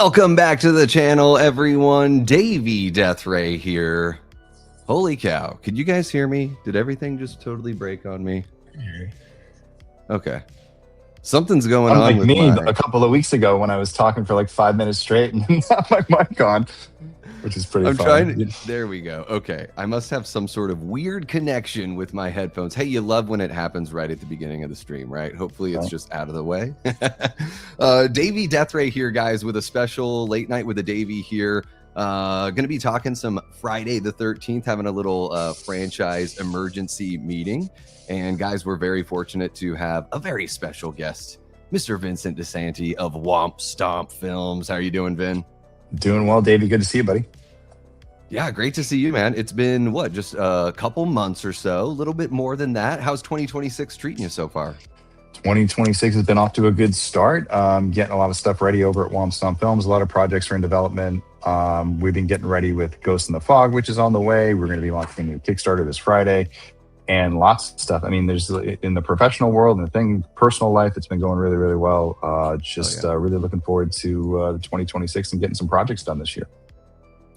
Welcome back to the channel, everyone. Davey Deathray here. Holy cow. Could you guys hear me? Did everything just totally break on me? Okay. Something's going on with me my... a couple of weeks ago when I was talking for like 5 minutes straight and have my mic on, which is pretty fun. There we go. Okay. I must have some sort of weird connection with my headphones. Hey, you love when it happens right at the beginning of the stream, right? Hopefully it's just out of the way. Davey Deathray here, guys, with a special late night with a Davey here. Gonna be talking some Friday the 13th, having a little franchise emergency meeting. And guys, we're very fortunate to have a very special guest, Mr. Vincent DiSanti of Womp Stomp Films. How are you doing, Vin? Doing well, Davey. Good to see you, buddy. Yeah, great to see you, man. It's been, what, just a couple months or so, a little bit more than that. How's 2026 treating you so far? 2026 has been off to a good start. Getting a lot of stuff ready over at Womp Stomp Films. A lot of projects are in development. We've been getting ready with Ghost in the Fog, which is on the way. We're going to be launching a new Kickstarter this Friday. And lots of stuff. I mean, there's in the professional world and the personal life, it's been going really, really well. Really looking forward to 2026 and getting some projects done this year.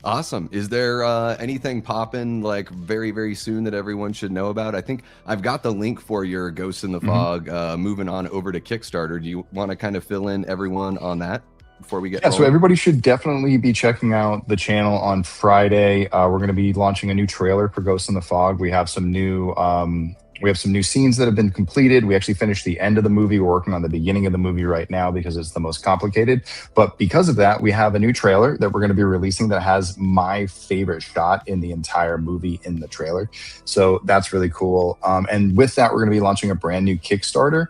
Awesome. Is there anything popping like very, very soon that everyone should know about? I think I've got the link for your Ghost in the Fog moving on over to Kickstarter. Do you want to kind of fill in everyone on that before we get so everybody should definitely be checking out the channel on Friday. We're going to be launching a new trailer for Ghost in the Fog. We have some new scenes that have been completed. We actually finished the end of the movie. We're working on the beginning of the movie right now because it's the most complicated. But because of that, we have a new trailer that we're going to be releasing that has my favorite shot in the entire movie in the trailer. So that's really cool. And with that, we're going to be launching a brand new Kickstarter.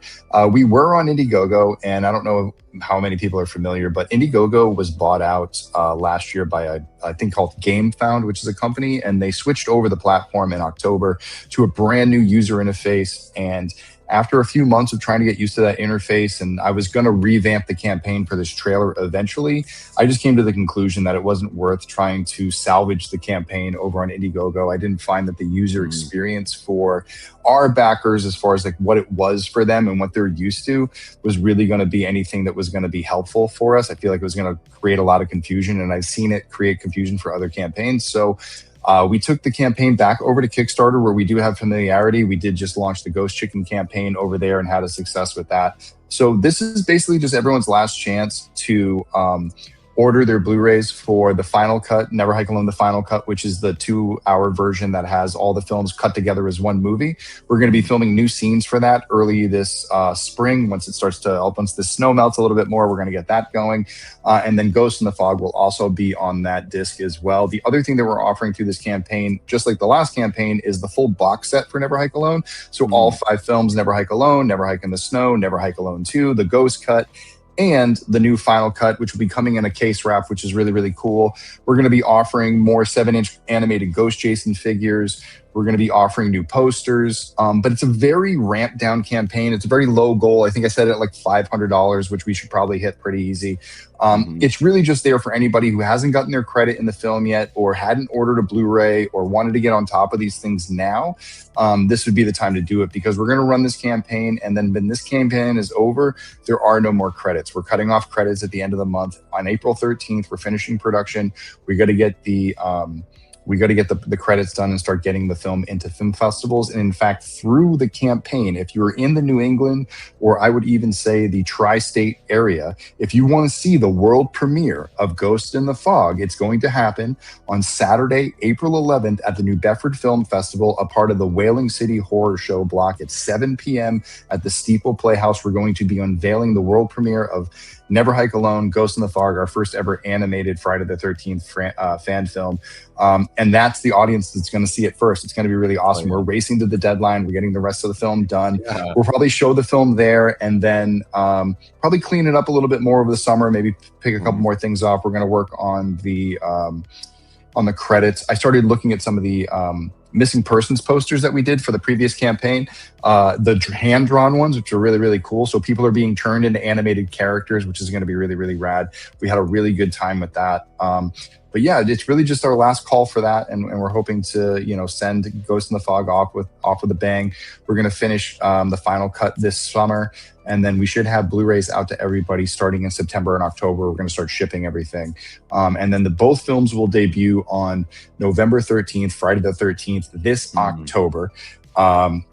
We were on Indiegogo, and I don't know how many people are familiar, but Indiegogo was bought out last year by a thing called GameFound, which is a company, and they switched over the platform in October to a brand new user interface. And after a few months of trying to get used to that interface, and I was going to revamp the campaign for this trailer eventually, I just came to the conclusion that it wasn't worth trying to salvage the campaign over on Indiegogo. I didn't find that the user experience for our backers, as far as like what it was for them and what they're used to, was really going to be anything that was going to be helpful for us. I feel like it was going to create a lot of confusion, and I've seen it create confusion for other campaigns. So we took the campaign back over to Kickstarter, where we do have familiarity. We did just launch the Ghost Chicken campaign over there and had a success with that. So this is basically just everyone's last chance to order their Blu-rays for the final cut, Never Hike Alone, the final cut, which is the 2-hour version that has all the films cut together as one movie. We're going to be filming new scenes for that early this spring. Once the snow melts a little bit more, we're going to get that going. And then Ghost in the Fog will also be on that disc as well. The other thing that we're offering through this campaign, just like the last campaign, is the full box set for Never Hike Alone. So all 5 films, Never Hike Alone, Never Hike in the Snow, Never Hike Alone 2, the Ghost cut, and the new final cut, which will be coming in a case wrap, which is really, really cool. We're going to be offering more 7-inch animated Ghost Jason figures. We're going to be offering new posters, but it's a very ramped down campaign. It's a very low goal. I think I set it at like $500, which we should probably hit pretty easy. It's really just there for anybody who hasn't gotten their credit in the film yet, or hadn't ordered a Blu-ray, or wanted to get on top of these things now. This would be the time to do it, because we're going to run this campaign, and then when this campaign is over, there are no more credits. We're cutting off credits at the end of the month. On April 13th, we're finishing production. We got to get the credits done and start getting the film into film festivals. And in fact, through the campaign, if you're in the New England, or I would even say the tri-state area, if you want to see the world premiere of Ghost in the Fog, it's going to happen on Saturday, April 11th at the New Bedford Film Festival, a part of the Whaling City Horror Show block at 7 p.m. at the Steeple Playhouse. We're going to be unveiling the world premiere of Never Hike Alone, Ghost in the Fog, our first ever animated Friday the 13th fan film. And that's the audience that's going to see it first. It's going to be really awesome. We're racing to the deadline. We're getting the rest of the film done. We'll probably show the film there, and then probably clean it up a little bit more over the summer, maybe pick a couple more things off. We're going to work on the credits. I started looking at some of the missing persons posters that we did for the previous campaign, the hand-drawn ones, which are really, really cool. So people are being turned into animated characters, which is going to be really, really rad. We had a really good time with that. yeah, it's really just our last call for that, and we're hoping to, you know, send Ghost in the Fog off with a bang. We're going to finish the final cut this summer, and then we should have Blu-rays out to everybody starting in September and October. We're going to start shipping everything, and then both films will debut on November 13th, Friday the 13th, this October.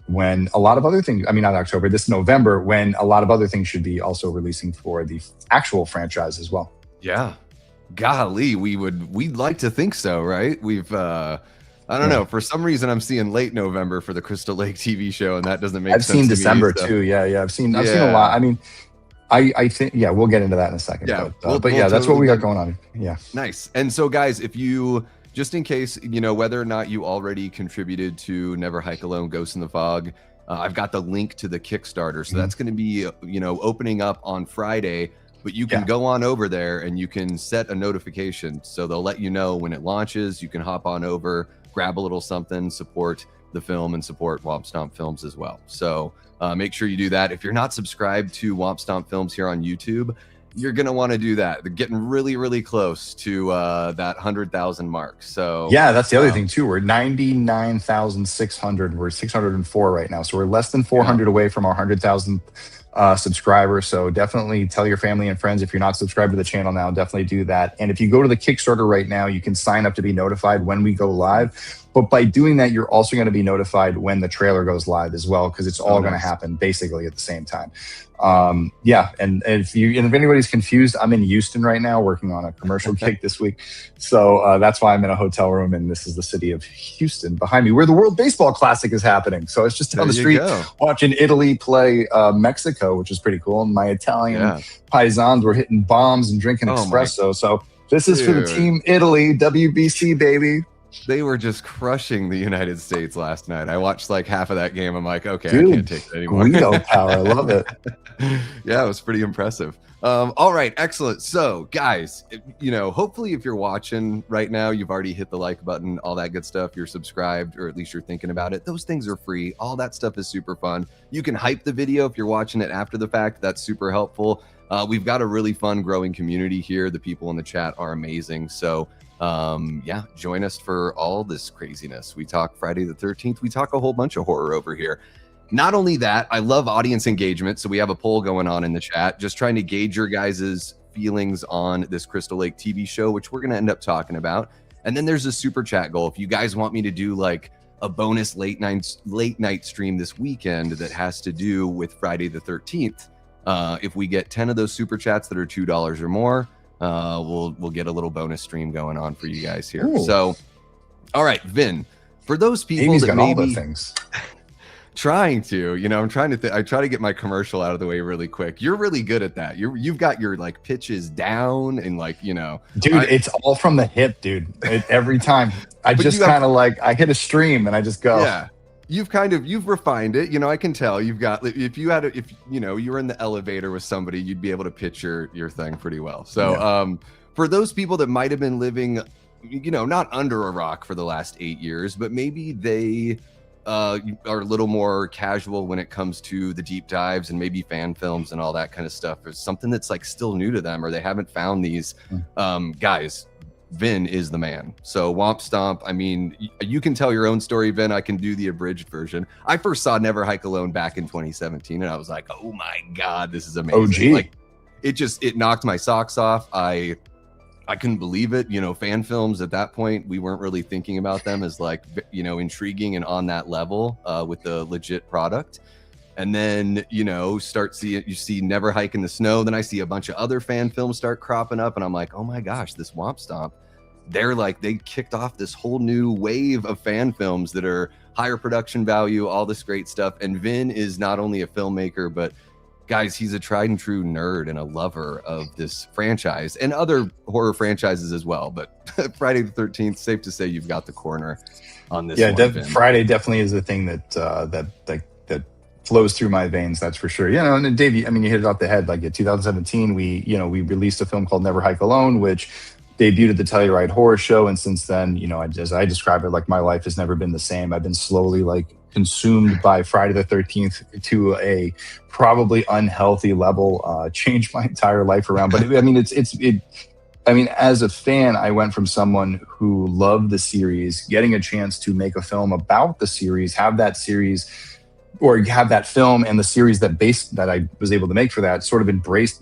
When a lot of other things, I mean, not October, this November, when a lot of other things should be also releasing for the actual franchise as well. Yeah. Golly, we'd like to think so, right? We've I don't know, for some reason I'm seeing late November for the Crystal Lake TV show, and that doesn't make sense. I've seen to December me, so. too. Yeah. I've seen a lot. I mean, I think, yeah, we'll get into that in a second. Yeah, but yeah, that's what we got going on. Yeah. Nice. And so guys, if you, just in case, you know, whether or not you already contributed to Never Hike Alone, Ghost in the Fog, I've got the link to the Kickstarter. So that's going to be, you know, opening up on Friday. But you can go on over there and you can set a notification. So they'll let you know when it launches. You can hop on over, grab a little something, support the film and support Womp Stomp Films as well. So make sure you do that. If you're not subscribed to Womp Stomp Films here on YouTube, you're going to want to do that. They're getting really, really close to that 100,000 mark. So yeah, that's the other thing too. We're 99,600. We're 604 right now. So we're less than 400 away from our 100,000 subscribers. So definitely tell your family and friends. If you're not subscribed to the channel now, definitely do that. And if you go to the Kickstarter right now, you can sign up to be notified when we go live. But by doing that, you're also going to be notified when the trailer goes live as well, because it's all going to happen basically at the same time. Yeah, and if anybody's confused, I'm in Houston right now working on a commercial gig this week. So that's why I'm in a hotel room, and this is the city of Houston behind me, where the World Baseball Classic is happening. So it's just down the street watching Italy play Mexico, which is pretty cool. And my Italian paisans were hitting bombs and drinking espresso. So this is for the Team Italy, WBC, baby. They were just crushing the United States last night. I watched like half of that game. I'm like, okay, dude, I can't take it anymore. Guido power, I love it. Yeah, it was pretty impressive. All right, excellent. So, guys, you know, hopefully if you're watching right now, you've already hit the like button, all that good stuff. You're subscribed, or at least you're thinking about it. Those things are free. All that stuff is super fun. You can hype the video if you're watching it after the fact. That's super helpful. We've got a really fun, growing community here. The people in the chat are amazing. So, yeah, join us for all this craziness. We talk Friday the 13th. We talk a whole bunch of horror over here. Not only that, I love audience engagement. So we have a poll going on in the chat, just trying to gauge your guys' feelings on this Crystal Lake TV show, which we're going to end up talking about. And then there's a super chat goal. If you guys want me to do like a bonus late night stream this weekend that has to do with Friday the 13th, if we get 10 of those super chats that are $2 or more, we'll get a little bonus stream going on for you guys here. Ooh. So, all right, Vin, for those people Amy's that got maybe all the things. Trying to, you know, I'm trying to I try to get my commercial out of the way really quick. You're really good at that. You've got your like pitches down, and like, you know, dude, it's all from the hip, dude. Every time I just kind of like, I hit a stream and I just go. Yeah. You've refined it. You know, I can tell you've got, if you know, you were in the elevator with somebody, you'd be able to pitch your thing pretty well. So, for those people that might've been living, you know, not under a rock for the last 8 years, but maybe they are a little more casual when it comes to the deep dives and maybe fan films and all that kind of stuff. There's something that's like still new to them, or they haven't found these guys. Vin is the man. So Womp Stomp, I mean, you can tell your own story, Vin. I can do the abridged version. I first saw Never Hike Alone back in 2017, and I was like, oh my God, this is amazing. OG. Like, it knocked my socks off. I couldn't believe it. You know, fan films at that point, we weren't really thinking about them as like, you know, intriguing and on that level with the legit product. And then, you know, you see Never Hike in the Snow. Then I see a bunch of other fan films start cropping up, and I'm like, oh my gosh, this Womp Stomp. They kicked off this whole new wave of fan films that are higher production value, all this great stuff. And Vin is not only a filmmaker, but guys, he's a tried and true nerd and a lover of this franchise and other horror franchises as well. But Friday the 13th, safe to say you've got the corner on this. Yeah, Friday definitely is the thing that flows through my veins. That's for sure. You know, and Davey, I mean, you hit it off the head. Like in 2017, we released a film called Never Hike Alone, which debuted at the Telluride Horror Show. And since then, you know, as I describe it, like my life has never been the same. I've been slowly like consumed by Friday the 13th to a probably unhealthy level, changed my entire life around. But I mean, I mean, as a fan, I went from someone who loved the series, getting a chance to make a film about the series, have that series, or have that film and the series that I was able to make for that sort of embraced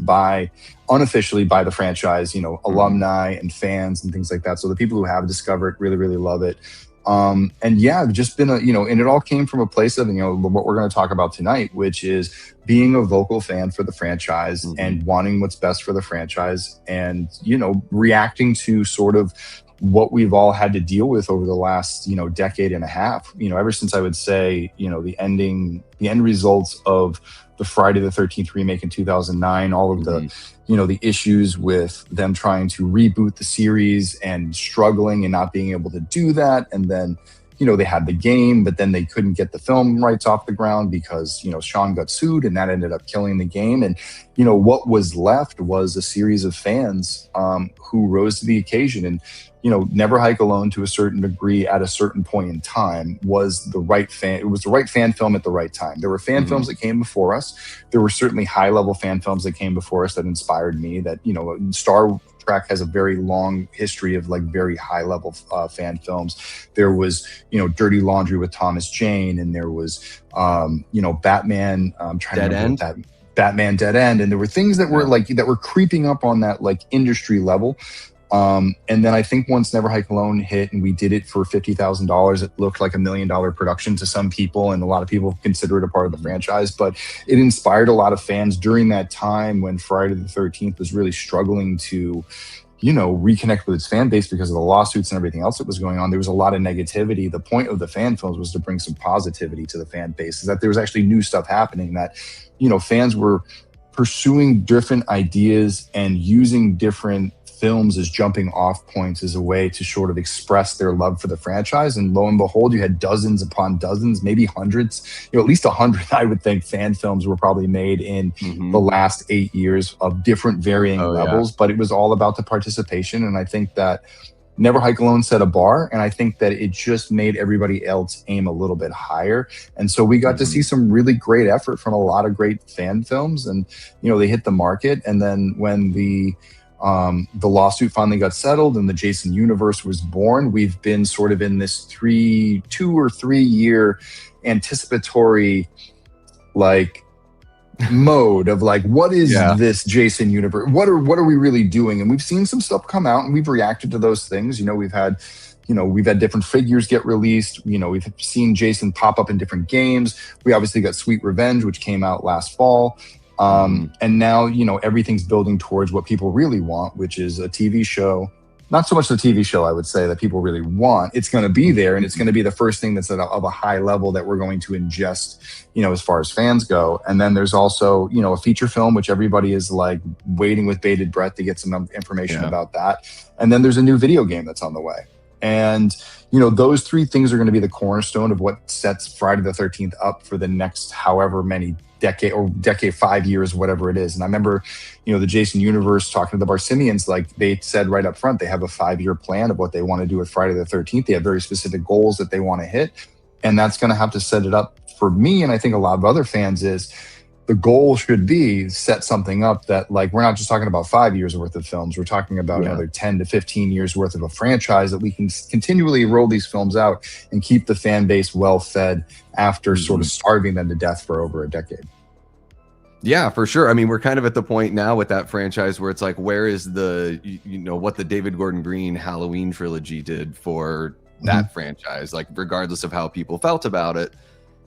unofficially by the franchise, alumni and fans and things like that. So the people who have discovered really, really love it. And yeah, just been and it all came from a place of, what we're going to talk about tonight, which is being a vocal fan for the franchise and wanting what's best for the franchise and, reacting to sort of what we've all had to deal with over the last, decade and a half, ever since I would say, the end results of the Friday the 13th remake in 2009, all of the, the issues with them trying to reboot the series and struggling and not being able to do that. And then, they had the game, but then they couldn't get the film rights off the ground because, Sean got sued and that ended up killing the game. And, what was left was a series of fans who rose to the occasion. And, Never Hike Alone, to a certain degree, at a certain point in time, was the right fan. It was the right fan film at the right time. There were fan films that came before us. There were certainly high-level fan films that came before us that inspired me. That Star Trek has a very long history of like very high-level fan films. There was Dirty Laundry with Thomas Jane, and there was Batman. I'm trying to remember that. Batman Dead End, and there were things that were that were creeping up on that like industry level. And then I think once Never Hike Alone hit and we did it for $50,000, it looked like $1 million production to some people, and a lot of people consider it a part of the franchise. But it inspired a lot of fans during that time when Friday the 13th was really struggling to, reconnect with its fan base because of the lawsuits and everything else that was going on. There was a lot of negativity. The point of the fan films was to bring some positivity to the fan base, is that there was actually new stuff happening, that, fans were pursuing different ideas and using different films as jumping off points as a way to sort of express their love for the franchise. And lo and behold, you had dozens upon dozens, maybe hundreds, at least 100, I would think, fan films were probably made in the last 8 years of different varying levels. But it was all about the participation. And I think that Never Hike Alone set a bar, and I think that it just made everybody else aim a little bit higher. And so we got to see some really great effort from a lot of great fan films, and they hit the market. And then when the lawsuit finally got settled and the Jason universe was born, we've been sort of in this 2 or 3 year anticipatory mode of what is this Jason universe? What are we really doing? And we've seen some stuff come out and we've reacted to those things. We've had different figures get released. We've seen Jason pop up in different games. We obviously got Sweet Revenge, which came out last fall. And now, everything's building towards what people really want, which is a TV show. Not so much the TV show, I would say, that people really want. It's going to be there, and it's going to be the first thing that's of a high level that we're going to ingest, as far as fans go. And then there's also, a feature film, which everybody is waiting with bated breath to get some information about that. And then there's a new video game that's on the way. And, those three things are going to be the cornerstone of what sets Friday the 13th up for the next however many decade, 5 years, whatever it is. And I remember, the Jason universe talking to the Barsimians, they said right up front, they have a 5-year plan of what they want to do with Friday the 13th. They have very specific goals that they want to hit. And that's going to have to set it up for me. And I think a lot of other fans is the goal should be set something up that we're not just talking about 5 years worth of films. We're talking about another 10 to 15 years worth of a franchise that we can continually roll these films out and keep the fan base well fed after sort of starving them to death for over a decade. Yeah, for sure. I mean, we're kind of at the point now with that franchise where it's where is what the David Gordon Green Halloween trilogy did for that franchise? Regardless of how people felt about it,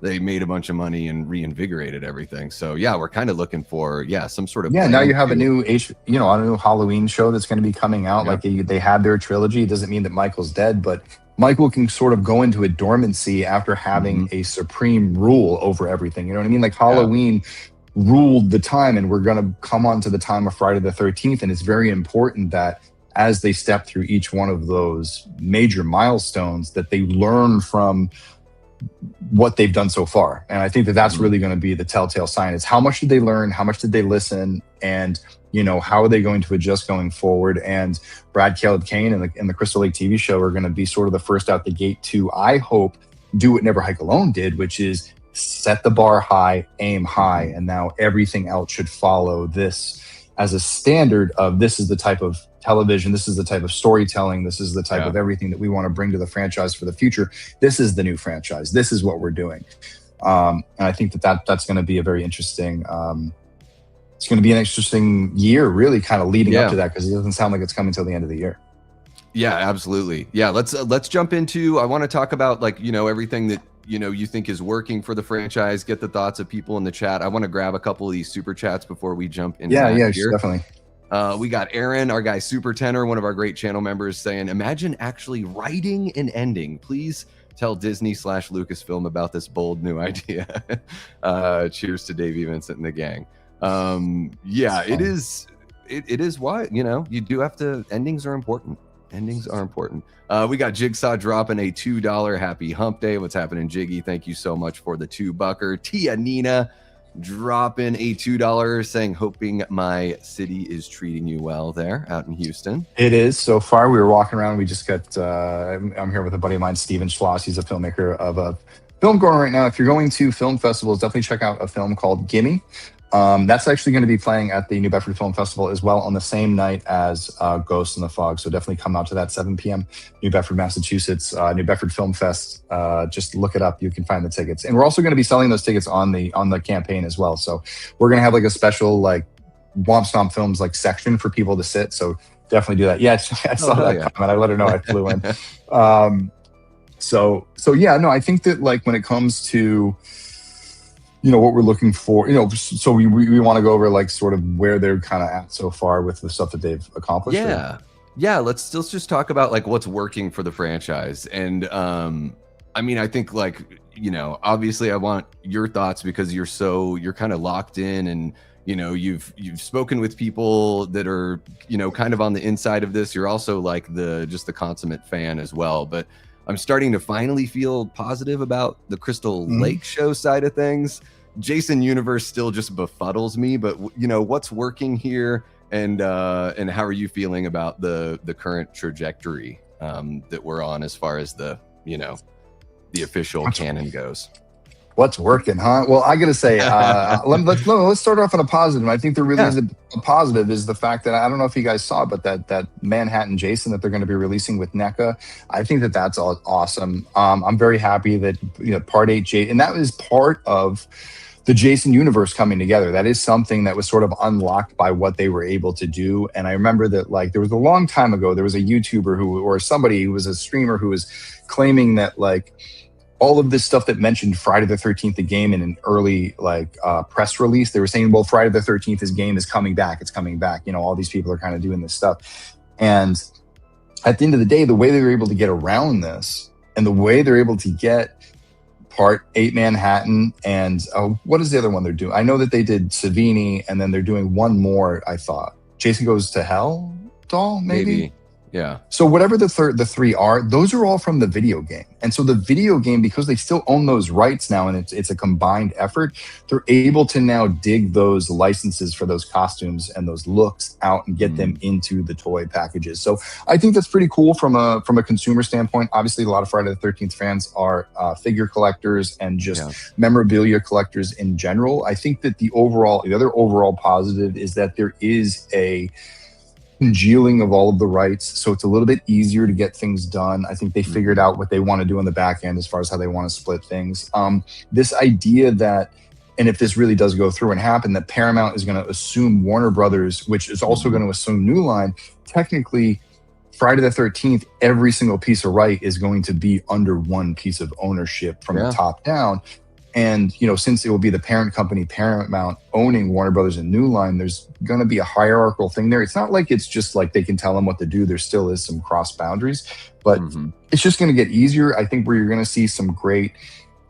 they made a bunch of money and reinvigorated everything. So yeah, we're kind of looking for some sort of now you have a new a new Halloween show that's going to be coming out. They had their trilogy. It doesn't mean that Michael's dead, but Michael can sort of go into a dormancy after having a supreme rule over everything. You know what I mean? Halloween ruled the time, and we're going to come on to the time of Friday the 13th. And it's very important that as they step through each one of those major milestones, that they learn from what they've done so far. And I think that that's really going to be the telltale sign. It's how much did they learn? How much did they listen? And, how are they going to adjust going forward? And Brad Caleb Kane and the Crystal Lake TV show are going to be sort of the first out the gate to, I hope, do what Never Hike Alone did, which is set the bar high, aim high. And now everything else should follow this as a standard of this is the type of television. This is the type of storytelling. This is the type of everything that we want to bring to the franchise for the future. This is the new franchise. This is what we're doing. And I think that's going to be a very interesting, it's going to be an interesting year, really kind of leading up to that, because it doesn't sound like it's coming till the end of the year. Yeah, absolutely. Yeah, let's jump into, I want to talk about, like, you know, everything that, you know, you think is working for the franchise, get the thoughts of people in the chat. I want to grab a couple of these super chats before we jump into here. Definitely. We got Aaron, our guy Super Tenor, one of our great channel members, saying, imagine actually writing an ending. Please tell Disney/Lucasfilm about this bold new idea. Cheers to Davey, Vincent, and the gang. It is why, you know, you do have to, endings are important. Endings are important. We got Jigsaw dropping a $2 happy hump day. What's happening, Jiggy? Thank you so much for the $2. Tia Nina dropping a $2 saying, hoping my city is treating you well there out in Houston. It is. So far, we were walking around. We just got, I'm here with a buddy of mine, Steven Schloss. He's a filmmaker of a film going right now. If you're going to film festivals, definitely check out a film called Gimme. That's actually going to be playing at the New Bedford Film Festival as well on the same night as Ghost in the Fog. So definitely come out to that, 7 p.m. New Bedford, Massachusetts, New Bedford Film Fest. Just look it up. You can find the tickets. And we're also going to be selling those tickets on the campaign as well. So we're going to have like a special like Womp Stomp Films like section for people to sit. So definitely do that. Yeah, I saw that comment. I let her know I flew in. So yeah, no, I think that like when it comes to, you know, what we're looking for, you know, so we want to go over like sort of where they're kind of at so far with the stuff that they've accomplished. Yeah. Let's just talk about like what's working for the franchise. And I mean, I think like, you know, obviously I want your thoughts because you're kind of locked in, and, you know, you've spoken with people that are, you know, kind of on the inside of this. You're also like just the consummate fan as well. But I'm starting to finally feel positive about the Crystal Lake show side of things. Jason Universe still just befuddles me, but you know, what's working here, and how are you feeling about the current trajectory that we're on as far as the, you know, the official canon goes? What's working, huh? Well, I gotta say, let's start off on a positive. I think there really is a positive is the fact that, I don't know if you guys saw, but that Manhattan Jason that they're going to be releasing with NECA, I think that's all awesome. I'm very happy that, you know, Part 8 and that was part of the Jason universe coming together. That is something that was sort of unlocked by what they were able to do. And I remember that, like, there was a long time ago, there was a YouTuber or somebody who was a streamer who was claiming that, like, all of this stuff that mentioned Friday the 13th, the game, in an early press release, they were saying, well, Friday the 13th, his game is coming back. It's coming back. You know, all these people are kind of doing this stuff. And at the end of the day, the way they were able to get around this and the way they're able to get Part 8 Manhattan and what is the other one they're doing? I know that they did Savini, and then they're doing one more, I thought. Jason Goes to Hell doll, maybe? Yeah. So whatever the three are, those are all from the video game. And so the video game, because they still own those rights now, and it's a combined effort, they're able to now dig those licenses for those costumes and those looks out and get them into the toy packages. So I think that's pretty cool from a consumer standpoint. Obviously, a lot of Friday the 13th fans are figure collectors and just memorabilia collectors in general. I think that the other overall positive is that there is a congealing of all of the rights, so it's a little bit easier to get things done. I think they figured out what they want to do in the back end as far as how they want to split things. This idea that, and if this really does go through and happen, that Paramount is going to assume Warner Brothers, which is also going to assume New Line. Technically, Friday the 13th, every single piece of right is going to be under one piece of ownership from the top down. And, you know, since it will be the parent company, Paramount, owning Warner Brothers and New Line, there's going to be a hierarchical thing there. It's not like it's just like they can tell them what to do. There still is some cross boundaries, but it's just going to get easier. I think where you're going to see some great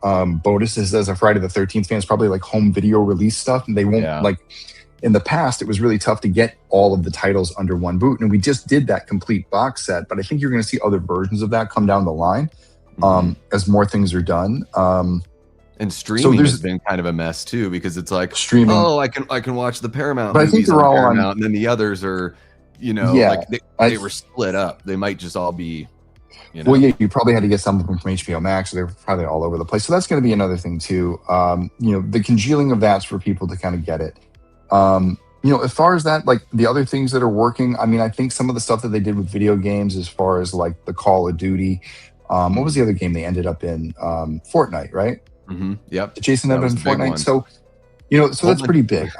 bonuses as a Friday the 13th fans, probably like home video release stuff. And they won't like, in the past, it was really tough to get all of the titles under one boot. And we just did that complete box set. But I think you're going to see other versions of that come down the line as more things are done. And streaming has been kind of a mess too, because it's like streaming. Oh, I can watch the Paramount. But I think they're all on, and then the others are, you know, like they were split up. They might just all be, you know. Well, yeah, you probably had to get something from HBO Max. So they're probably all over the place. So that's going to be another thing too. You know, the congealing of that's for people to kind of get it. You as far as that, like the other things that are working, I mean, I think some of the stuff that they did with video games, as far as like the Call of Duty, what was the other game they ended up in? Fortnite, right? Yep. Jason ended up in Fortnite. One. So, so that's pretty big.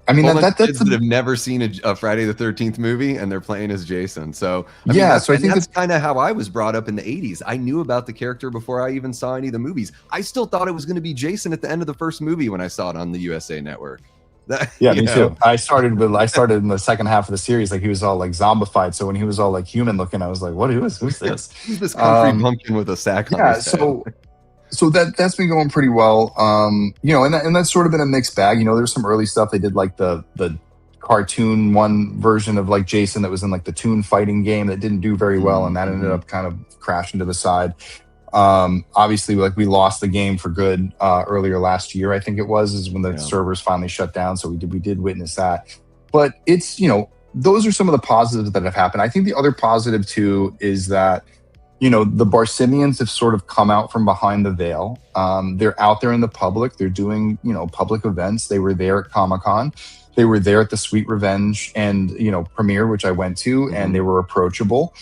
I mean, that's kids that have never seen a Friday the 13th movie and they're playing as Jason. So I mean, so I think that's kind of how I was brought up in the 80s. I knew about the character before I even saw any of the movies. I still thought it was going to be Jason at the end of the first movie when I saw it on the USA Network. Me too. I started in the second half of the series, like he was all like zombified. So when he was all like human looking, I was like, who's this? Who's this country pumpkin with a sack on his head? So that's been going pretty well. And that's sort of been a mixed bag. There's some early stuff. They did like the cartoon one version of like Jason that was in like the Toon fighting game that didn't do very well, and that ended up kind of crashing to the side. Obviously, like we lost the game for good earlier last year, I think it was when the servers finally shut down. So we did witness that. But it's, those are some of the positives that have happened. I think the other positive too is that, the Barsimians have sort of come out from behind the veil. They're out there in the public. They're doing, public events. They were there at Comic-Con. They were there at the Sweet Revenge and, premiere, which I went to, and they were approachable.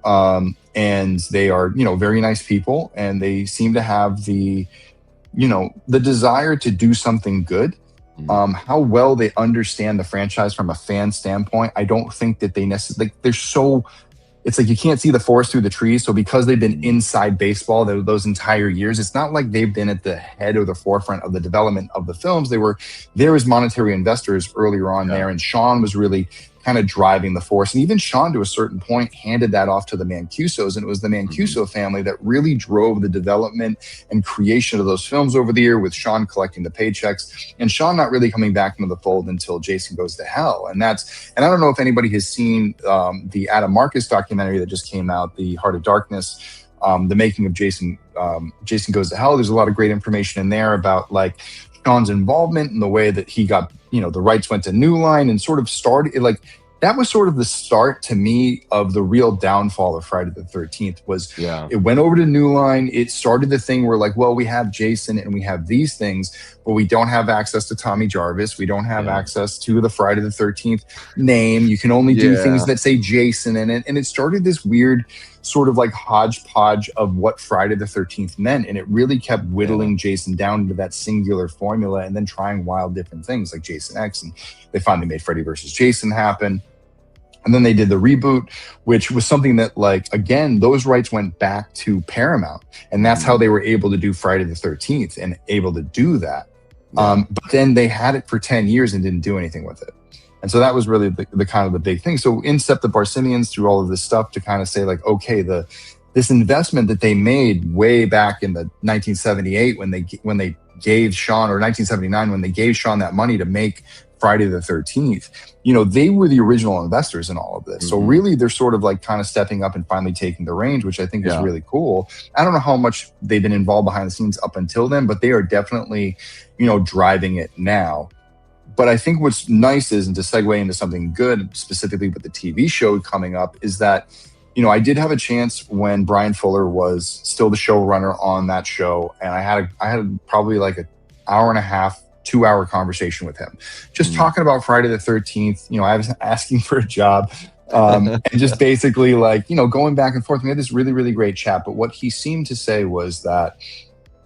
And they are, very nice people, and they seem to have the desire to do something good. How well they understand the franchise from a fan standpoint, I don't think that they necessarily, they're so, it's like you can't see the forest through the trees. So because they've been inside baseball those entire years, it's not like they've been at the head or the forefront of the development of the films. They were there as monetary investors earlier on there, and Sean was really kind of driving the force. And even Sean, to a certain point, handed that off to the Mancusos. And it was the Mancuso family that really drove the development and creation of those films over the year, with Sean collecting the paychecks and Sean not really coming back into the fold until Jason Goes to Hell. And I don't know if anybody has seen the Adam Marcus documentary that just came out, The Heart of Darkness, the making of Jason Goes to Hell. There's a lot of great information in there about like Sean's involvement and the way that he got, the rights went to New Line and sort of started like that was sort of the start to me of the real downfall of Friday the 13th. It went over to New Line. It started the thing where like, well, we have Jason and we have these things, but we don't have access to Tommy Jarvis. We don't have access to the Friday the 13th name. You can only do things that say Jason in it. And it started this weird sort of like hodgepodge of what Friday the 13th meant. And it really kept whittling Jason down into that singular formula and then trying wild different things like Jason X. And they finally made Freddy versus Jason happen. And then they did the reboot, which was something that, like, again, those rights went back to Paramount. And that's how they were able to do Friday the 13th and able to do that. But then they had it for 10 years and didn't do anything with it. And so that was really the kind of the big thing. So in stepped the Barsimians through all of this stuff to kind of say, like, okay, this investment that they made way back in the 1978 when they gave Sean, or 1979 when they gave Sean that money to make Friday the 13th, they were the original investors in all of this. So really they're sort of like kind of stepping up and finally taking the reins, which I think is really cool. I don't know how much they've been involved behind the scenes up until then, but they are definitely, driving it now. But I think what's nice is, and to segue into something good, specifically with the TV show coming up, is that, I did have a chance when Brian Fuller was still the showrunner on that show. And I had probably like an hour and a half, 2-hour conversation with him, just talking about Friday the 13th. I was asking for a job and just basically like, going back and forth. We had this really, really great chat. But what he seemed to say was that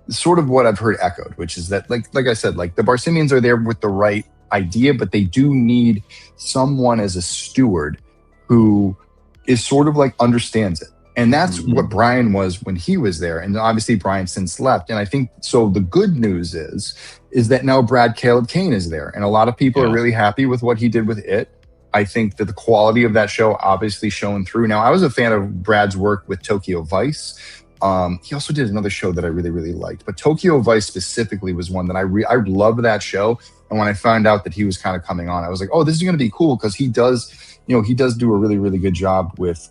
sort of what I've heard echoed, which is that like I said, like the Barsimians are there with the right idea, but they do need someone as a steward who is sort of like understands it. And that's what Brian was when he was there. And obviously Brian since left. And I think, so the good news is that now Brad Caleb Kane is there. And a lot of people are really happy with what he did with it. I think that the quality of that show obviously shone through. Now, I was a fan of Brad's work with Tokyo Vice. He also did another show that I really, really liked. But Tokyo Vice specifically was one that I loved that show. And when I found out that he was kind of coming on, I was like, oh, this is going to be cool, because he does do a really, really good job with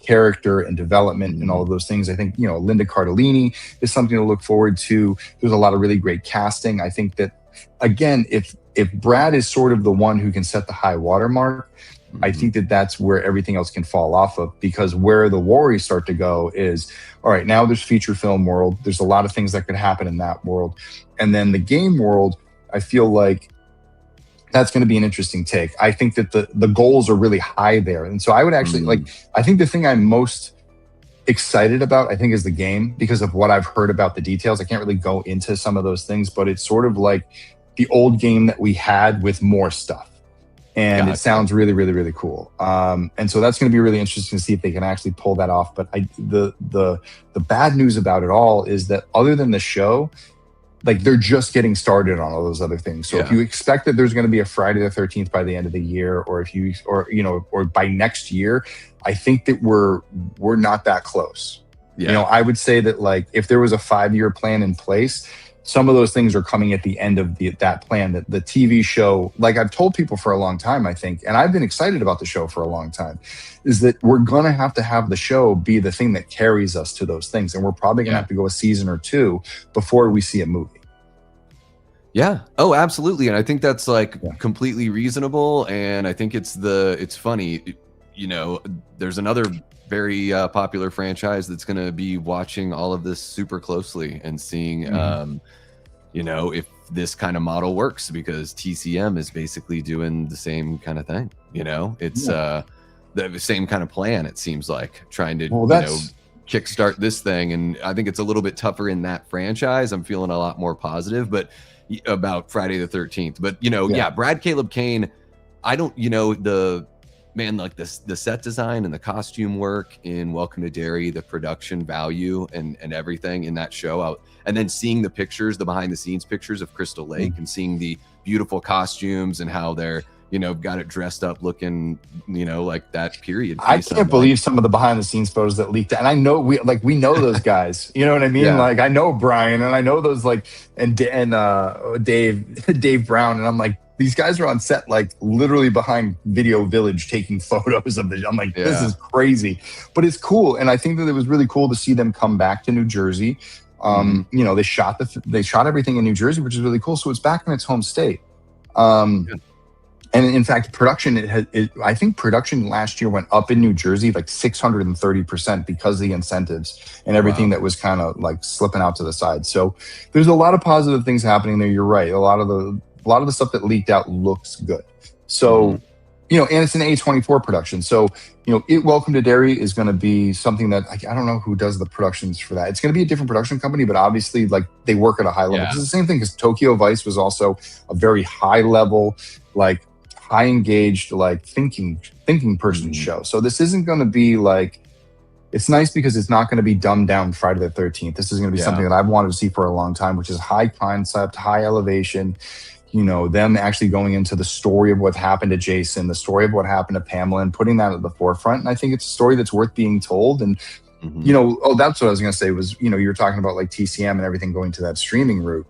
character and development and all of those things. I think, Linda Cardellini is something to look forward to. There's a lot of really great casting. I think that, again, if Brad is sort of the one who can set the high watermark, I think that that's where everything else can fall off of, because where the worries start to go is, all right, now there's feature film world. There's a lot of things that could happen in that world. And then the game world, I feel like that's going to be an interesting take. I think that the goals are really high there. And so I would actually I think the thing I'm most excited about, I think, is the game, because of what I've heard about the details. I can't really go into some of those things, but it's sort of like the old game that we had with more stuff. And it sounds really, really, really cool. And so that's going to be really interesting to see if they can actually pull that off. But the bad news about it all is that other than the show, like, they're just getting started on all those other things. So if you expect that there's going to be a Friday the 13th by the end of the year, or or by next year, I think that we're not that close. I would say that, like, if there was a 5-year plan in place, some of those things are coming at the end of that plan. That the TV show, like I've told people for a long time, I think, and I've been excited about the show for a long time, is that we're going to have the show be the thing that carries us to those things. And we're probably going to have to go a season or two before we see a movie. Yeah. Oh, absolutely. And I think that's like completely reasonable. And I think it's funny, there's another very popular franchise that's going to be watching all of this super closely and seeing, if this kind of model works, because TCM is basically doing the same kind of thing. It's the same kind of plan. It seems like trying to, kickstart this thing. And I think it's a little bit tougher in that franchise. I'm feeling a lot more positive, but about Friday the 13th. But Brad Caleb Kane, I don't, like the set design and the costume work in Welcome to Derry, the production value and everything in that show, and then seeing the pictures, the behind the scenes pictures of Crystal Lake, and seeing the beautiful costumes and how they're got it dressed up looking like that period. I can't believe some of the behind the scenes photos that leaked, and I know we know those guys. You know what I mean? Like, I know Brian, and I know those, and Dave Brown, and I'm like, these guys are on set, like, literally behind Video Village taking photos of I'm like, this is crazy, but it's cool. And I think that it was really cool to see them come back to New Jersey. They shot everything in New Jersey, which is really cool. So it's back in its home state. And in fact, I think production last year went up in New Jersey like 630% because of the incentives and everything that was kind of like slipping out to the side. So there's a lot of positive things happening there. You're right. A lot of the stuff that leaked out looks good. So, and it's an A24 production. So, Welcome to Derry is going to be something that I don't know who does the productions for that. It's going to be a different production company, but obviously, like, they work at a high level. It's the same thing because Tokyo Vice was also a very high level, like, high engaged, like, thinking person show. So this isn't going to be like, it's nice because it's not going to be dumbed down Friday the 13th. This is going to be something that I've wanted to see for a long time, which is high concept, high elevation, them actually going into the story of what happened to Jason, the story of what happened to Pamela, and putting that at the forefront. And I think it's a story that's worth being told. And, that's what I was going to say was, you were talking about, like, TCM and everything going to that streaming route.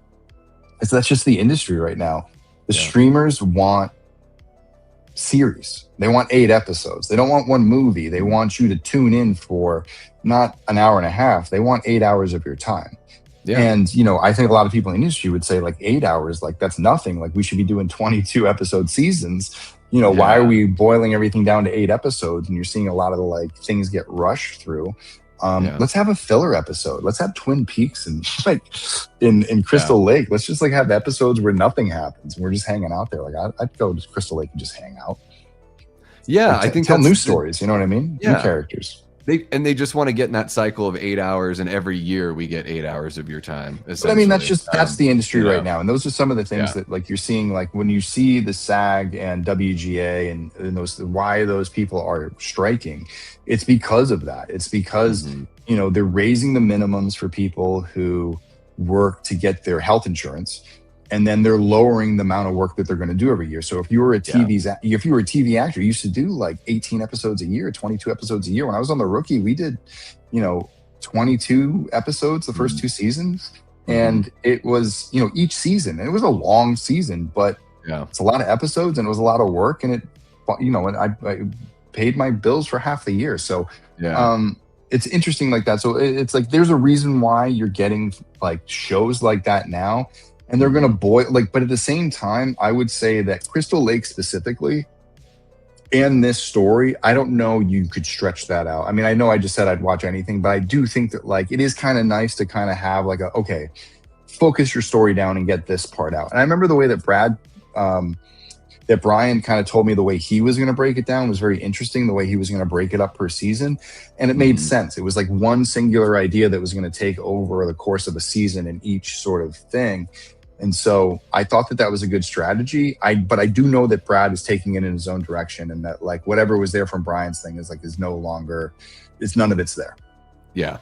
That's just the industry right now. The streamers want series. They want 8 episodes. They don't want one movie. They want you to tune in for not an hour and a half. They want 8 hours of your time. And I think a lot of people in the industry would say, like, 8 hours, like, that's nothing. Like, we should be doing 22 episode seasons. Why are we boiling everything down to 8 episodes? And you're seeing a lot of the, like, things get rushed through. Let's have a filler episode. Let's have Twin Peaks and, like, in Crystal Lake. Let's just, like, have episodes where nothing happens. We're just hanging out there. Like, I'd go to Crystal Lake and just hang out. Yeah, like, I think tell new stories. You know what I mean? Yeah. New characters. They just want to get in that cycle of 8 hours, and every year we get 8 hours of your time. But I mean, that's the industry right now, and those are some of the things that, like, you're seeing, like, when you see the SAG and WGA and those, why those people are striking. It's because of that. It's because they're raising the minimums for people who work to get their health insurance, and then they're lowering the amount of work that they're going to do every year. So if you were a TV actor, you used to do like 18 episodes a year, 22 episodes a year. When I was on The Rookie, we did, 22 episods the first 2 seasons. And it was, each season, and it was a long season, but it's a lot of episodes and it was a lot of work, and it, and I paid my bills for half the year. So, it's interesting like that. So it's like, there's a reason why you're getting, like, shows like that now. And they're going to boil, like, but at the same time, I would say that Crystal Lake specifically and this story, I don't know you could stretch that out. I mean, I know I just said I'd watch anything, but I do think that, like, it is kind of nice to kind of have, like, focus your story down and get this part out. And I remember the way that Brad that Brian kind of told me the way he was going to break it down was very interesting, the way he was going to break it up per season. And it made sense. It was like one singular idea that was going to take over the course of a season in each sort of thing. And so I thought that that was a good strategy. But I do know that Brad is taking it in his own direction, and that like whatever was there from Brian's thing is no longer, none of it's there. Yeah.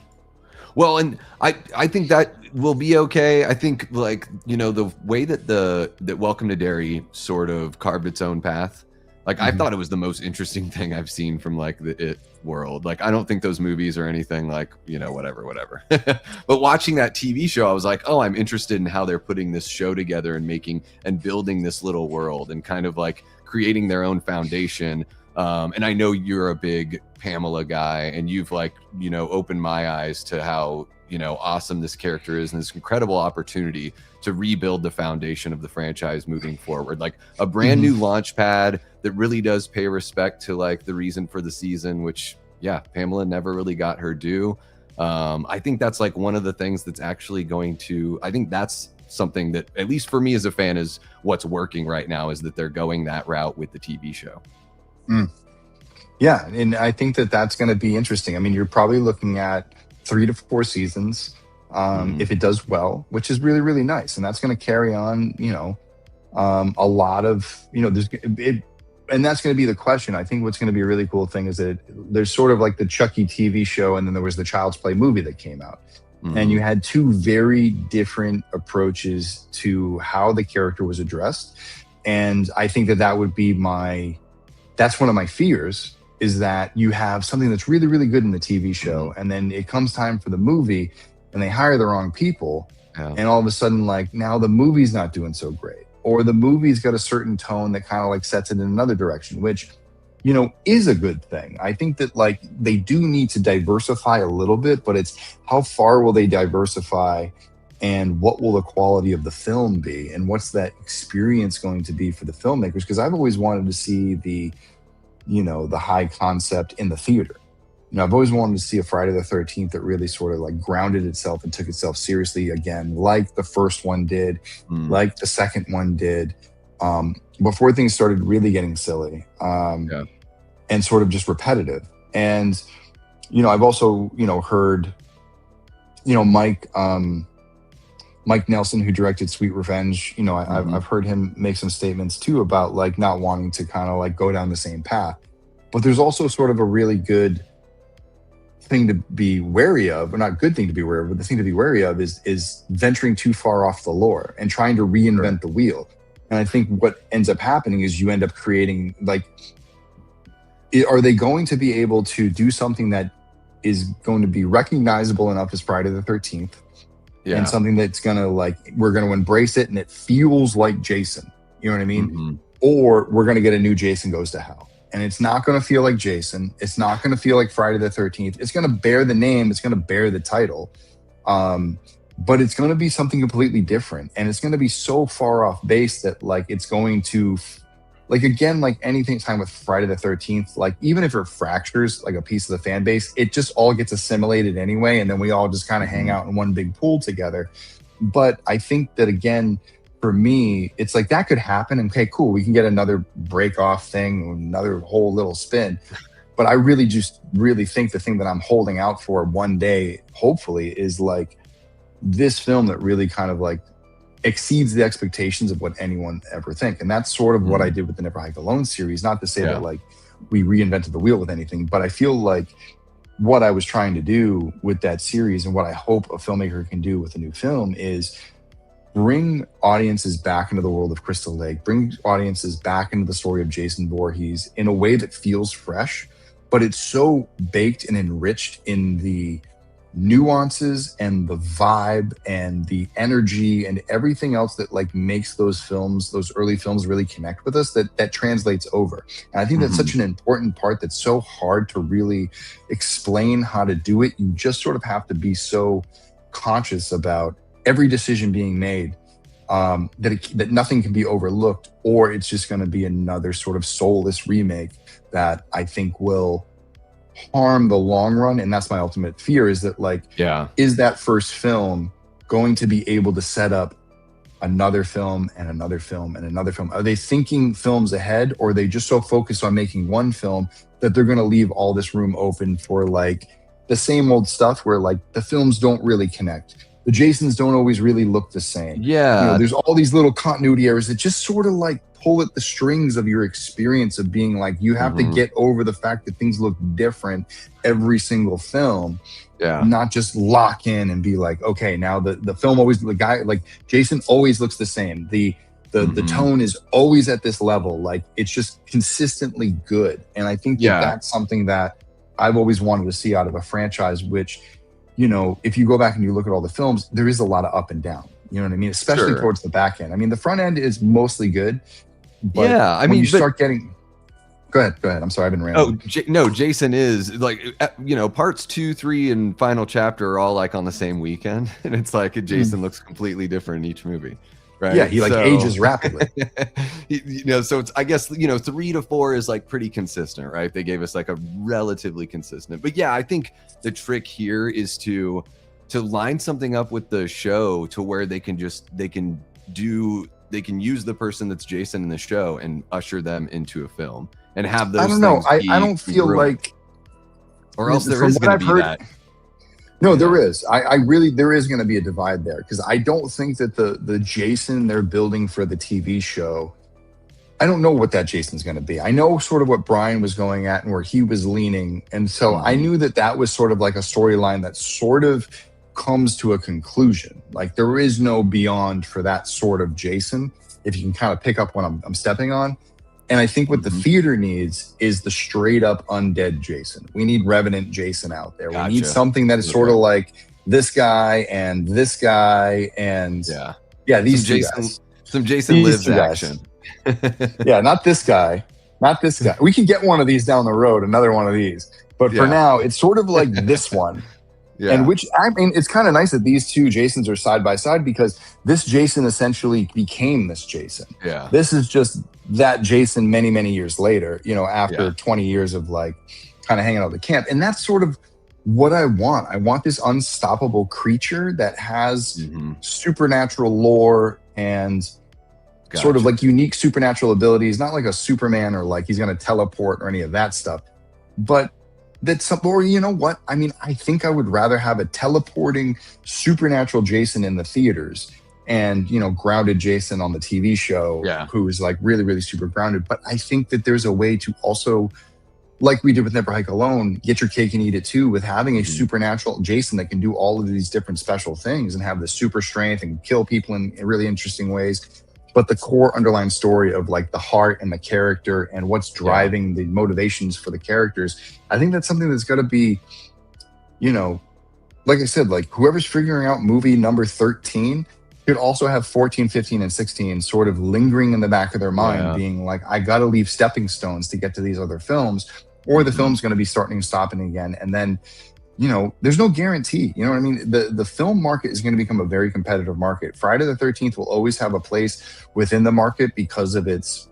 Well, and I think that will be okay. I think like, you know, the way that that Welcome to Derry sort of carved its own path, like I thought it was the most interesting thing I've seen from like the It world. Like I don't think those movies are anything like, you know, whatever. But watching that TV show, I was like, oh, I'm interested in how they're putting this show together and making and building this little world and kind of like creating their own foundation. And I know you're a big Pamela guy, and you've like, you know, opened my eyes to how, you know, awesome this character is and this incredible opportunity to rebuild the foundation of the franchise moving forward. Like a brand new launch pad that really does pay respect to like the reason for the season, which, yeah, Pamela never really got her due. I think that's like one of the things that's actually going to, I think that's something that, at least for me as a fan, is what's working right now, is that they're going that route with the TV show. Yeah, and I think that that's going to be interesting. I mean, you're probably looking at 3 to 4 seasons if it does well, which is really, really nice. And that's going to carry on, you know, a lot of, you know, and that's going to be the question. I think what's going to be a really cool thing is that there's sort of like the Chucky TV show, and then there was the Child's Play movie that came out. And you had 2 very different approaches to how the character was addressed. And I think that that would be that's one of my fears, is that you have something that's really, really good in the TV show, and then it comes time for the movie and they hire the wrong people. And all of a sudden, like, now the movie's not doing so great, or the movie's got a certain tone that kind of like sets it in another direction, which, you know, is a good thing. I think that like they do need to diversify a little bit, but it's how far will they diversify, and what will the quality of the film be, and what's that experience going to be for the filmmakers? Because I've always wanted to see the high concept in the theater. You know, I've always wanted to see a Friday the 13th that really sort of like grounded itself and took itself seriously again, like the first one did, like the second one did, before things started really getting silly and sort of just repetitive. And, you know, I've also, you know, heard, you know, Mike Nelson, who directed Sweet Revenge, you know, I've heard him make some statements too about like not wanting to kind of like go down the same path. But there's also sort of a really good thing to be wary of, or not good thing to be wary of, but the thing to be wary of is venturing too far off the lore and trying to reinvent the wheel. And I think what ends up happening is you end up creating like, are they going to be able to do something that is going to be recognizable enough as Friday the 13th? And something that's gonna like, we're gonna embrace it and it feels like Jason, you know what I mean? Or we're gonna get a new Jason Goes to Hell, and it's not gonna feel like Jason. It's not gonna feel like Friday the 13th. It's gonna bear the name. It's gonna bear the title, but it's gonna be something completely different, and it's gonna be so far off base that like it's going to, like, again, like anything time with Friday the 13th, like even if it fractures like a piece of the fan base, it just all gets assimilated anyway, and then we all just kind of hang out in one big pool together. But I think that, again, for me, it's like that could happen, and okay, cool, we can get another break off thing, another whole little spin. But I really think the thing that I'm holding out for one day, hopefully, is like this film that really kind of like exceeds the expectations of what anyone ever think. And that's sort of what I did with the Never Hike Alone series. Not to say that like we reinvented the wheel with anything, but I feel like what I was trying to do with that series, and what I hope a filmmaker can do with a new film, is bring audiences back into the world of Crystal Lake, bring audiences back into the story of Jason Voorhees in a way that feels fresh, but it's so baked and enriched in the nuances and the vibe and the energy and everything else that like makes those films, those early films, really connect with us, that translates over. And I think that's such an important part that's so hard to really explain how to do it. You just sort of have to be so conscious about every decision being made, that nothing can be overlooked, or it's just going to be another sort of soulless remake that I think will harm the long run. And that's my ultimate fear, is that like, is that first film going to be able to set up another film and another film and another film? Are they thinking films ahead, or are they just so focused on making one film that they're going to leave all this room open for like the same old stuff where like the films don't really connect? The Jasons don't always really look the same. Yeah. You know, there's all these little continuity errors that just sort of like pull at the strings of your experience of being like, you have to get over the fact that things look different every single film. Yeah. Not just lock in and be like, okay, now the film always, the guy, like Jason always looks the same. The tone is always at this level. Like it's just consistently good. And I think that that's something that I've always wanted to see out of a franchise, which, you know, if you go back and you look at all the films, there is a lot of up and down. You know what I mean? Especially towards the back end. I mean, the front end is mostly good. But I mean, you start getting... Go ahead. I'm sorry, I've been rambling. No, Jason is like, you know, parts 2, 3, and final chapter are all like on the same weekend. And it's like Jason looks completely different in each movie. Right. Yeah, he like ages rapidly. You know, so it's, I guess, you know, 3 to 4 is like pretty consistent, right? They gave us like a relatively consistent. But yeah, I think the trick here is to line something up with the show to where they can use the person that's Jason in the show and usher them into a film and have those. I don't know. I don't feel like, or else there is going to be that. No, there is. I really, there is going to be a divide there, because I don't think that the Jason they're building for the TV show, I don't know what that Jason's going to be. I know sort of what Brian was going at and where he was leaning. And so I knew that was sort of like a storyline that sort of comes to a conclusion. Like there is no beyond for that sort of Jason, if you can kind of pick up what I'm stepping on. And I think what the theater needs is the straight up undead Jason. We need Revenant Jason out there. We need something that is sort of like this guy and these Jason, some Jason Lives action. Yeah, not this guy. We can get one of these down the road, another one of these. But for now, it's sort of like this one. Yeah. And which, I mean, it's kind of nice that these two Jasons are side by side, because this Jason essentially became this Jason. Yeah. This is just that Jason many, many years later, you know, after 20 years of like kind of hanging out at the camp. And that's sort of what I want. I want this unstoppable creature that has supernatural lore and sort of like unique supernatural abilities, not like a Superman or like he's going to teleport or any of that stuff, but that's something, or you know what? I mean, I think I would rather have a teleporting supernatural Jason in the theaters and, you know, grounded Jason on the TV show, who is like really, really super grounded. But I think that there's a way to also, like we did with Never Hike Alone, get your cake and eat it too, with having a supernatural Jason that can do all of these different special things and have the super strength and kill people in really interesting ways. But the core underlying story of like the heart and the character and what's driving the motivations for the characters, I think that's something that's got to be, you know, like I said, like whoever's figuring out movie number 13 could also have 14, 15, and 16 sort of lingering in the back of their mind, being like, I got to leave stepping stones to get to these other films, or the film's going to be starting and stopping again. And then, you know, there's no guarantee. You know what I mean? The film market is going to become a very competitive market. Friday the 13th will always have a place within the market because of its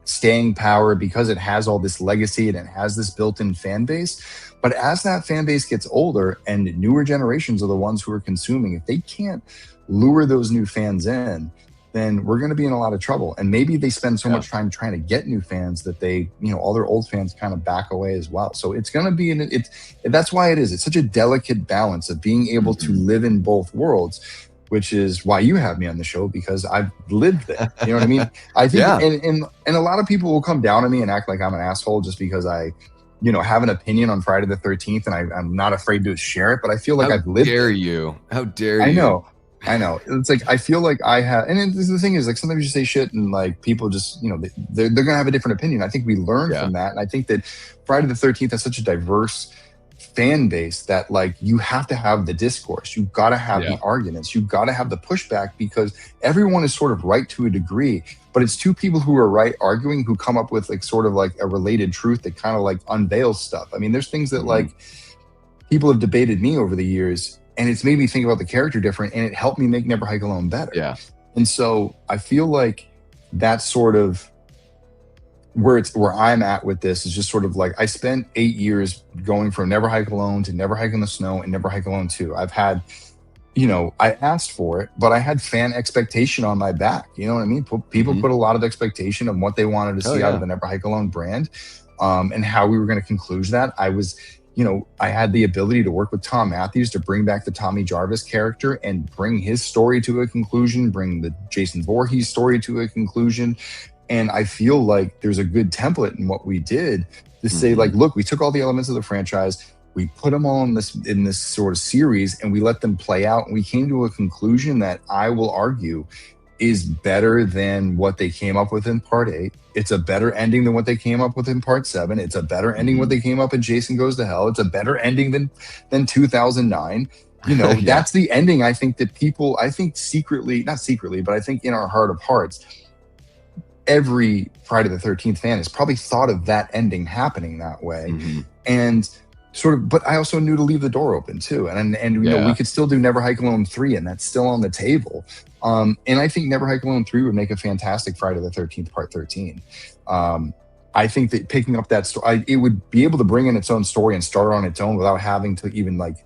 staying power, because it has all this legacy and it has this built-in fan base. But as that fan base gets older and newer generations are the ones who are consuming, if they can't lure those new fans in, then we're going to be in a lot of trouble. And maybe they spend so much time trying to get new fans that they, you know, all their old fans kind of back away as well. So it's going to be, that's why it's such a delicate balance of being able to live in both worlds, which is why you have me on the show, because I've lived there. You know what I mean? I think, and a lot of people will come down on me and act like I'm an asshole just because I, you know, have an opinion on Friday the 13th and I'm not afraid to share it, but I feel like I've lived there. How dare you? I know. It's like, I feel like I have, and the thing is, like, sometimes you say shit and like people just, you know, they're going to have a different opinion. I think we learn from that. And I think that Friday the 13th has such a diverse fan base that like, you have to have the discourse. You've got to have the arguments. You've got to have the pushback, because everyone is sort of right to a degree, but it's two people who are right arguing who come up with like sort of like a related truth that kind of like unveils stuff. I mean, there's things that like people have debated me over the years, and it's made me think about the character different, and it helped me make Never Hike Alone better. Yeah. And so I feel like that's sort of where I'm at with this, is just sort of like, I spent 8 years going from Never Hike Alone to Never Hike in the Snow and Never Hike Alone 2. I've had you know, I asked for it, but I had fan expectation on my back. You know what I mean? People put a lot of expectation of what they wanted to see out of the Never Hike Alone brand, and how we were going to conclude that. I was, you know, I had the ability to work with Tom Matthews to bring back the Tommy Jarvis character and bring his story to a conclusion, bring the Jason Voorhees story to a conclusion. And I feel like there's a good template in what we did to say, like, look, we took all the elements of the franchise, we put them all in this sort of series, and we let them play out. And we came to a conclusion that I will argue is better than what they came up with in part 8. It's a better ending than what they came up with in part 7. It's a better ending what they came up in Jason Goes to Hell. It's a better ending than 2009. You know, that's the ending I think that people, I think secretly, not secretly, but I think in our heart of hearts, every Friday the 13th fan has probably thought of that ending happening that way. And sort of, but I also knew to leave the door open too. And you know, we could still do Never Hike Alone 3, and that's still on the table. And I think Never Hike Alone 3 would make a fantastic Friday the 13th part 13. I think that picking up that story, it would be able to bring in its own story and start on its own without having to even like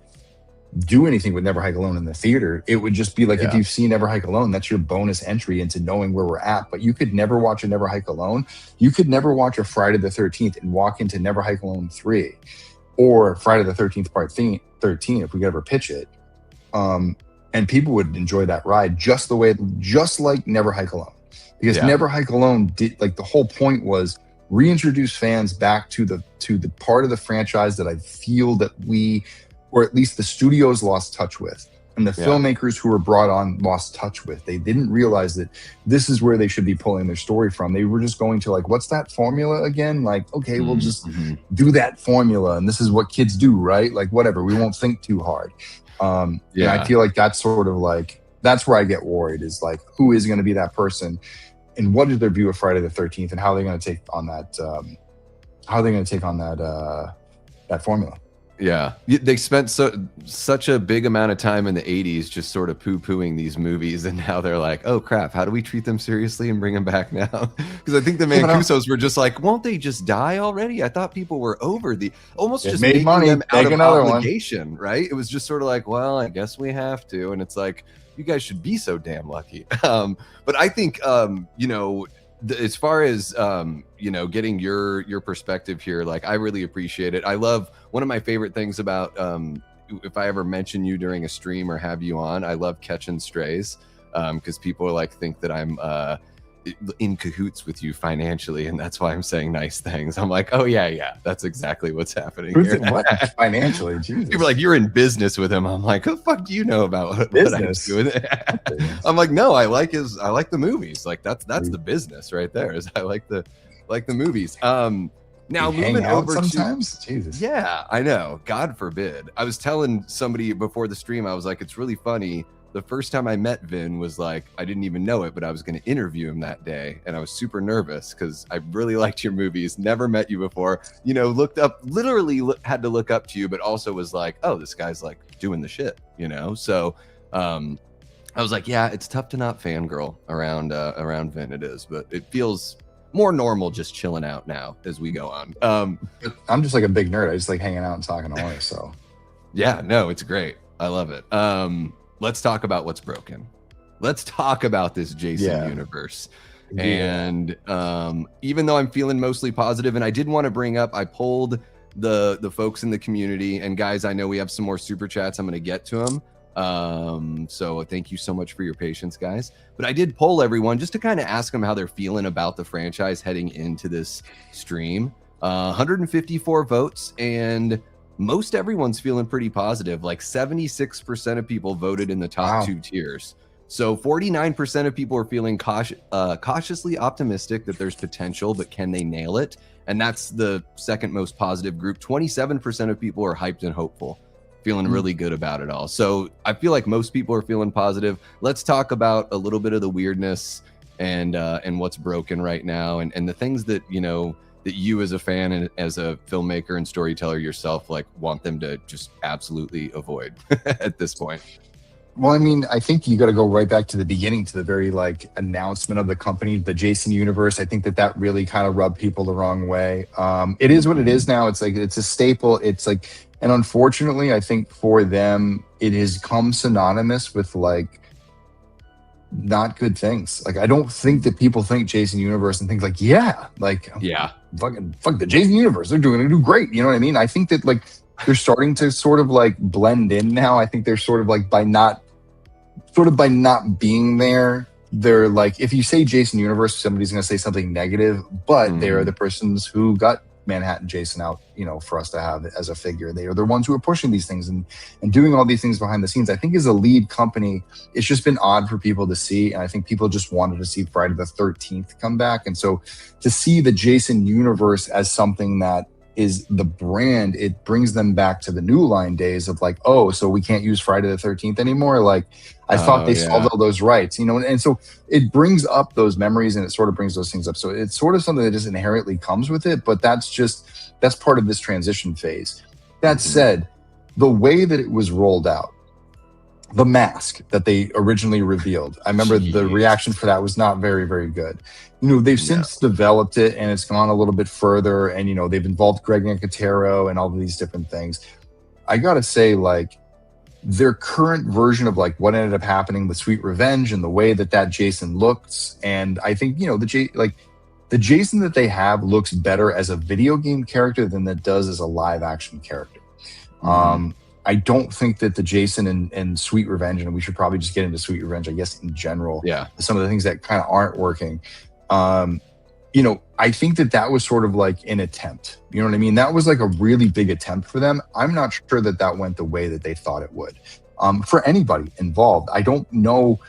do anything with Never Hike Alone in the theater. It would just be like, if you've seen Never Hike Alone, that's your bonus entry into knowing where we're at. But you could never watch a Never Hike Alone. You could never watch a Friday the 13th and walk into Never Hike Alone 3 or Friday the 13th part 13 if we could ever pitch it. And people would enjoy that ride just like Never Hike Alone. Because Never Hike Alone did, like, the whole point was reintroduce fans back to the part of the franchise that I feel that we, or at least the studios, lost touch with, and the filmmakers who were brought on lost touch with. They didn't realize that this is where they should be pulling their story from. They were just going to, like, what's that formula again? Like, okay, we'll just do that formula, and this is what kids do, right? Like, whatever, we won't think too hard. And I feel like that's sort of like, that's where I get worried, is like, who is going to be that person, and what is their view of Friday the 13th, and how are they going to take on that? That formula? Yeah, they spent such a big amount of time in the 80s just sort of poo-pooing these movies, and now they're like, oh crap, how do we treat them seriously and bring them back now? Because I think the Mancusos were just like, won't they just die already? I thought people were over almost just making money, them out of obligation, right? It was just sort of like, well, I guess we have to, and it's like, you guys should be so damn lucky. But I think, you know, as far as you know, getting your perspective here, like, I really appreciate it. I love, one of my favorite things about if I ever mention you during a stream or have you on, I love catching strays, because people like think that I'm in cahoots with you financially, and that's why I'm saying nice things. I'm like, oh yeah, that's exactly what's happening here. What? Financially? Jesus. People are like, you're in business with him. I'm like, who the fuck do you know about what I'm doing? I'm like, no, I like the movies. Like, that's the business right there, is I like the movies. Now moving over sometimes? Jesus. Yeah, I know. God forbid. I was telling somebody before the stream, I was like, it's really funny. The first time I met Vin was like, I didn't even know it, but I was going to interview him that day. And I was super nervous because I really liked your movies, never met you before, you know, literally had to look up to you, but also was like, oh, this guy's like doing the shit, you know? So I was like, yeah, it's tough to not fangirl around Vin. It is, but it feels more normal just chilling out now as we go on. I'm just like a big nerd. I just like hanging out and talking away. So yeah, no, it's great. I love it. Let's talk about what's broken. Let's talk about this Jason universe. And even though I'm feeling mostly positive, and I did want to bring up, I polled the folks in the community, and guys, I know we have some more super chats. I'm going to get to them. So thank you so much for your patience, guys. But I did poll everyone just to kind of ask them how they're feeling about the franchise heading into this stream. 154 votes, and most everyone's feeling pretty positive. Like 76% of people voted in the top two tiers. So 49% of people are feeling cautiously optimistic that there's potential, but can they nail it? And that's the second most positive group. 27% of people are hyped and hopeful, feeling really good about it all. So I feel like most people are feeling positive. Let's talk about a little bit of the weirdness and what's broken right now, and the things that, you know, that you as a fan and as a filmmaker and storyteller yourself, like, want them to just absolutely avoid at this point. Well, I mean, I think you got to go right back to the beginning, to the very like announcement of the company, the Jason universe. I think that really kind of rubbed people the wrong way. It is what it is now. It's like, it's a staple. It's like, And unfortunately, I think for them, it has come synonymous with like not good things. Like, I don't think that people think Jason Universe and think like, yeah, like, Yeah. fuck the Jason Universe. They're going to do great. You know what I mean? I think that like they're starting to sort of like blend in now. I think they're sort of like by not being there, they're like, if you say Jason Universe, somebody's going to say something negative, but they are the persons who got Manhattan Jason out, you know, for us to have as a figure. They are the ones who are pushing these things and doing all these things behind the scenes. I think as a lead company, it's just been odd for people to see. And I think people just wanted to see Friday the 13th come back. And so to see the Jason Universe as something that is the brand, it brings them back to the New Line days of like, oh, so we can't use Friday the 13th anymore. Like, I thought they solved all those rights, you know, and so it brings up those memories and it sort of brings those things up. So it's sort of something that just inherently comes with it, but that's part of this transition phase. That said, the way that it was rolled out, the mask that they originally revealed, I remember the reaction for that was not very, very good. You know, they've since developed it and it's gone a little bit further, and, you know, they've involved Greg Nicotero and all of these different things. I got to say, like, their current version of like what ended up happening with Sweet Revenge and the way that Jason looks, and I think, you know, the Jason that they have looks better as a video game character than it does as a live action character. I don't think that the Jason and Sweet Revenge, and we should probably just get into Sweet Revenge, I guess, in general. Yeah. Some of the things that kind of aren't working. You know, I think that was sort of like an attempt. You know what I mean? That was like a really big attempt for them. I'm not sure that went the way that they thought it would. For anybody involved, I don't know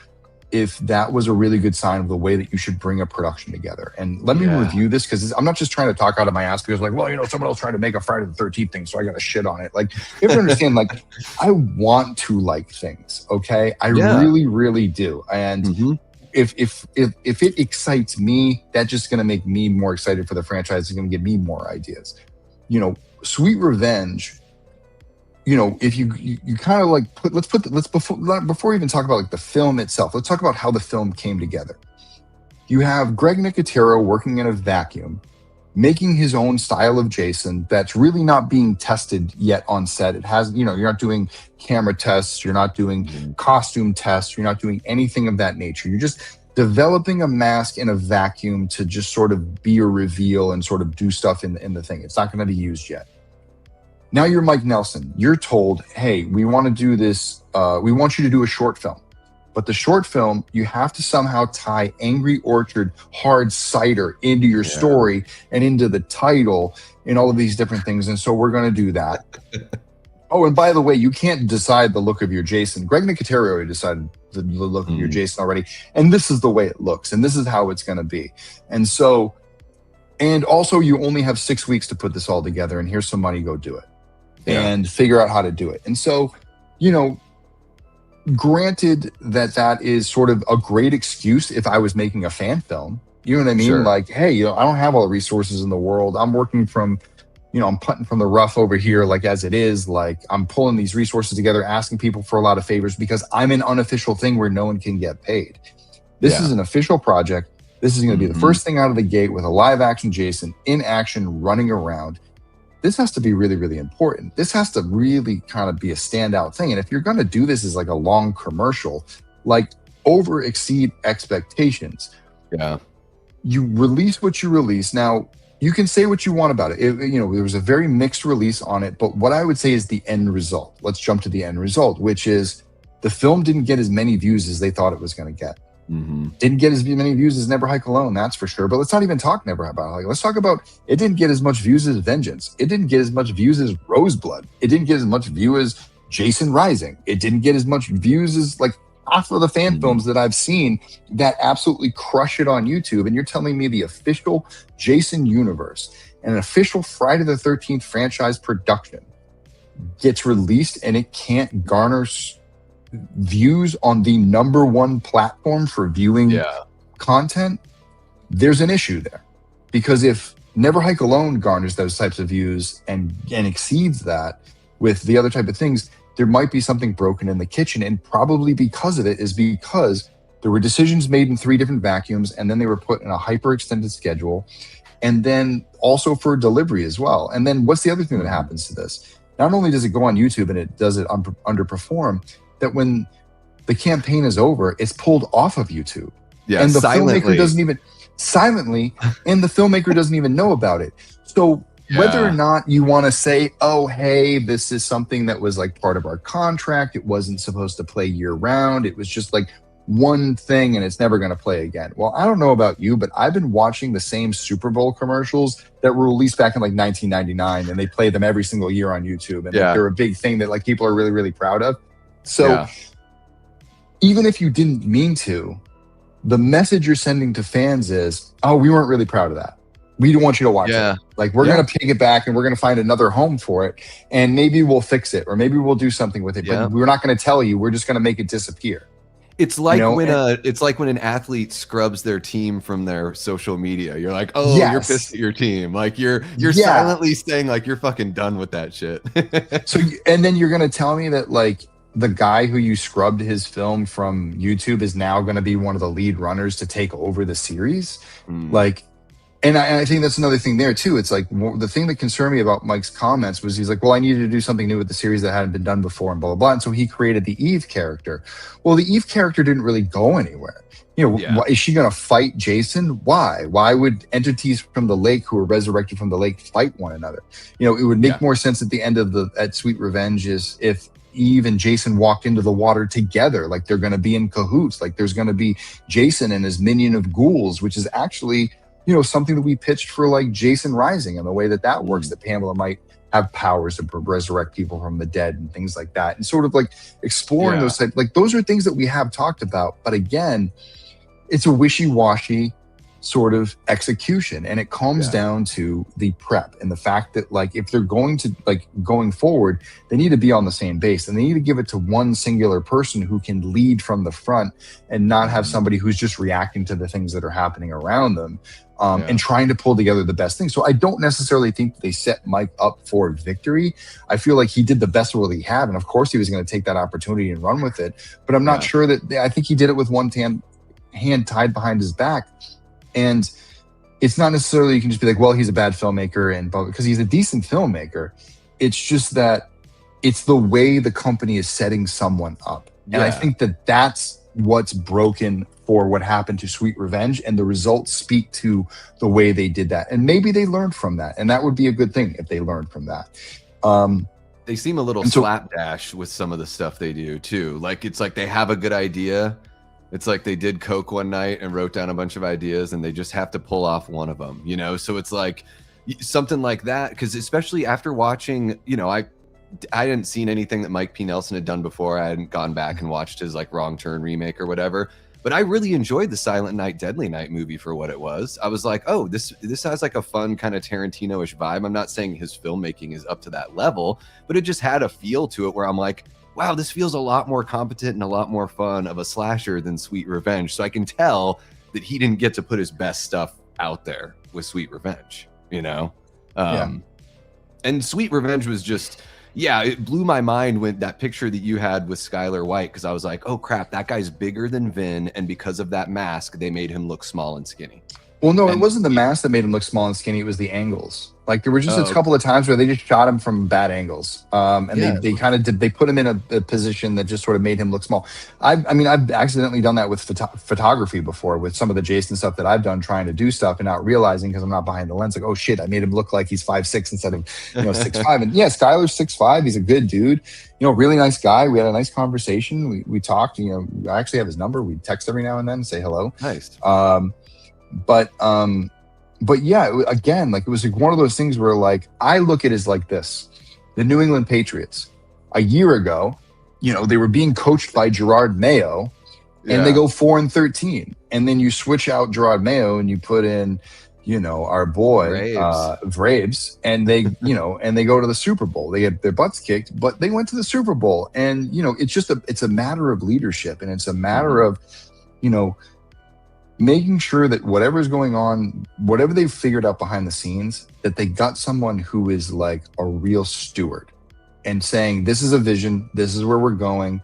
if that was a really good sign of the way that you should bring a production together. And let me review this, because I'm not just trying to talk out of my ass because like, well, you know, someone else tried to make a Friday the 13th thing, so I got to shit on it. Like, you have to understand, like, I want to like things, okay? I really, really do. And if it excites me, that's just going to make me more excited for the franchise. It's going to give me more ideas. You know, Sweet Revenge, you know, if you kind of like before we even talk about like the film itself, let's talk about how the film came together. You have Greg Nicotero working in a vacuum, making his own style of Jason that's really not being tested yet on set. It has, you know, you're not doing camera tests, you're not doing costume tests, you're not doing anything of that nature. You're just developing a mask in a vacuum to just sort of be a reveal and sort of do stuff in the thing. It's not going to be used yet. Now you're Mike Nelson. You're told, hey, we want to do this. We want you to do a short film. But the short film, you have to somehow tie Angry Orchard hard cider into your story and into the title and all of these different things. And so we're going to do that. Oh, and by the way, you can't decide the look of your Jason. Greg Nicotero already decided the look of your Jason already. And this is the way it looks. And this is how it's going to be. And so, and also you only have 6 weeks to put this all together. And here's some money, go do it. And figure out how to do it. And so, you know, granted that is sort of a great excuse if I was making a fan film. You know what I mean? Like, hey, you know, I don't have all the resources in the world. I'm working from, you know, I'm putting from the rough over here, like as it is. Like, I'm pulling these resources together, asking people for a lot of favors because I'm an unofficial thing where no one can get paid. This is an official project. This is going to be the first thing out of the gate with a live action Jason in action running around. This has to be really, really important. This has to really kind of be a standout thing. And if you're going to do this as like a long commercial, like over exceed expectations. Yeah. You release what you release. Now, you can say what you want about it. You know, there was a very mixed release on it. But what I would say is the end result. Let's jump to the end result, which is the film didn't get as many views as they thought it was going to get. Didn't get as many views as Never Hike Alone, that's for sure. But let's not even talk Never Hike Alone. Let's talk about, it didn't get as much views as Vengeance. It didn't get as much views as Roseblood. It didn't get as much view as Jason Rising. It didn't get as much views as like half of the fan films that I've seen that absolutely crush it on YouTube. And you're telling me the official Jason universe and an official Friday the 13th franchise production gets released and it can't garner views on the #1 platform for viewing content? There's an issue there, because if Never Hike Alone garners those types of views and exceeds that with the other type of things, there might be something broken in the kitchen. And probably because of it is because there were decisions made in 3 different vacuums, and then they were put in a hyper extended schedule, and then also for delivery as well. And then what's the other thing that happens to this? not only does it go on YouTube and it does it underperform, that when the campaign is over, it's pulled off of YouTube. Yeah, and the silently. filmmaker doesn't even and the filmmaker doesn't even know about it. So whether or not you want to say, oh, hey, this is something that was like part of our contract, it wasn't supposed to play year round, it was just like one thing and it's never going to play again. Well, I don't know about you, but I've been watching the same Super Bowl commercials that were released back in like 1999, and they play them every single year on YouTube, and like, they're a big thing that like people are really, really proud of. So even if you didn't mean to, the message you're sending to fans is, oh, we weren't really proud of that. We don't want you to watch it. Like, we're going to take it back and we're going to find another home for it. And maybe we'll fix it, or maybe we'll do something with it. But we're not going to tell you. We're just going to make it disappear. It's like it's like when an athlete scrubs their team from their social media. You're like, oh, you're pissed at your team. Like you're silently saying like you're fucking done with that shit. So, and then you're going to tell me that like the guy who you scrubbed his film from YouTube is now going to be one of the lead runners to take over the series. Like, and I think that's another thing there too. It's like the thing that concerned me about Mike's comments was he's like, well, I needed to do something new with the series that hadn't been done before and blah, blah, blah. And so he created the Eve character. Well, the Eve character didn't really go anywhere. You know, is she going to fight Jason? Why? Why would entities from the lake who were resurrected from the lake fight one another? You know, it would make more sense at the end of at Sweet Revenge is if Eve and Jason walked into the water together, like they're going to be in cahoots. Like there's going to be Jason and his minion of ghouls, which is actually, you know, something that we pitched for like Jason Rising and the way that works, that Pamela might have powers to resurrect people from the dead and things like that. And sort of like exploring those types, like those are things that we have talked about. But again, it's a wishy-washy sort of execution. And it comes down to the prep and the fact that like, if they're going to like going forward, they need to be on the same base, and they need to give it to one singular person who can lead from the front and not have somebody who's just reacting to the things that are happening around them. And trying to pull together the best thing. So I don't necessarily think they set Mike up for victory. I feel like he did the best of what he had. And of course he was going to take that opportunity and run with it. But I'm not sure that, I think he did it with one hand tied behind his back. And it's not necessarily, you can just be like, well, he's a bad filmmaker, and because he's a decent filmmaker. It's just that it's the way the company is setting someone up. And I think that that's what's broken for what happened to Sweet Revenge, and the results speak to the way they did that. And maybe they learned from that, and that would be a good thing if they learned from that. They seem a little slapdash with some of the stuff they do too. Like it's like they have a good idea. It's like they did coke one night and wrote down a bunch of ideas, and they just have to pull off one of them, you know? So it's like something like that. Because especially after watching, you know, I hadn't seen anything that Mike P. Nelson had done before. I hadn't gone back and watched his like Wrong Turn remake or whatever. But I really enjoyed the Silent Night, Deadly Night movie for what it was. I was like, oh, this has like a fun kind of Tarantino-ish vibe. I'm not saying his filmmaking is up to that level, but it just had a feel to it where I'm like, wow, this feels a lot more competent and a lot more fun of a slasher than Sweet Revenge. So I can tell that he didn't get to put his best stuff out there with Sweet Revenge, you know? And Sweet Revenge was just... yeah, it blew my mind when that picture that you had with Skylar White, because I was like, oh crap, that guy's bigger than Vin, and because of that mask, they made him look small and skinny. Well, no, it wasn't the mask that made him look small and skinny, it was the angles. Like there were just a couple of times where they just shot him from bad angles. They kind of did, they put him in a position that just sort of made him look small. I mean, I've accidentally done that with photography before, with some of the Jason stuff that I've done, trying to do stuff and not realizing, because I'm not behind the lens, like, oh shit, I made him look like he's 5'6" instead of 6'5". And yeah, Skylar's 6'5". He's a good dude, really nice guy. We had a nice conversation. We talked, I actually have his number. We text every now and then and say hello. Nice. But yeah, again, like it was like one of those things where like I look at it as like this: the New England Patriots a year ago, they were being coached by Gerard Mayo, and they go 4-13, and then you switch out Gerard Mayo and you put in, our boy Vrabes, and they, and they go to the Super Bowl. They get their butts kicked, but they went to the Super Bowl, and it's a matter of leadership, and it's a matter of, making sure that whatever's going on, whatever they've figured out behind the scenes, that they got someone who is like a real steward and saying, this is a vision, this is where we're going,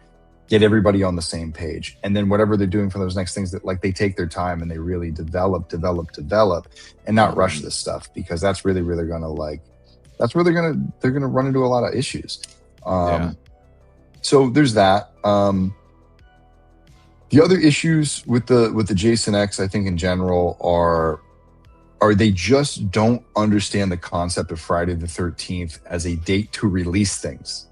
get everybody on the same page. And then whatever they're doing for those next things, that like they take their time and they really develop and not rush this stuff, because that's really, really going to like that's where they're gonna run into a lot of issues. So there's that. The other issues with the Jason X, I think in general, are they just don't understand the concept of Friday the 13th as a date to release things.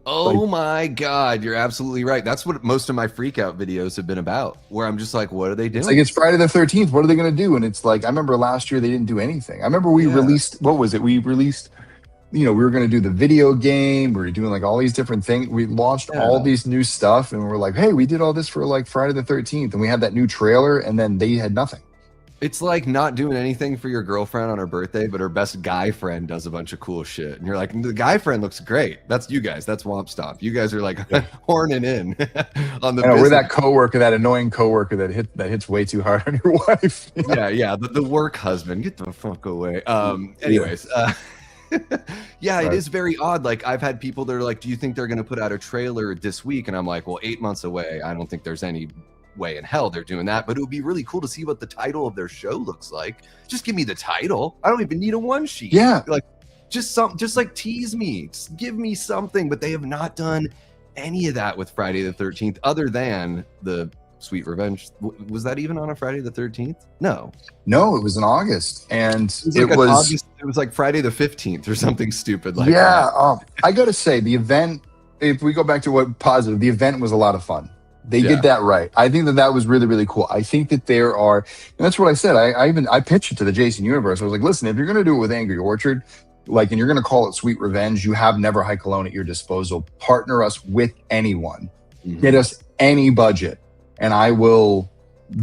Oh my God, you're absolutely right. That's what most of my freak out videos have been about, where I'm just like, what are they doing? It's like, it's Friday the 13th. What are they going to do? And it's like, I remember last year they didn't do anything. I remember we released, what was it? We released, we were going to do the video game. We were doing like all these different things. We launched all these new stuff and we're like, hey, we did all this for like Friday the 13th. And we had that new trailer and then they had nothing. It's like not doing anything for your girlfriend on her birthday, but her best guy friend does a bunch of cool shit. And you're like, the guy friend looks great. That's you guys. That's Womp Stomp. You guys are like horning in on the we're that coworker, that annoying coworker that hits way too hard on your wife. The work husband. Get the fuck away. Anyways, it is very odd. Like, I've had people that are like, do you think they're going to put out a trailer this week? And I'm like, well, 8 months away. I don't think there's any way in hell they're doing that, but it would be really cool to see what the title of their show looks like. Just give me the title. I don't even need a one sheet. Like, just like tease me, just give me something. But they have not done any of that with Friday the 13th, other than the Sweet Revenge. Was that even on a Friday the 13th? No, it was in August, and it was like Friday the 15th or something stupid like that. I gotta say, the event, if we go back to what positive, the event was a lot of fun. They did that right. I think that was really, really cool. I think that there are, and that's what I said. I pitched it to the Jason universe. I was like, listen, if you're going to do it with Angry Orchard, like, and you're going to call it Sweet Revenge, you have Never High Cologne at your disposal. Partner us with anyone. Get us any budget, and I will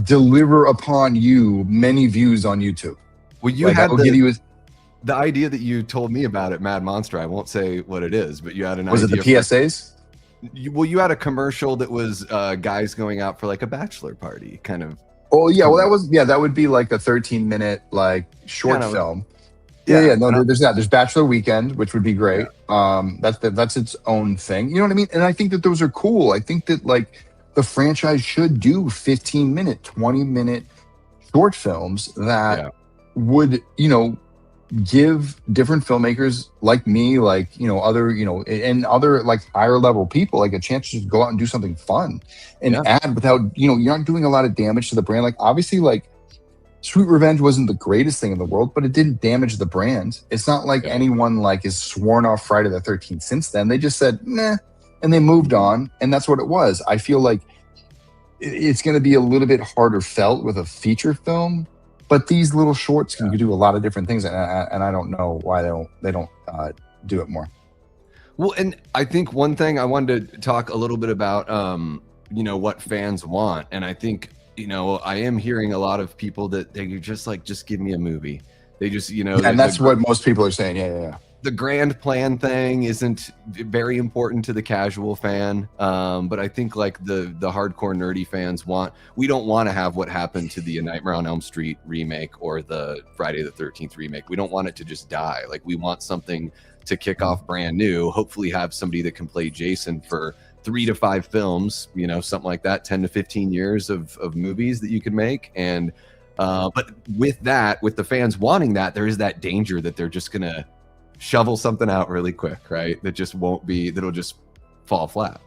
deliver upon you many views on YouTube. Well, you had the idea that you told me about at Mad Monster. I won't say what it is, but you had an idea. Was it the PSAs? You had a commercial that was guys going out for like a bachelor party, kind of. Oh yeah, well that would be like a 13-minute like short film. There's that. There's Bachelor Weekend, which would be great. That's its own thing. You know what I mean? And I think that those are cool. I think that like the franchise should do 15-minute, 20-minute short films that would, give different filmmakers like me, like, other, and other like higher level people, like a chance to just go out and do something fun and add without, you're not doing a lot of damage to the brand. Like, obviously, like, Sweet Revenge wasn't the greatest thing in the world, but it didn't damage the brand. It's not like anyone like is sworn off Friday the 13th since then. They just said, nah, and they moved on. And that's what it was. I feel like it's going to be a little bit harder felt with a feature film. But these little shorts can do a lot of different things, and I don't know why they don't do it more. Well, and I think one thing I wanted to talk a little bit about, what fans want, and I think I am hearing a lot of people that they just like, just give me a movie. They just and that's what most people are saying. Yeah. The grand plan thing isn't very important to the casual fan, but I think like the hardcore nerdy fans we don't want to have what happened to the Nightmare on Elm Street remake or the Friday the 13th remake. We don't want it to just die. Like, we want something to kick off brand new, hopefully have somebody that can play Jason for 3 to 5 films, something like that, 10 to 15 years of movies that you can make. And but with the fans wanting that, there is that danger that they're just gonna shovel something out really quick, right? That'll just fall flat.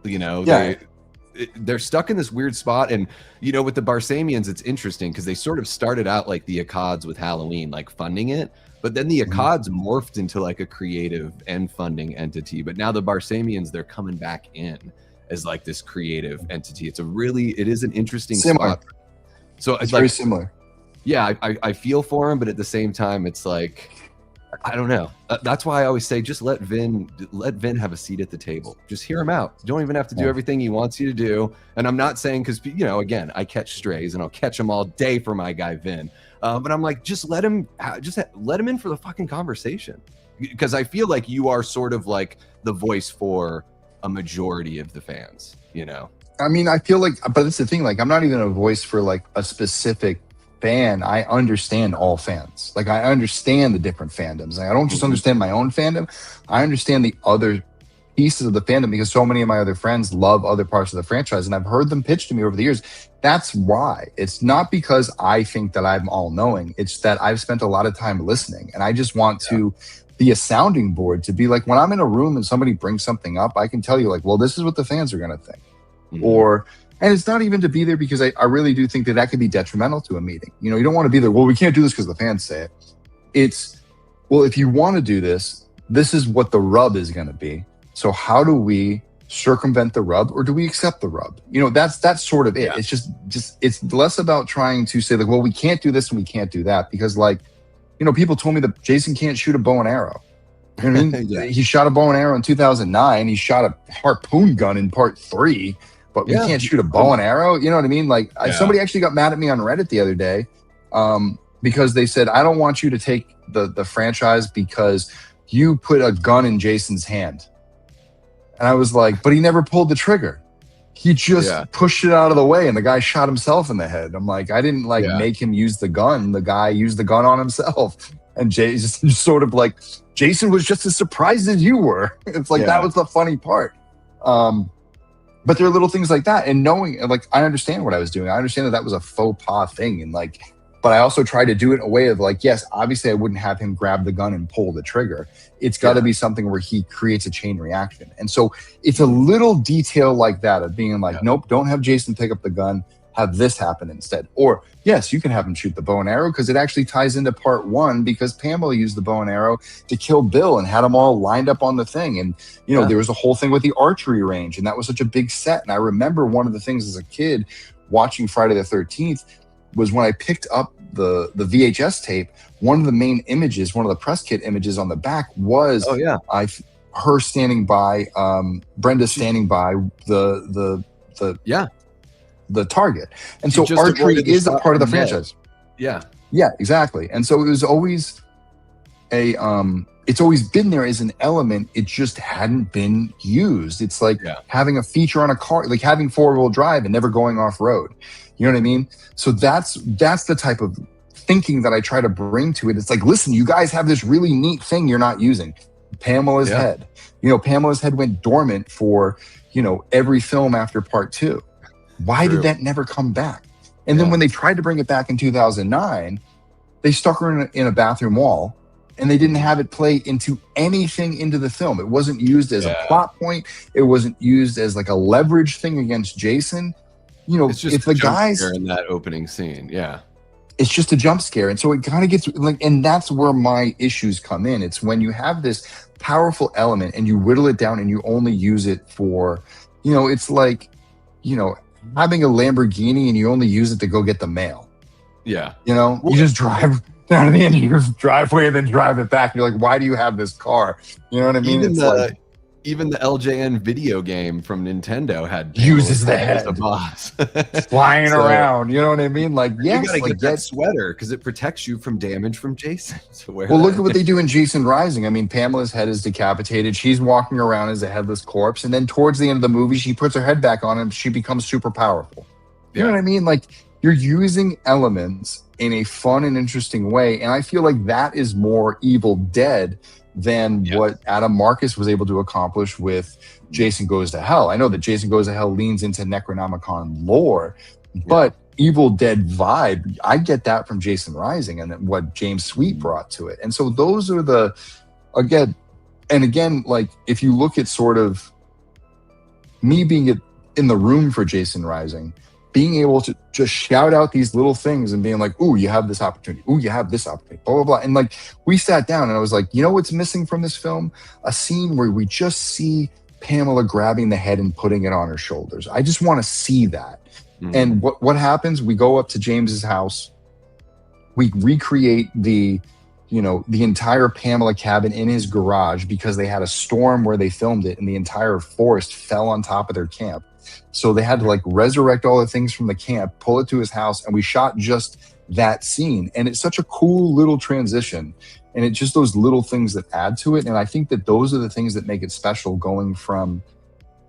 They're stuck in this weird spot. And with the Barsamians, it's interesting because they sort of started out like the Akkads with Halloween, like funding it, but then the Akkads morphed into like a creative and funding entity. But now the Barsamians, they're coming back in as like this creative entity. It is an interesting spot. So it's very similar. Yeah, I feel for him, but at the same time, it's like, I don't know. That's why I always say, just let Vin have a seat at the table. Just hear him out. You don't even have to do everything he wants you to do. And I'm not saying, because again, I catch strays and I'll catch them all day for my guy Vin. But I'm like, just let him in for the fucking conversation, because I feel like you are sort of like the voice for a majority of the fans. I mean, I feel like, but it's the thing. Like, I'm not even a voice for like a specific fan. I understand all fans. Like, I understand the different fandoms. Like, I don't just understand my own fandom. I understand the other pieces of the fandom because so many of my other friends love other parts of the franchise, and I've heard them pitch to me over the years. That's why. It's not because I think that I'm all knowing. It's that I've spent a lot of time listening, and I just want to be a sounding board to be like, when I'm in a room and somebody brings something up, I can tell you like, well, this is what the fans are going to think. And it's not even to be there because I really do think that that could be detrimental to a meeting. You know, you don't want to be there, well, we can't do this because the fans say it. It's, well, if you want to do this, this is what the rub is going to be. So how do we circumvent the rub, or do we accept the rub? You know, that's sort of it. Yeah. It's just it's less about trying to say like, well, we can't do this and we can't do that, because like, you know, people told me that Jason can't shoot a bow and arrow. You know what I mean? Yeah. He shot a bow and arrow in 2009. He shot a harpoon gun in part 3, but we can't shoot a bow and arrow. You know what I mean? Like somebody actually got mad at me on Reddit the other day because they said, I don't want you to take the franchise because you put a gun in Jason's hand. And I was like, but he never pulled the trigger. He just pushed it out of the way, and the guy shot himself in the head. I'm like, I didn't make him use the gun. The guy used the gun on himself. And Jason just sort of like, Jason was just as surprised as you were. It's like, that was the funny part. But there are little things like that. And knowing, like, I understand what I was doing. I understand that was a faux pas thing. And like, but I also try to do it in a way of like, yes, obviously I wouldn't have him grab the gun and pull the trigger. It's got to be something where he creates a chain reaction. And so it's a little detail like that of being like, nope, don't have Jason pick up the gun, have this happen instead. Or yes, you can have him shoot the bow and arrow because it actually ties into part 1, because Pamela used the bow and arrow to kill Bill and had them all lined up on the thing. And, you know, there was a whole thing with the archery range, and that was such a big set. And I remember one of the things as a kid watching Friday the 13th was when I picked up the VHS tape, one of the main images, one of the press kit images on the back was her standing by, Brenda standing by the target. And so archery is a part of the franchise. Yeah, exactly. And so it was always it's always been there as an element. It just hadn't been used. It's like having a feature on a car, like having 4-wheel drive and never going off road. You know what I mean? So that's the type of thinking that I try to bring to it. It's like, listen, you guys have this really neat thing you're not using. Pamela's head. You know, Pamela's head went dormant for, you know, every film after part 2. Why did that never come back? And then when they tried to bring it back in 2009, they stuck her in a bathroom wall, and they didn't have it play into anything into the film. It wasn't used as a plot point. It wasn't used as like a leverage thing against Jason. You know, it's just if the guys in that opening scene, it's just a jump scare. And so it kind of gets like, and that's where my issues come in. It's when you have this powerful element and you whittle it down and you only use it for, you know, it's like, you know, having a Lamborghini and you only use it to go get the mail. Yeah. You know, you just drive down to the end of your driveway and then drive it back. You're like, why do you have this car? You know what I mean? Even the LJN video game from Nintendo had uses the head as the boss flying around. You know what I mean? Like, yes, you gotta like get that sweater because it protects you from damage from Jason. Well, look at what they do in Jason Rising. I mean, Pamela's head is decapitated. She's walking around as a headless corpse, and then towards the end of the movie, she puts her head back on and she becomes super powerful. You know what I mean? Like, you're using elements in a fun and interesting way, and I feel like that is more Evil Dead than what Adam Marcus was able to accomplish with Jason Goes to Hell. I know that Jason Goes to Hell leans into Necronomicon lore, but Evil Dead vibe, I get that from Jason Rising and what James Sweet brought to it. And so those are the, again, like if you look at sort of me being in the room for Jason Rising, being able to just shout out these little things and being like, ooh, you have this opportunity. Ooh, you have this opportunity, blah, blah, blah. And like, we sat down and I was like, you know what's missing from this film? A scene where we just see Pamela grabbing the head and putting it on her shoulders. I just want to see that. And what happens? We go up to James's house. We recreate the entire Pamela cabin in his garage because they had a storm where they filmed it and the entire forest fell on top of their camp. So they had to like resurrect all the things from the camp, pull it to his house, and we shot just that scene. And it's such a cool little transition. And it's just those little things that add to it. And I think that those are the things that make it special, going from,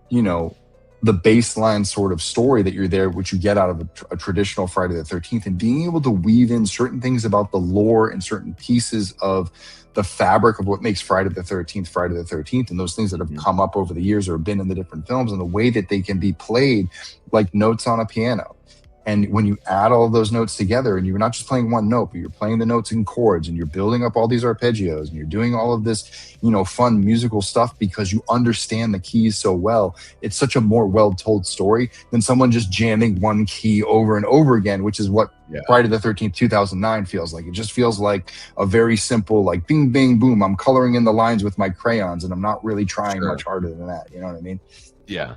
you know, the baseline sort of story that you're there, which you get out of a traditional Friday the 13th, and being able to weave in certain things about the lore and certain pieces of the fabric of what makes Friday the 13th, and those things that have come up over the years or have been in the different films, and the way that they can be played like notes on a piano. And when you add all of those notes together, and you're not just playing one note, but you're playing the notes in chords, and you're building up all these arpeggios, and you're doing all of this, fun musical stuff because you understand the keys so well. It's such a more well-told story than someone just jamming one key over and over again, which is what Friday the 13th, 2009 feels like. It just feels like a very simple, like, bing, bang, boom. I'm coloring in the lines with my crayons, and I'm not really trying much harder than that. You know what I mean? Yeah.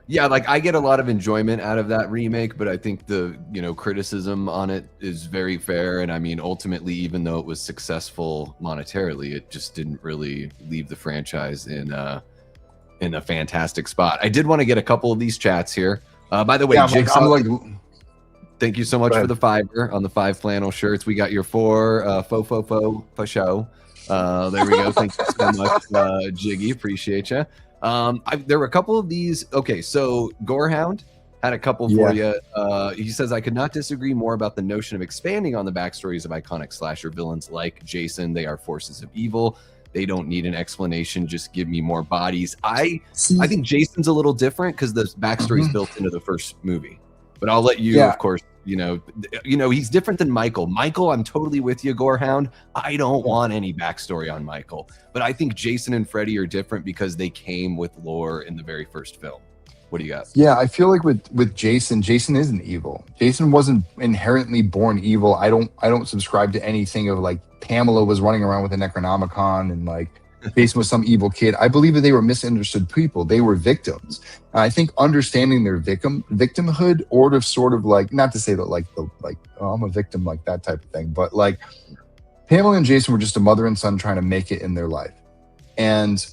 Yeah, like I get a lot of enjoyment out of that remake, but I think the, criticism on it is very fair. And I mean, ultimately, even though it was successful monetarily, it just didn't really leave the franchise in a fantastic spot. I did want to get a couple of these chats here. By the way, Jigsaw, thank you so much for the $5 on the 5 flannel shirts. We got your 4 faux show. There we go. Thank you so much, Jiggy. Appreciate you. There were a couple of these. Okay, so Gorehound had a couple for you. He says, I could not disagree more about the notion of expanding on the backstories of iconic slasher villains like Jason. They are forces of evil. They don't need an explanation. Just give me more bodies. I think Jason's a little different because the backstory is built into the first movie. But I'll let you, of course, he's different than Michael. Michael, I'm totally with you, Gorehound. I don't want any backstory on Michael. But I think Jason and Freddy are different because they came with lore in the very first film. What do you got? Yeah, I feel like with Jason isn't evil. Jason wasn't inherently born evil. I don't subscribe to anything of like Pamela was running around with a Necronomicon and like Jason was some evil kid. I believe that they were misunderstood people. They were victims. And I think understanding their victimhood, or to sort of like, not to say that I'm a victim, like that type of thing, but like Pamela and Jason were just a mother and son trying to make it in their life. And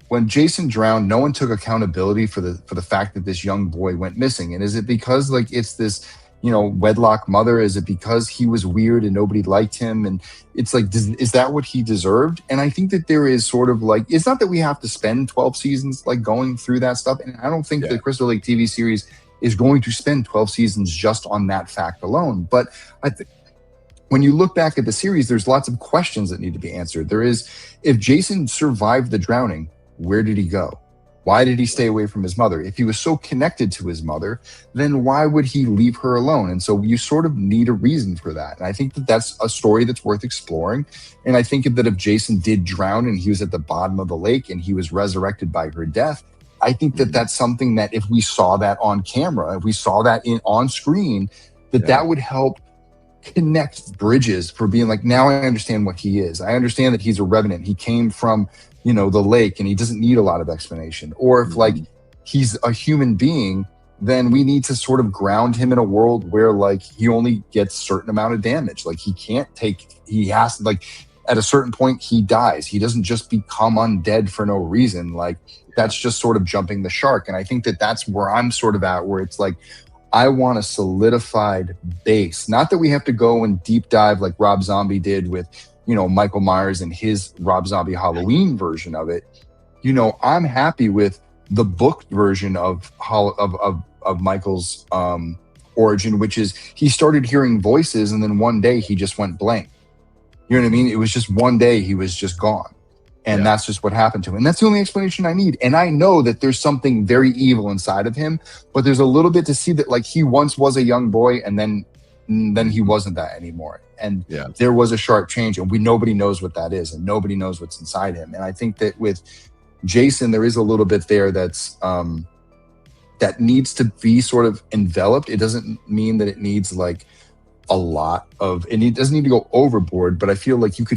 when Jason drowned, no one took accountability for the fact that this young boy went missing. And is it because like it's this wedlock mother? Is it because he was weird and nobody liked him? And it's like, is that what he deserved? And I think that there is sort of like, it's not that we have to spend 12 seasons like going through that stuff. And I don't think the Crystal Lake TV series is going to spend 12 seasons just on that fact alone. But I think when you look back at the series, there's lots of questions that need to be answered. There is, if Jason survived the drowning, where did he go? Why did he stay away from his mother? If he was so connected to his mother, then why would he leave her alone? And so you sort of need a reason for that. And I think that that's a story that's worth exploring. And I think that if Jason did drown and he was at the bottom of the lake and he was resurrected by her death, I think that that's something that if we saw that on camera, if we saw that on screen, that would help connect bridges for being like, now I understand what he is. I understand that he's a revenant. He came from the lake and he doesn't need a lot of explanation. Or if like he's a human being, then we need to sort of ground him in a world where like he only gets a certain amount of damage. Like he has to, like at a certain point he dies. He doesn't just become undead for no reason. Like that's just sort of jumping the shark. And I think that that's where I'm sort of at, where it's like, I want a solidified base. Not that we have to go and deep dive like Rob Zombie did with Michael Myers and his Rob Zombie Halloween version of it. I'm happy with the book version of Michael's origin, which is he started hearing voices and then one day he just went blank. You know what I mean? It was just one day he was just gone. And that's just what happened to him. And that's the only explanation I need. And I know that there's something very evil inside of him, but there's a little bit to see that like he once was a young boy and then he wasn't that anymore. And there was a sharp change, and nobody knows what that is, and nobody knows what's inside him. And I think that with Jason, there is a little bit there that's that needs to be sort of enveloped. It doesn't mean that it needs like a lot of, and it doesn't need to go overboard, but I feel like if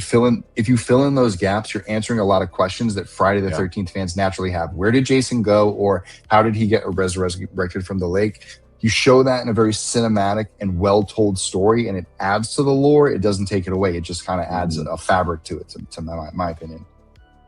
you fill in those gaps, you're answering a lot of questions that Friday the 13th fans naturally have. Where did Jason go? Or how did he get resurrected from the lake? You show that in a very cinematic and well-told story, and it adds to the lore. It doesn't take it away. It just kind of adds a fabric to it, to my opinion.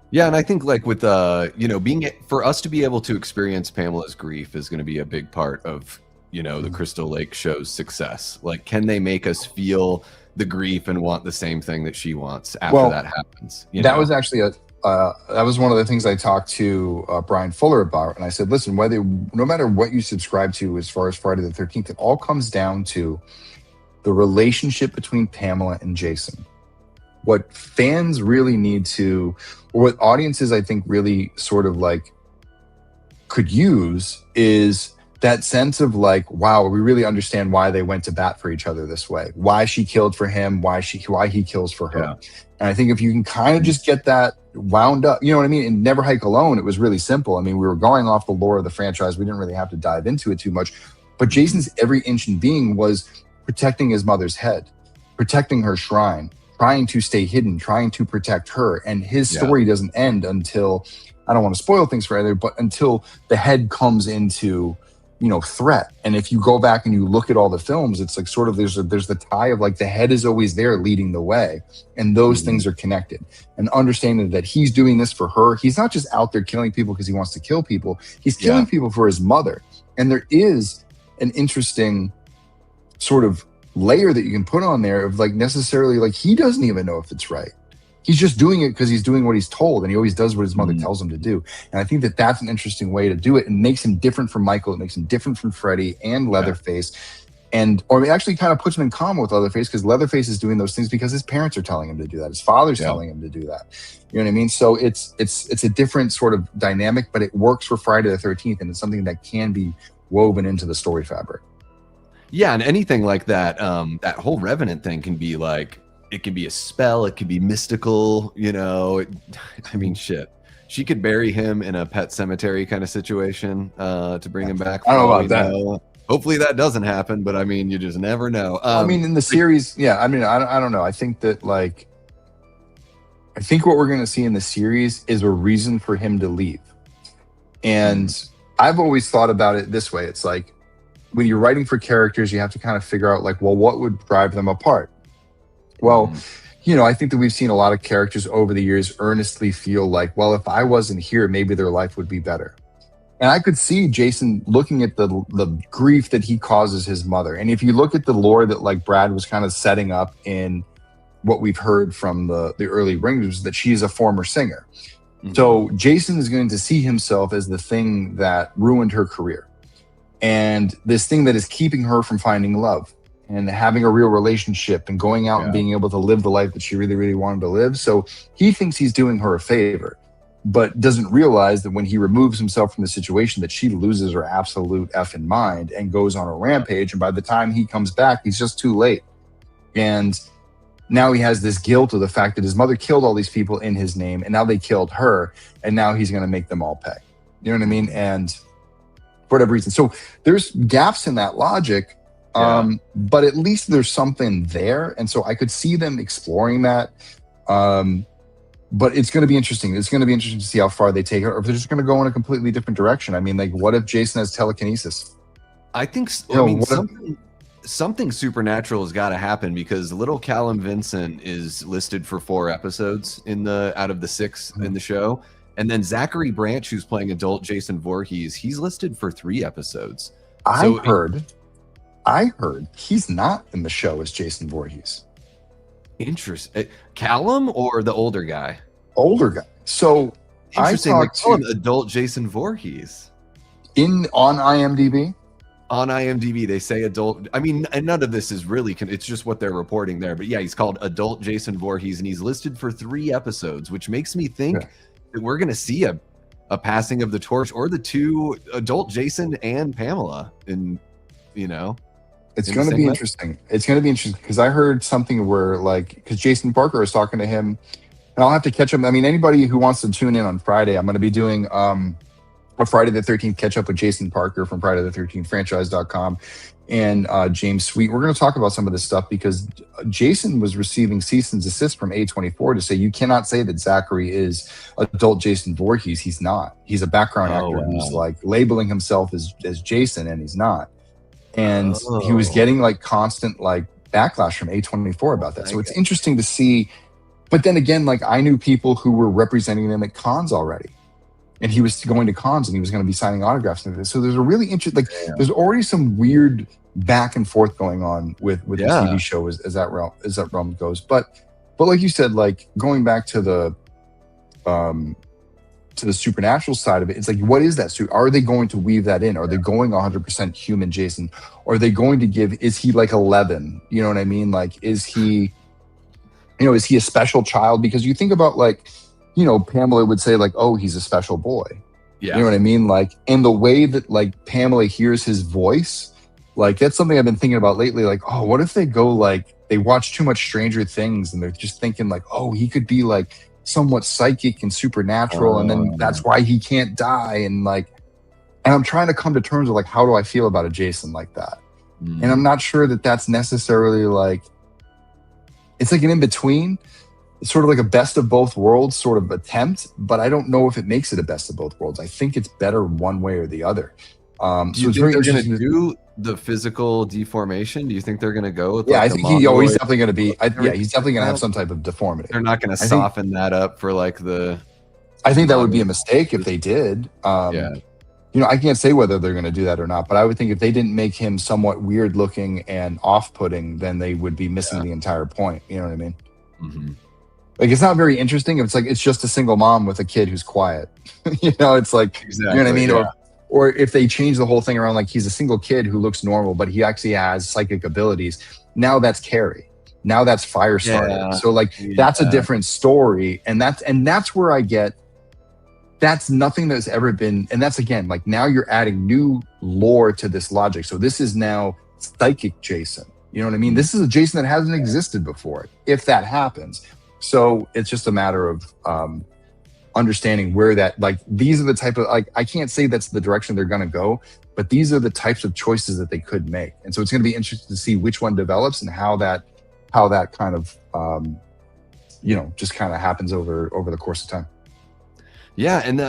Yeah, and I think like with for us to be able to experience Pamela's grief is going to be a big part of the Crystal Lake show's success. Like, can they make us feel the grief and want the same thing that she wants after that happens? That was actually that was one of the things I talked to Brian Fuller about, and I said, listen, no matter what you subscribe to as far as Friday the 13th, it all comes down to the relationship between Pamela and Jason. What fans really need to, or what audiences I think really sort of like could use, is that sense of like, wow, we really understand why they went to bat for each other this way, why she killed for him, why he kills for her. Yeah. And I think if you can kind of just get that wound up, you know what I mean? In Never Hike Alone, it was really simple. I mean, we were going off the lore of the franchise. We didn't really have to dive into it too much. But Jason's every inch and being was protecting his mother's head, protecting her shrine, trying to stay hidden, trying to protect her. And his story doesn't end until, I don't want to spoil things for either, but until the head comes into, you know, threat. And if you go back and you look at all the films, it's like sort of there's the tie of like the head is always there leading the way, and those things are connected. And understanding that he's doing this for her, he's not just out there killing people because he wants to kill people, he's killing people for his mother. And there is an interesting sort of layer that you can put on there of like necessarily like he doesn't even know if it's right. He's just doing it because he's doing what he's told, and he always does what his mother tells him to do. And I think that that's an interesting way to do it, and makes him different from Michael. It makes him different from Freddy and Leatherface, or it actually kind of puts him in common with Leatherface, because Leatherface is doing those things because his parents are telling him to do that. His father's telling him to do that. You know what I mean? So it's a different sort of dynamic, but it works for Friday the 13th, and it's something that can be woven into the story fabric. Yeah, and anything like that, that whole Revenant thing can be like, it can be a spell, it can be mystical, you know. I mean, shit. She could bury him in a pet cemetery kind of situation to bring him back. I don't know about that. Hopefully that doesn't happen, but I mean, you just never know. I mean, in the series, I mean, I don't know. I think that like, I think what we're going to see in the series is a reason for him to leave. And I've always thought about it this way. It's like, when you're writing for characters, you have to kind of figure out like, well, what would drive them apart? Well, you know, I think that we've seen a lot of characters over the years earnestly feel like, well, if I wasn't here, maybe their life would be better. And I could see Jason looking at the grief that he causes his mother. And if you look at the lore that like Brad was kind of setting up in what we've heard from the early Ringers, that she is a former singer. So Jason is going to see himself as the thing that ruined her career, and this thing that is keeping her from finding love and having a real relationship and going out and being able to live the life that she really, really wanted to live. So he thinks he's doing her a favor, but doesn't realize that when he removes himself from the situation, that she loses her absolute effing mind and goes on a rampage. And by the time he comes back, he's just too late. And now he has this guilt of the fact that his mother killed all these people in his name, and now they killed her, and now he's going to make them all pay. You know what I mean? And for whatever reason. So there's gaps in that logic. But at least there's something there. And so I could see them exploring that. But it's going to be interesting. It's going to be interesting to see how far they take it, or if they're just going to go in a completely different direction. I mean, like, what if Jason has telekinesis? I think, something supernatural has got to happen, because little Callum Vincent is listed for 4 episodes out of the 6 in the show. And then Zachary Branch, who's playing adult Jason Voorhees, he's listed for 3 episodes. I heard he's not in the show as Jason Voorhees. Interesting. Callum or the older guy? Older guy. So interesting. I talked to adult Jason Voorhees on IMDb. On IMDb, they say adult. I mean, and none of this is really. It's just what they're reporting there. But yeah, he's called adult Jason Voorhees, and he's listed for 3 episodes, which makes me think that we're going to see a passing of the torch, or the 2 adult Jason and Pamela, and you know. It's going to be interesting. It's going to be interesting because I heard something where, like, because Jason Parker was talking to him, and I'll have to catch him. I mean, anybody who wants to tune in on Friday, I'm going to be doing a Friday the 13th catch up with Jason Parker from Friday the 13th franchise.com and James Sweet. We're going to talk about some of this stuff because Jason was receiving cease and desist from A24 to say, you cannot say that Zachary is adult Jason Voorhees. He's not. He's a background actor who's like labeling himself as Jason, and he's not. And he was getting like constant like backlash from A24 about that. So it's interesting to see. But then again, like I knew people who were representing them at cons already. And he was going to cons and he was going to be signing autographs. And so there's a really interesting, like there's already some weird back and forth going on with the TV show as that realm goes. But like you said, like going back to the to the supernatural side of it. It's like, what is that? So are they going to weave that in? Are they going 100% human Jason? Or are they going to give, is he like 11? You know what I mean? Like, is he, is he a special child? Because you think about like, Pamela would say like, oh, he's a special boy. Yeah. You know what I mean? Like, and the way that like Pamela hears his voice, like that's something I've been thinking about lately. Like, oh, what if they go like, they watch too much Stranger Things and they're just thinking like, oh, he could be like somewhat psychic and supernatural, and then that's why he can't die. And I'm trying to come to terms with like, how do I feel about a Jason like that? And I'm not sure that that's necessarily like, it's like an in-between. It's sort of like a best of both worlds sort of attempt, but I don't know if it makes it a best of both worlds. I think it's better one way or the other. Do you think they're going to do the physical deformation? Do you think they're going to go with I think he's definitely going to be, he's definitely going to have some type of deformity. They're not going to soften that up for like the... I think that would be a mistake if they did. I can't say whether they're going to do that or not, but I would think if they didn't make him somewhat weird looking and off-putting, then they would be missing the entire point. You know what I mean? Mm-hmm. Like, it's not very interesting. It's like, it's just a single mom with a kid who's quiet. It's like, exactly, you know what I mean? Yeah. Or if they change the whole thing around, like he's a single kid who looks normal, but he actually has psychic abilities. Now that's Carrie. Now that's Firestarter. Yeah. So like, that's a different story. And that's where I get, that's nothing that's ever been, and that's again, like now you're adding new lore to this logic. So this is now psychic Jason. You know what I mean? This is a Jason that hasn't existed before, if that happens. So it's just a matter of understanding where that, like, these are the type of, like, I can't say that's the direction they're going to go, but these are the types of choices that they could make. And so it's going to be interesting to see which one develops and how that kind of, just kind of happens over the course of time. Yeah, and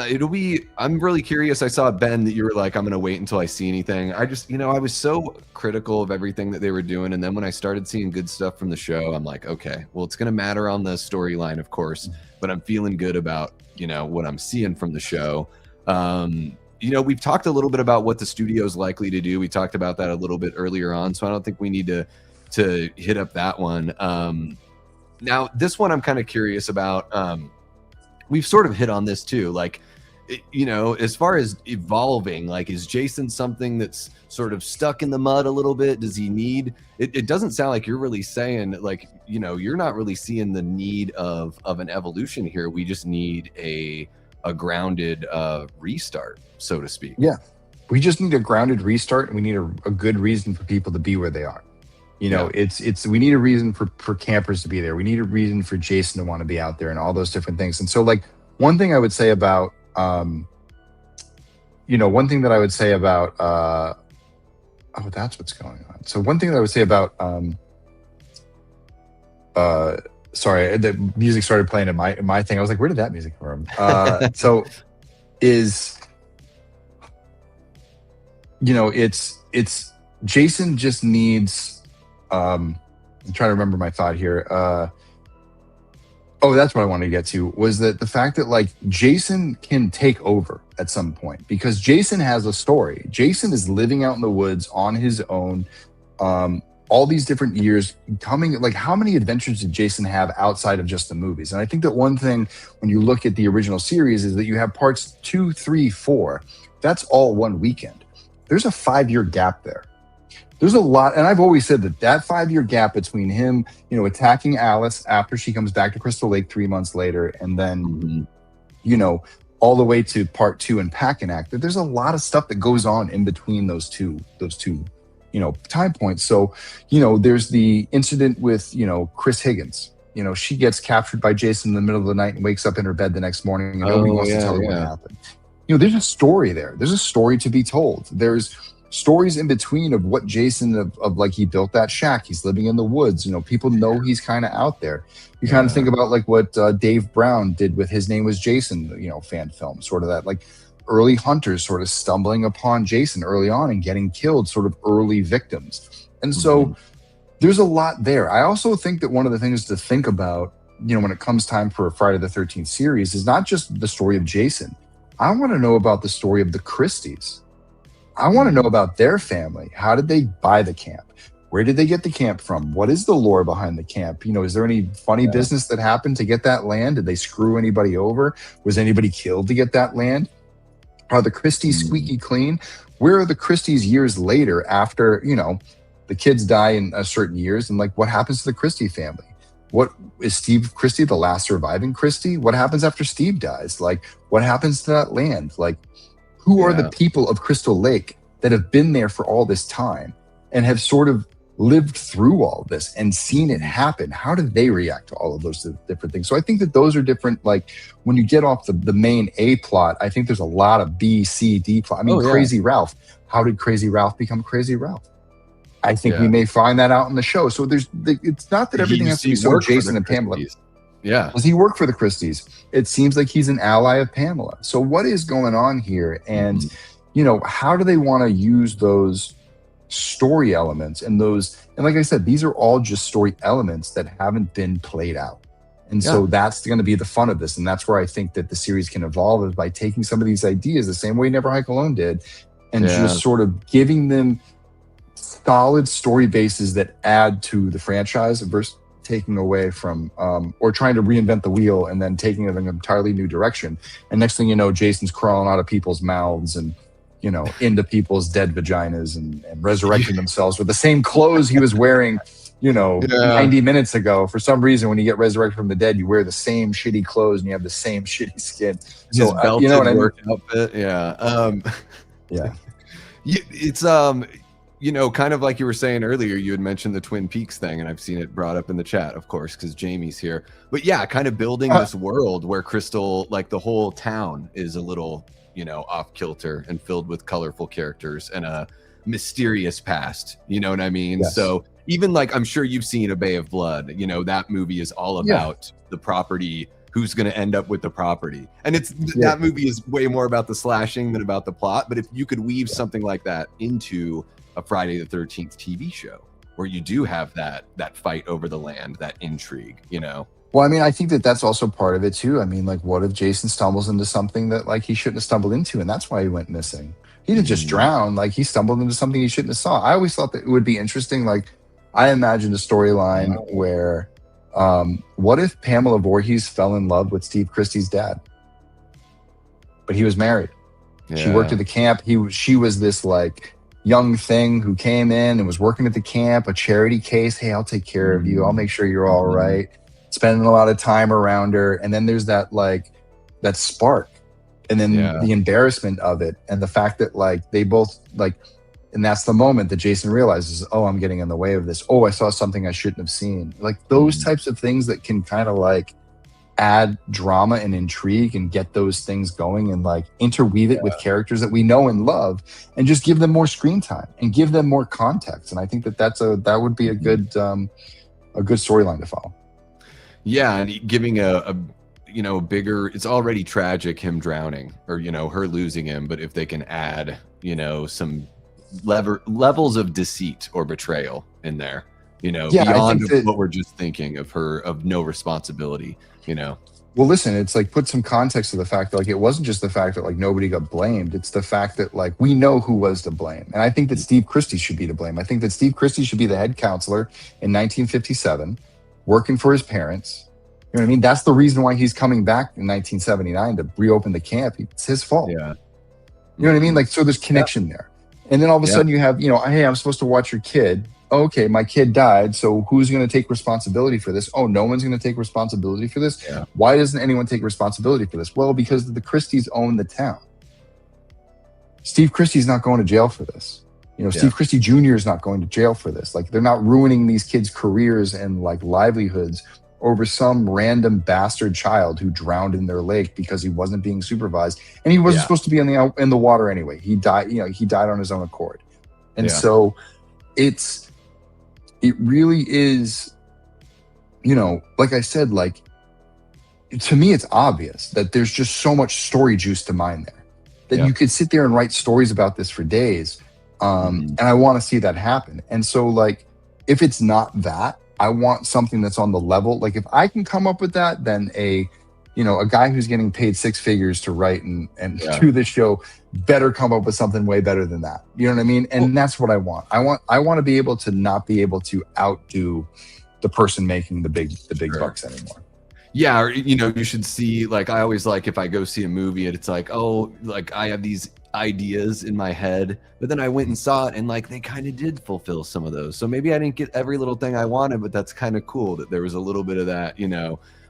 I'm really curious. I saw, Ben, that you were like, I'm going to wait until I see anything. I just, I was so critical of everything that they were doing. And then when I started seeing good stuff from the show, I'm like, okay, well, it's going to matter on the storyline, of course, but I'm feeling good about, what I'm seeing from the show. We've talked a little bit about what the studio's likely to do. We talked about that a little bit earlier on, so I don't think we need to hit up that one. Now, this one I'm kind of curious about. We've sort of hit on this too. Like, as far as evolving, like, is Jason something that's sort of stuck in the mud a little bit? Does he need, it doesn't sound like you're really saying, like, you're not really seeing the need of an evolution here. We just need a grounded restart, so to speak. Yeah. We just need a grounded restart, and we need a good reason for people to be where they are. It's we need a reason for campers to be there. We need a reason for Jason to want to be out there and all those different things. And so, like, one thing I would say about, that's what's going on. So one thing that I would say about, sorry, the music started playing in my thing. I was like, where did that music come from? It's Jason just needs, I'm trying to remember my thought here. That's what I wanted to get to, was that the fact that, like, Jason can take over at some point, because Jason has a story. Jason is living out in the woods on his own, all these different years coming. Like, how many adventures did Jason have outside of just the movies? And I think that one thing, when you look at the original series, is that you have parts 2, 3, 4. That's all one weekend. There's a 5-year gap there. There's a lot, and I've always said that 5-year gap between him, attacking Alice after she comes back to Crystal Lake 3 months later, and then, all the way to part 2 and Pack and Act, that there's a lot of stuff that goes on in between those two, time points. So, there's the incident with, Chris Higgins. She gets captured by Jason in the middle of the night and wakes up in her bed the next morning, and nobody wants to tell her what happened. There's a story there. There's a story to be told. There's stories in between of what Jason of like, he built that shack, he's living in the woods, people know he's kind of out there. You kind of think about like what Dave Brown did with His Name Was Jason, fan film, sort of that, like, early hunters sort of stumbling upon Jason early on and getting killed, sort of early victims. And so there's a lot there. I also think that one of the things to think about, when it comes time for a Friday the 13th series, is not just the story of Jason. I want to know about the story of the Christies. I want to know about their family. How did they buy the camp? Where did they get the camp from? What is the lore behind the camp? You know, is there any funny business that happened to get that land? Did they screw anybody over? Was anybody killed to get that land? Are the Christies squeaky clean? Where are the Christies years later after, you know, the kids die in a certain years, and like what happens to the Christie family? What is Steve Christie the last surviving Christie? What happens after Steve dies? Like what happens to that land? Like who are the people of Crystal Lake that have been there for all this time and have sort of lived through all this and seen it happen? How do they react to all of those different things? So I think that those are different. Like when you get off the main A plot, I think there's a lot of B, C, D plot. I mean, Crazy Ralph. How did Crazy Ralph become Crazy Ralph? I think we may find that out in the show. So it's not that everything has to be so Jason and Pamela. Yeah. Does he work for the Christies? It seems like he's an ally of Pamela. So what is going on here? And, you know, how do they want to use those story elements and like I said, these are all just story elements that haven't been played out. And so that's going to be the fun of this. And that's where I think that the series can evolve, is by taking some of these ideas the same way Never Hike Alone did and just sort of giving them solid story bases that add to the franchise versus taking away from or trying to reinvent the wheel and then taking it in an entirely new direction. And next thing you know, Jason's crawling out of people's mouths and, you know, into people's dead vaginas and resurrecting themselves with the same clothes he was wearing, you know, 90 minutes ago. For some reason, when you get resurrected from the dead, you wear the same shitty clothes and you have the same shitty skin. So, belted you know what I mean? work outfit. It's you know, kind of like you were saying earlier, you had mentioned the Twin Peaks thing, and I've seen it brought up in the chat, of course, because Jamie's here. But yeah, kind of building this world where Crystal, like the whole town is a little, you know, off kilter and filled with colorful characters and a mysterious past. You know what I mean? Yes. So even like, I'm sure you've seen A Bay of Blood, you know, that movie is all about the property, who's going to end up with the property. And it's that movie is way more about the slashing than about the plot. But if you could weave something like that into a Friday the 13th TV show where you do have that fight over the land, that intrigue, you know? Well, I mean, I think that that's also part of it too. I mean, like, what if Jason stumbles into something that like he shouldn't have stumbled into, and that's why he went missing? He didn't just drown; like he stumbled into something he shouldn't have saw. I always thought that it would be interesting. Like, I imagined a storyline where, what if Pamela Voorhees fell in love with Steve Christie's dad, but he was married. She worked at the camp. She was this like young thing who came in and was working at the camp, a charity case. Hey, I'll take care of you. I'll make sure you're all right. Spending a lot of time around her. And then there's that like that spark, and then the embarrassment of it, and the fact that like they both like, and that's the moment that Jason realizes, oh, I'm getting in the way of this. Oh, I saw something I shouldn't have seen. Like those types of things that can kind of like add drama and intrigue and get those things going, and like interweave it with characters that we know and love, and just give them more screen time and give them more context. And I think that would be a good storyline to follow. Yeah, and giving a you know, bigger, it's already tragic him drowning, or you know, her losing him, but if they can add, you know, some levels of deceit or betrayal in there, you know, beyond what we're just thinking of her, of no responsibility, you know. Well, listen, it's like put some context to the fact that like it wasn't just the fact that like nobody got blamed. It's the fact that like we know who was to blame. And I think that Steve Christie should be to blame. I think that Steve Christie should be the head counselor in 1957, working for his parents. You know what I mean? That's the reason why he's coming back in 1979 to reopen the camp. It's his fault. Yeah. You know what I mean? Like, so there's connection there. And then all of a sudden you have, you know, hey, I'm supposed to watch your kid. Okay, my kid died, so who's going to take responsibility for this? Oh, no one's going to take responsibility for this? Yeah. Why doesn't anyone take responsibility for this? Well, because the Christies own the town. Steve Christie's not going to jail for this. You know, Steve Christie Jr. is not going to jail for this. Like, they're not ruining these kids' careers and, like, livelihoods over some random bastard child who drowned in their lake because he wasn't being supervised. And he wasn't supposed to be in the water anyway. He died, you know, he died on his own accord. And so it really is, you know, like I said, like, to me, it's obvious that there's just so much story juice to mine there that you could sit there and write stories about this for days. And I want to see that happen. And so, like, if it's not that, I want something that's on the level. Like, if I can come up with that, then a guy who's getting paid six figures to write and do this show better come up with something way better than that. You know what I mean? And that's what I want. I want to be able to not be able to outdo the person making the big bucks anymore. Yeah, or, you should see, like, I always like, if I go see a movie and it's like, oh, like, I have these ideas in my head, but then I went and saw it and, like, they kind of did fulfill some of those. So maybe I didn't get every little thing I wanted, but that's kind of cool that there was a little bit of that,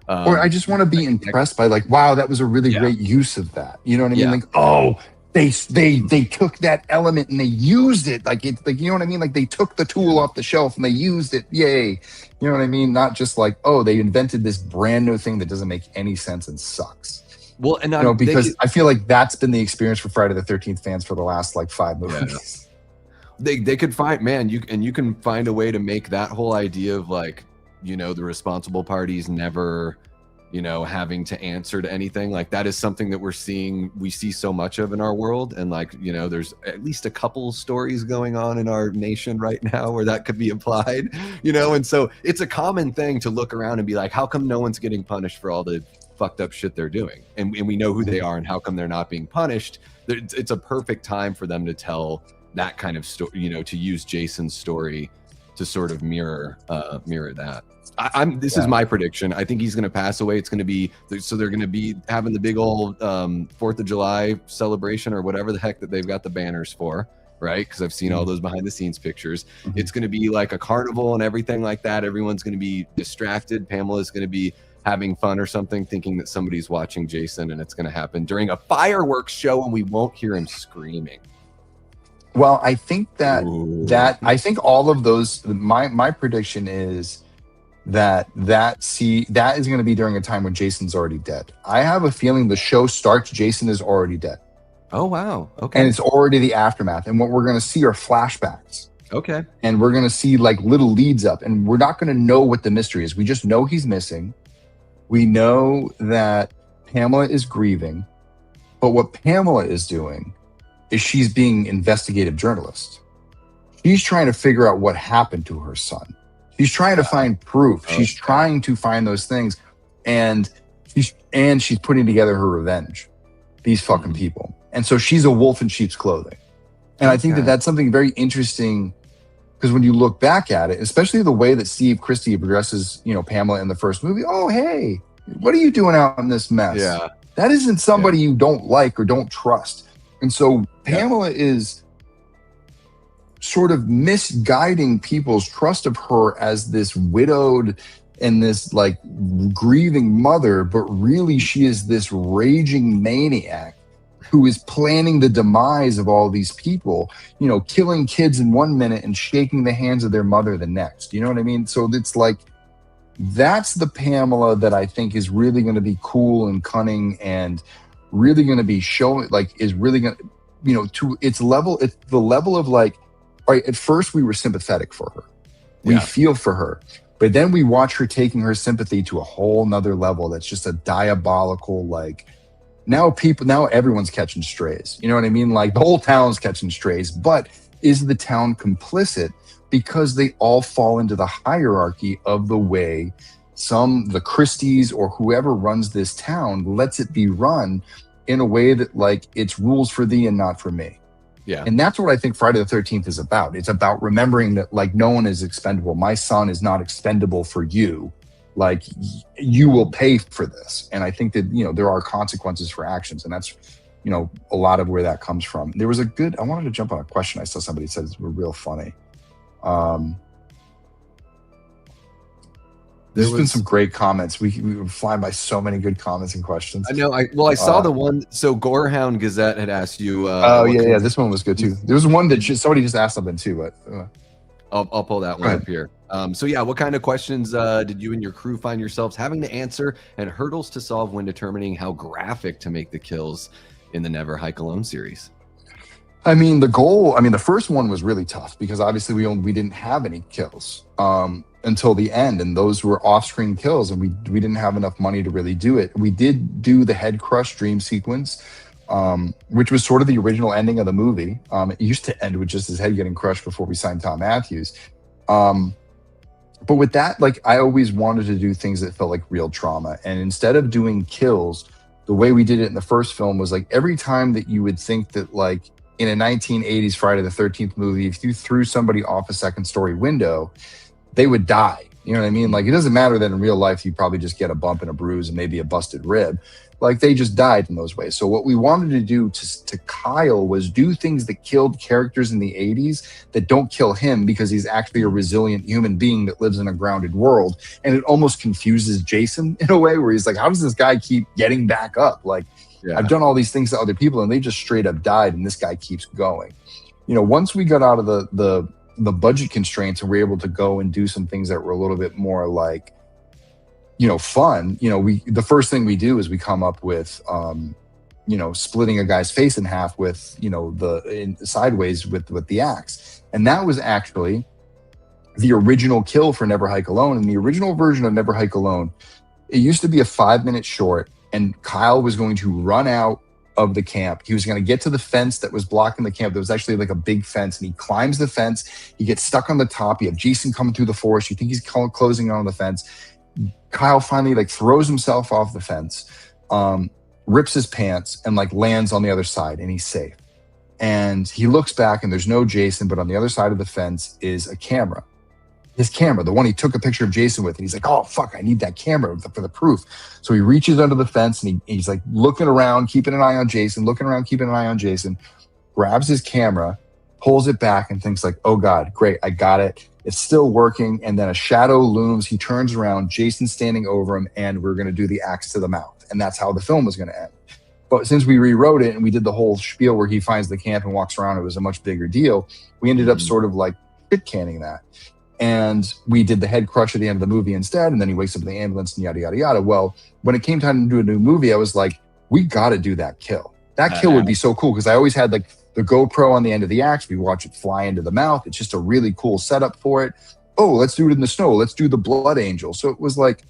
or I just want to be impressed by, like, wow, that was a really great use of that. You know what I mean? Like, oh, they took that element and they used it. Like, you know what I mean? Like, they took the tool off the shelf and they used it. Yay. You know what I mean? Not just like, oh, they invented this brand new thing that doesn't make any sense and sucks. Well, and because I feel like that's been the experience for Friday the 13th fans for the last, like, 5 movies. They could find, man, you can find a way to make that whole idea of, like, the responsible parties never, having to answer to anything. Like, that is something that we see so much of in our world. And, like, there's at least a couple stories going on in our nation right now where that could be applied, and so it's a common thing to look around and be like, how come no one's getting punished for all the fucked up shit they're doing? And we know who they are and how come they're not being punished. It's a perfect time for them to tell that kind of story, to use Jason's story to sort of mirror that. This is my prediction. I think he's going to pass away. It's going to be, so they're going to be having the big old 4th of July celebration or whatever the heck that they've got the banners for, right? Because I've seen all those behind the scenes pictures. It's going to be like a carnival and everything like that. Everyone's going to be distracted. Pamela's going to be having fun or something, thinking that somebody's watching Jason, and it's going to happen during a fireworks show and we won't hear him screaming. Well, I think I think all of those, my prediction is that is going to be during a time when Jason's already dead. I have a feeling the show starts, Jason is already dead. Oh, wow. Okay. And it's already the aftermath. And what we're going to see are flashbacks. Okay. And we're going to see, like, little leads up, and we're not going to know what the mystery is. We just know he's missing. We know that Pamela is grieving, but what Pamela is doing is she's being investigative journalist. She's trying to figure out what happened to her son. She's trying to find proof. Okay. She's trying to find those things, and she's putting together her revenge. These fucking people, and so she's a wolf in sheep's clothing. And I think that that's something very interesting, because when you look back at it, especially the way that Steve Christie addresses, Pamela in the first movie. Oh, hey, what are you doing out in this mess? Yeah, that isn't somebody you don't like or don't trust. And so Pamela is sort of misguiding people's trust of her as this widowed and this, like, grieving mother, but really she is this raging maniac who is planning the demise of all these people, killing kids in 1 minute and shaking the hands of their mother the next. You know what I mean? So it's like, that's the Pamela that I think is really going to be cool and cunning and really going to be showing, like, is really going to, to its level. It's the level of, like, all right, at first we were sympathetic for her. We feel for her. But then we watch her taking her sympathy to a whole nother level that's just a diabolical, like, now everyone's catching strays. You know what I mean? Like, the whole town's catching strays. But is the town complicit because they all fall into the hierarchy of the way the Christies or whoever runs this town lets it be run in a way that, like, it's rules for thee and not for me. Yeah. And that's what I think Friday the 13th is about. It's about remembering that, like, no one is expendable. My son is not expendable for you. Like, you will pay for this. And I think that, there are consequences for actions. And that's, a lot of where that comes from. There was I wanted to jump on a question I saw somebody said were real funny. There's been some great comments. We were flying by so many good comments and questions. I know. I saw the one. So Gorehound Gazette had asked you. This one was good too. There was one that somebody just asked something too, but I'll pull that one up here. What kind of questions did you and your crew find yourselves having to answer, and hurdles to solve when determining how graphic to make the kills in the Never Hike Alone series? The first one was really tough because obviously we didn't have any kills until the end, and those were off-screen kills, and we didn't have enough money to really do it. We did do the head crush dream sequence, which was sort of the original ending of the movie. It used to end with just his head getting crushed before we signed Tom Matthews. But with that, like, I always wanted to do things that felt like real trauma. And instead of doing kills, the way we did it in the first film was like every time that you would think that, like, in a 1980s Friday the 13th movie, if you threw somebody off a second story window, they would die. You know what I mean? Like, it doesn't matter that in real life you probably just get a bump and a bruise and maybe a busted rib. Like, they just died in those ways. So what we wanted to do to Kyle was do things that killed characters in the 80s that don't kill him, because he's actually a resilient human being that lives in a grounded world. And it almost confuses Jason in a way where he's like, how does this guy keep getting back up? Like, I've done all these things to other people and they just straight up died, and this guy keeps going. You know, once we got out of the budget constraints and we're able to go and do some things that were a little bit more like, you know, fun, you know, the first thing we do is we come up with, you know, splitting a guy's face in half with, you know, sideways with the axe. And that was actually the original kill for Never Hike Alone. And the original version of Never Hike Alone, it used to be a 5-minute short, and Kyle was going to run out of the camp. He was going to get to the fence that was blocking the camp. There was actually like a big fence, and he climbs the fence. He gets stuck on the top. You have Jason coming through the forest. You think he's closing on the fence. Kyle finally like throws himself off the fence, rips his pants, and like lands on the other side, and he's safe. And he looks back and there's no Jason, but on the other side of the fence is a camera. His camera, the one he took a picture of Jason with. And he's like, oh, fuck, I need that camera for the proof. So he reaches under the fence and he's like looking around, keeping an eye on Jason, grabs his camera, pulls it back, and thinks like, oh God, great, I got it. It's still working. And then a shadow looms. He turns around, Jason's standing over him, and we're going to do the axe to the mouth. And that's how the film was going to end. But since we rewrote it and we did the whole spiel where he finds the camp and walks around, it was a much bigger deal. We ended up sort of like shit-canning that. And we did the head crush at the end of the movie instead. And then he wakes up in the ambulance and yada, yada, yada. Well, when it came time to do a new movie, I was like, we got to do that kill. That kill would be so cool, because I always had like the GoPro on the end of the axe. We watch it fly into the mouth. It's just a really cool setup for it. Oh, let's do it in the snow. Let's do the blood angel. So it was like,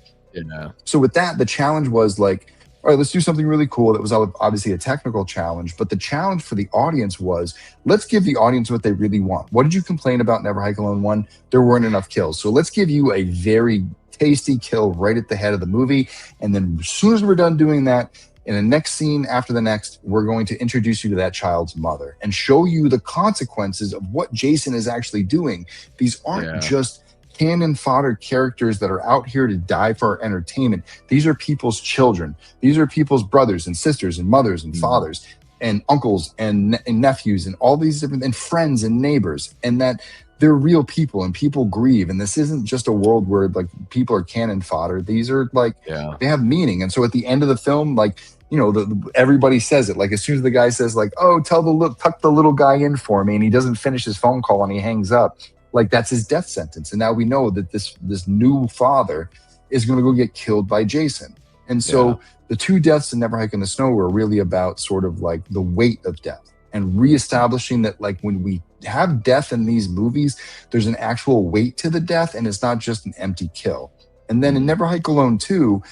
so with that, the challenge was like, all right, let's do something really cool. That was obviously a technical challenge, but the challenge for the audience was, let's give the audience what they really want. What did you complain about Never Hike Alone 1? There weren't enough kills. So let's give you a very tasty kill right at the head of the movie. And then as soon as we're done doing that, in the next scene after the next, we're going to introduce you to that child's mother and show you the consequences of what Jason is actually doing. These aren't just cannon fodder characters that are out here to die for our entertainment. These are people's children. These are people's brothers and sisters and mothers and fathers and uncles and nephews and all these different, and friends and neighbors, and that they're real people and people grieve. And this isn't just a world where like people are cannon fodder. These are like, they have meaning. And so at the end of the film, like, you know, everybody says it. Like as soon as the guy says like, oh, tuck the little guy in for me, and he doesn't finish his phone call and he hangs up, like that's his death sentence. And now we know that this new father is going to go get killed by Jason. And so the two deaths in Never Hike in the Snow were really about sort of like the weight of death and reestablishing that like when we have death in these movies, there's an actual weight to the death and it's not just an empty kill. And then in Never Hike Alone 2,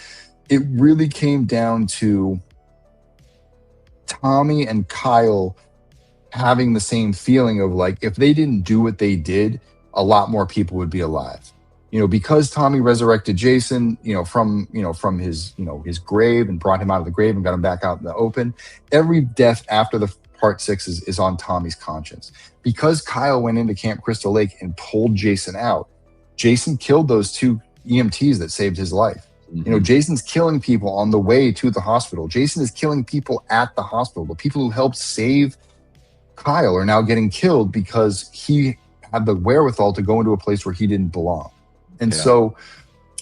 it really came down to Tommy and Kyle having the same feeling of like, if they didn't do what they did, a lot more people would be alive. You know, because Tommy resurrected Jason, from his grave and brought him out of the grave and got him back out in the open. Every death after the part 6 is on Tommy's conscience. Because Kyle went into Camp Crystal Lake and pulled Jason out, Jason killed those 2 EMTs that saved his life. You know, Jason's killing people on the way to the hospital. Jason is killing people at the hospital. The people who helped save Kyle are now getting killed because he had the wherewithal to go into a place where he didn't belong. And so,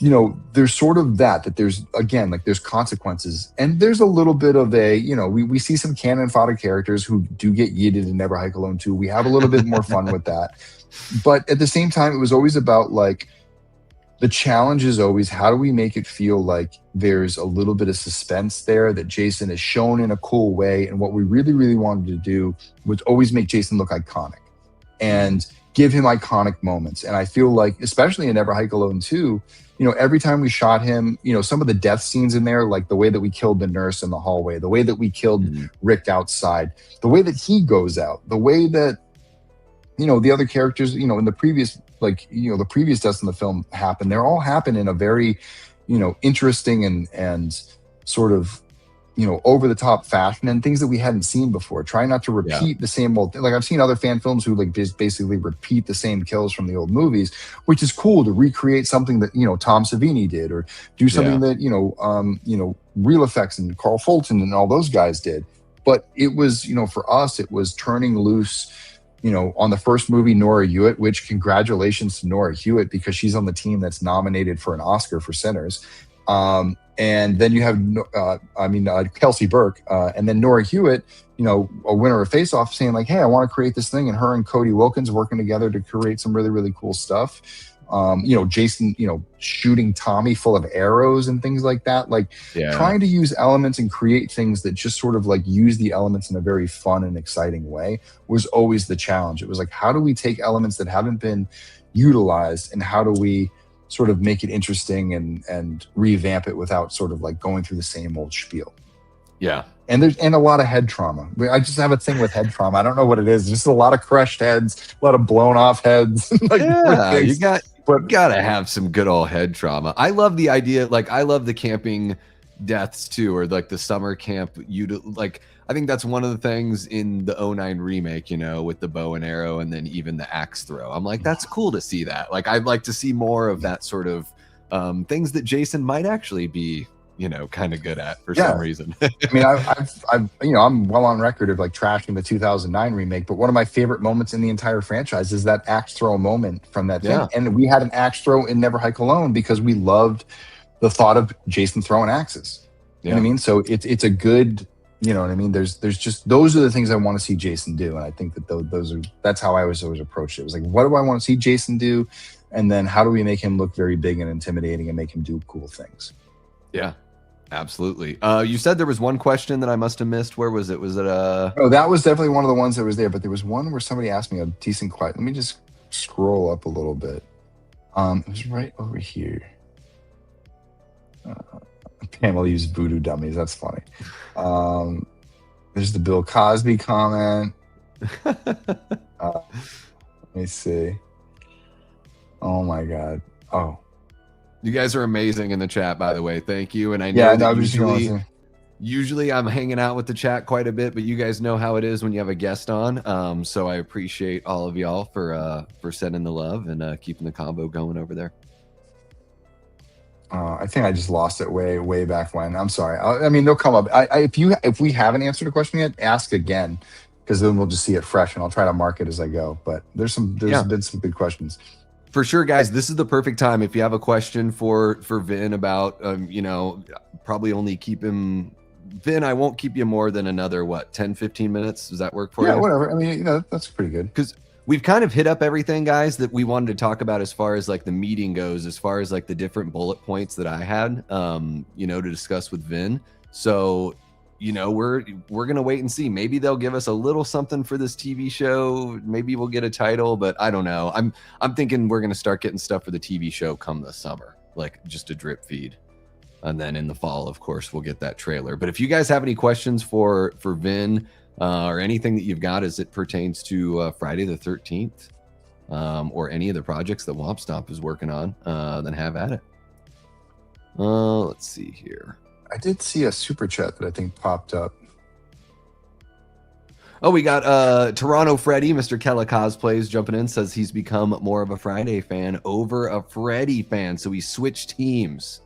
you know, there's sort of that there's, again, like there's consequences. And there's a little bit of a, you know, we see some cannon fodder characters who do get yeeted in Never Hike Alone 2. We have a little bit more fun with that. But at the same time, it was always about like, the challenge is always, how do we make it feel like there's a little bit of suspense there, that Jason is shown in a cool way? And what we really, really wanted to do was always make Jason look iconic and give him iconic moments. And I feel like, especially in Never Hike Alone 2, you know, every time we shot him, you know, some of the death scenes in there, like the way that we killed the nurse in the hallway, the way that we killed Rick outside, the way that he goes out, the way that, you know, the other characters, you know, in the previous like, the previous deaths in the film happen, they're all happen in a very, interesting and sort of, over the top fashion, and things that we hadn't seen before. Try not to repeat the same old thing. Like, I've seen other fan films who like just basically repeat the same kills from the old movies, which is cool to recreate something that, Tom Savini did, or do something that, Real Effects and Carl Fulton and all those guys did. But it was, for us, it was turning loose, on the first movie, Nora Hewitt, which congratulations to Nora Hewitt, because she's on the team that's nominated for an Oscar for Sinners. And then you have, Kelsey Burke, and then Nora Hewitt, a winner of Face Off, saying like, hey, I want to create this thing. And her and Cody Wilkins working together to create some really, really cool stuff. Jason, shooting Tommy full of arrows and things like that. Like trying to use elements and create things that just sort of like use the elements in a very fun and exciting way was always the challenge. It was like, how do we take elements that haven't been utilized, and how do we sort of make it interesting and revamp it without sort of like going through the same old spiel. Yeah. And there's a lot of head trauma. I just have a thing with head trauma. I don't know what it is. Just a lot of crushed heads, a lot of blown off heads. You gotta have some good old head trauma. I love the idea. Like, I love the camping deaths too, or like the summer camp. I think that's one of the things in the 2009 remake, with the bow and arrow, and then even the axe throw. I'm like, that's cool to see that. Like, I'd like to see more of that sort of things that Jason might actually be, kind of good at for some reason. I mean, I'm well on record of like trashing the 2009 remake, but one of my favorite moments in the entire franchise is that axe throw moment from that thing. And we had an axe throw in Never Hike Alone because we loved the thought of Jason throwing axes. You know what I mean? So it's a good, you know what I mean? There's just, those are the things I want to see Jason do. And I think that that's how I was always approached it. It was like, what do I want to see Jason do? And then how do we make him look very big and intimidating and make him do cool things? Yeah, absolutely. You said there was one question that I must have missed. Where was it? Was it No, that was definitely one of the ones that was there, but there was one where somebody asked me a decent question. Let me just scroll up a little bit. It was right over here. Pamela used voodoo dummies. That's funny. There's the Bill Cosby comment. Let me see. Oh my God. Oh, you guys are amazing in the chat, by the way. Thank you. And I know that usually I'm hanging out with the chat quite a bit, but you guys know how it is when you have a guest on. So I appreciate all of y'all for sending the love and keeping the combo going over there. I think I just lost it way back when. I'm sorry. I mean, they'll come up. If we haven't answered a question yet, ask again, because then we'll just see it fresh, and I'll try to mark it as I go. But there's been some good questions. For sure, guys, this is the perfect time. If you have a question for Vin about, probably only keep him. Vin, I won't keep you more than another, 10, 15 minutes? Does that work for you? Yeah, whatever. I mean, that's pretty good. Because we've kind of hit up everything, guys, that we wanted to talk about as far as like the meeting goes, as far as like the different bullet points that I had, to discuss with Vin. So, we're going to wait and see. Maybe they'll give us a little something for this TV show. Maybe we'll get a title, but I don't know. I'm thinking we're going to start getting stuff for the TV show come the summer, like just a drip feed. And then in the fall, of course, we'll get that trailer. But if you guys have any questions for Vin, or anything that you've got as it pertains to Friday the 13th, or any of the projects that Womp Stomp is working on, then have at it. Let's see here. I did see a super chat that I think popped up. Oh, we got Toronto Freddy, Mr. Kella Cosplays jumping in, says he's become more of a Friday fan over a Freddy fan. So he switched teams.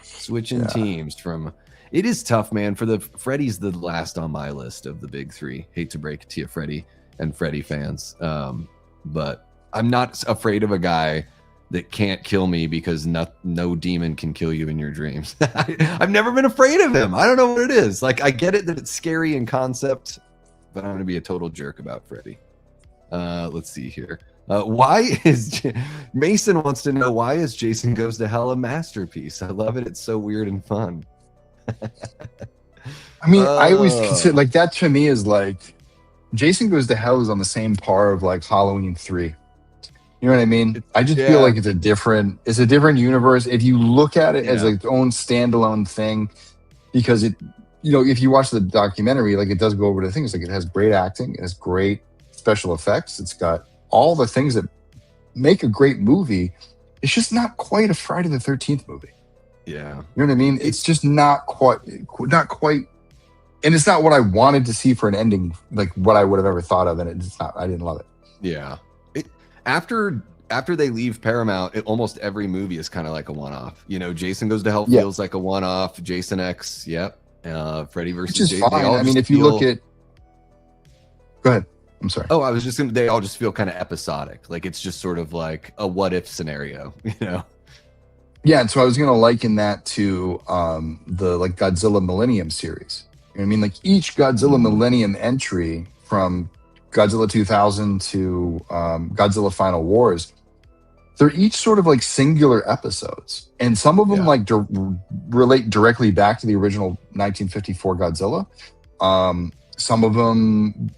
Switching teams from... It is tough, man. Freddy's the last on my list of the big three. Hate to break it to you, Freddy and Freddy fans. But I'm not afraid of a guy that can't kill me because no demon can kill you in your dreams. I've never been afraid of him. I don't know what it is. Like, I get it that it's scary in concept, but I'm going to be a total jerk about Freddy. Let's see here. Mason wants to know, why is Jason Goes to Hell a masterpiece? I love it. It's so weird and fun. I mean, I always consider, like, that to me is like Jason Goes to Hell is on the same par of like Halloween 3. You know what I mean? I just feel like it's a different universe. If you look at it as its own standalone thing, because it, if you watch the documentary, like, it does go over the things. Like, it has great acting, it has great special effects, it's got all the things that make a great movie. It's just not quite a Friday the 13th movie. Yeah. You know what I mean? It's just not quite, and it's not what I wanted to see for an ending, like what I would have ever thought of, and it's not. I didn't love it. Yeah. After they leave Paramount, almost every movie is kind of like a one-off. You know, Jason Goes to Hell feels like a one-off. Jason X, Freddy versus Which is Jason. fine. I mean, if you look at, go ahead. I'm sorry. Oh, I was just gonna. They all just feel kind of episodic. Like it's just sort of like a what-if scenario. You know. Yeah, and so I was gonna liken that to the like Godzilla Millennium series. You know what I mean? Like each Godzilla Millennium entry from Godzilla 2000 to Godzilla Final Wars, they're each sort of like singular episodes, and some of them like relate directly back to the original 1954 Godzilla. Some of them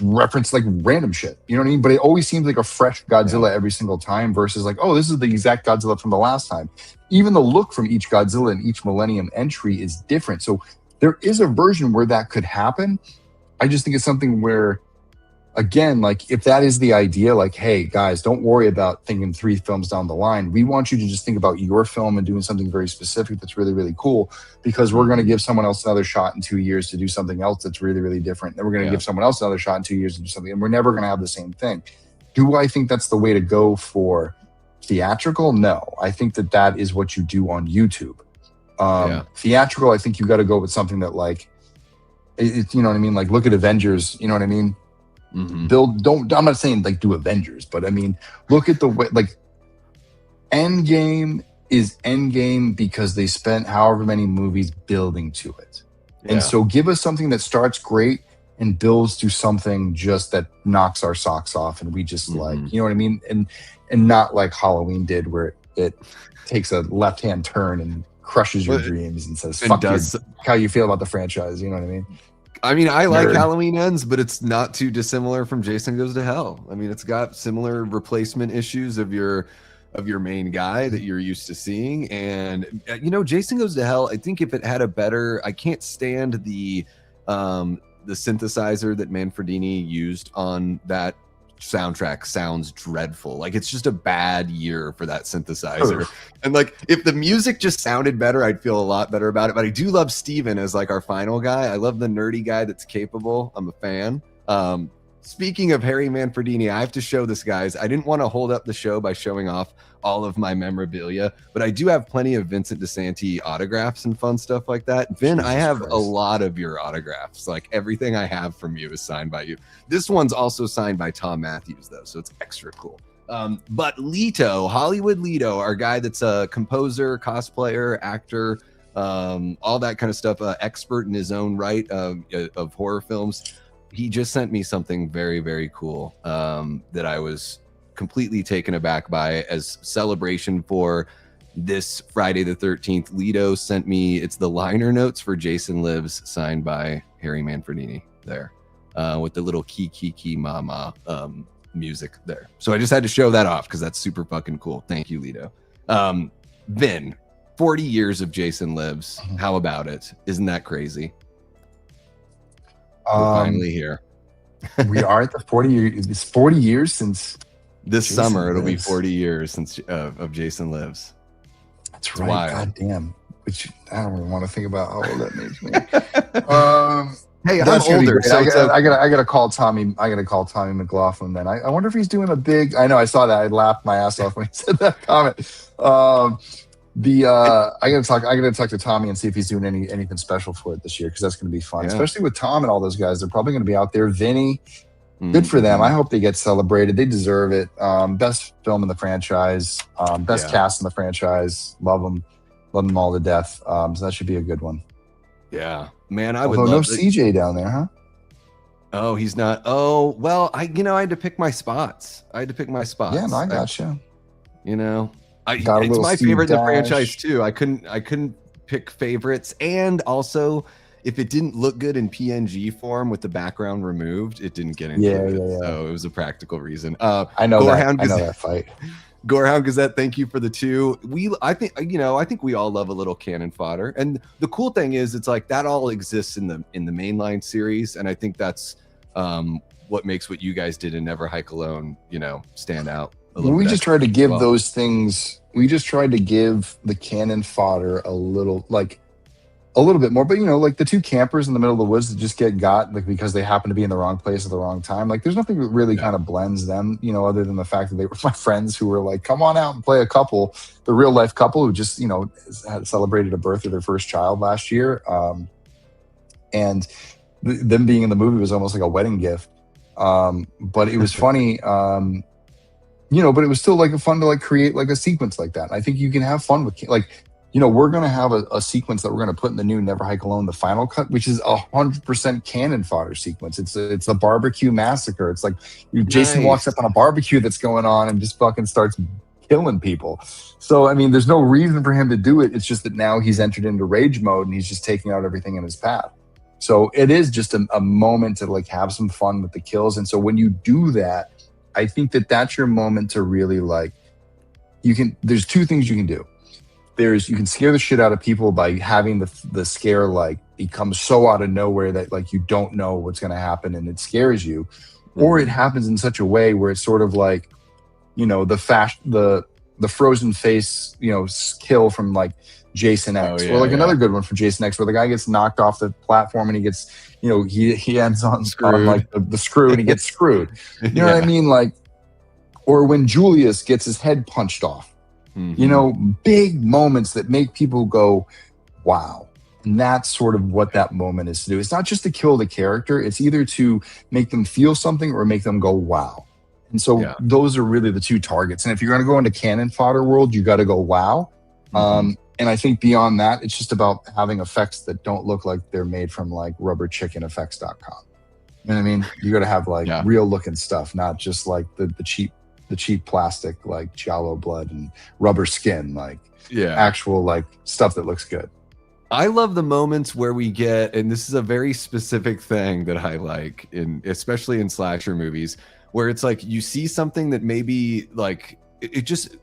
reference like random shit, you know what I mean? But it always seems like a fresh Godzilla every single time versus like, oh, this is the exact Godzilla from the last time. Even the look from each Godzilla and each Millennium entry is different. So there is a version where that could happen. I just think it's something where, again, like if that is the idea, like, hey guys, don't worry about thinking 3 films down the line. We want you to just think about your film and doing something very specific that's really, really cool, because we're going to give someone else another shot in 2 years to do something else that's really, really different. Then we're going to give someone else another shot in 2 years to do something, and we're never going to have the same thing. Do I think that's the way to go for theatrical? No. I think that is what you do on YouTube. Theatrical, I think you got to go with something that like, you know what I mean? Like look at Avengers, you know what I mean? I'm not saying like do Avengers, but I mean, look at the way, like Endgame is Endgame because they spent however many movies building to it. And so give us something that starts great and builds to something just that knocks our socks off. And we just like, you know what I mean? And not like Halloween did, where it takes a left-hand turn and crushes your dreams and says, fuck how you feel about the franchise. You know what I mean? I mean, I like Halloween Ends, but it's not too dissimilar from Jason Goes to Hell. I mean, it's got similar replacement issues of your main guy that you're used to seeing. And, you know, Jason Goes to Hell, I think if it had a better, I can't stand the synthesizer that Manfredini used on that soundtrack sounds dreadful. Like it's just a bad year for that synthesizer. And like if the music just sounded better, I'd feel a lot better about it. But I do love Steven as like our final guy. I love the nerdy guy that's capable. I'm a fan. Speaking of Harry Manfredini, I have to show this, guys. I didn't want to hold up the show by showing off all of my memorabilia, but I do have plenty of Vincent DiSanti autographs and fun stuff like that. Vin, I have a lot of your autographs. Like everything I have from you is signed by you. This one's also signed by Tom Matthews, though, so it's extra cool. But Leto, Hollywood Leto, our guy that's a composer, cosplayer, actor, all that kind of stuff, expert in his own right of horror films. He just sent me something very, very cool that I was completely taken aback by as celebration for this Friday the 13th. Leto sent me, it's the liner notes for Jason Lives signed by Harry Manfredini there with the little Kiki Mama music there. So I just had to show that off because that's super fucking cool. Thank you, Leto. Vin, 40 years of Jason Lives. How about it? Isn't that crazy? We're finally here. We are at the 40 years. It's 40 years since this Jason summer. It'll be 40 years since of Jason Lives. That's right. Wild. God damn. Which I don't really want to think about how old that makes me. Hey, I'm older. So I gotta call Tommy. I gotta call Tommy McLaughlin. Then I wonder if he's doing a big. I know I saw that. I laughed my ass off when he said that comment. I gotta talk to Tommy and see if he's doing anything special for it this year, because that's gonna be fun, especially with Tom and all those guys. They're probably gonna be out there. Vinny, good for them. I hope they get celebrated. They deserve it. Best film in the franchise, best cast in the franchise. Love them all to death. So that should be a good one. Yeah, man, I would love no CJ down there, huh? Oh, he's not. Oh, well, I had to pick my spots. Yeah, no, I gotcha. It's my favorite in the franchise too. I couldn't pick favorites, and also if it didn't look good in PNG form with the background removed, it didn't get into it. So it was a practical reason. I know that fight. Gorehound Gazette, thank you for the 2. I think we all love a little cannon fodder, and the cool thing is it's like that all exists in the mainline series, and I think that's what makes what you guys did in Never Hike Alone, stand out. We just tried to give well. those things. We just tried to give the cannon fodder a little bit more. But like the two campers in the middle of the woods that just get got like because they happen to be in the wrong place at the wrong time. Like there's nothing that really kind of blends them, other than the fact that they were my friends who were like, come on out and play a couple, the real life couple who just had celebrated a birth of their first child last year, and them being in the movie was almost like a wedding gift. But it was funny. But it was still like fun to like create like a sequence like that. And I think you can have fun with we're going to have a sequence that we're going to put in the new Never Hike Alone, the final cut, which is 100% cannon fodder sequence. It's the barbecue massacre. It's like Jason walks up on a barbecue that's going on and just fucking starts killing people. So, I mean, there's no reason for him to do it. It's just that now he's entered into rage mode and he's just taking out everything in his path. So it is just a moment to like have some fun with the kills. And so when you do that, I think that that's your moment to really like, there's two things you can do. You can scare the shit out of people by having the scare like become so out of nowhere that like you don't know what's going to happen and it scares you, or it happens in such a way where it's sort of like, the frozen face, kill from like Jason X, or like another good one from Jason X, where the guy gets knocked off the platform and he gets, he ends on like the screw and he gets screwed. You know what I mean? Like, or when Julius gets his head punched off. Big moments that make people go, wow. And that's sort of what that moment is to do. It's not just to kill the character. It's either to make them feel something or make them go, wow. And so those are really the two targets. And if you're going to go into cannon fodder world, you got to go, wow. And I think beyond that, it's just about having effects that don't look like they're made from like rubberchickeneffects.com. You know what I mean? You got to have like real looking stuff, not just like the cheap plastic like giallo blood and rubber skin, like actual like stuff that looks good. I love the moments where we get, and this is a very specific thing that I like especially in slasher movies, where it's like you see something that maybe like it just,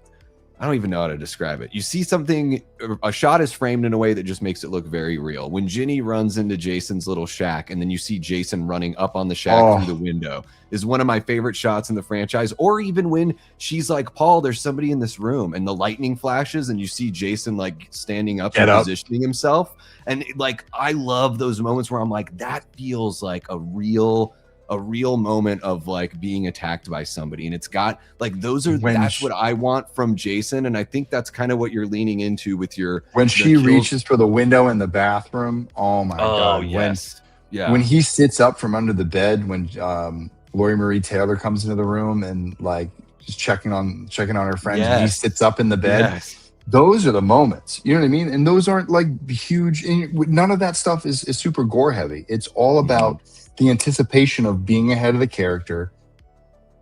I don't even know how to describe it. You see something, a shot is framed in a way that just makes it look very real. When Ginny runs into Jason's little shack and then you see Jason running up on the shack through the window is one of my favorite shots in the franchise. Or even when she's like, Paul, there's somebody in this room, and the lightning flashes and you see Jason like standing up and positioning himself. And like, I love those moments where I'm like, that feels like a real moment of like being attacked by somebody, and it's got like that's what I want from Jason, and I think that's kind of what you're leaning into with your when she reaches for the window in the bathroom. Oh my god! When he sits up from under the bed, when Laurie Marie Taylor comes into the room and like just checking on her friends, and he sits up in the bed. Those are the moments, you know what I mean? And those aren't like huge. None of that stuff is super gore heavy. It's all about the anticipation of being ahead of the character.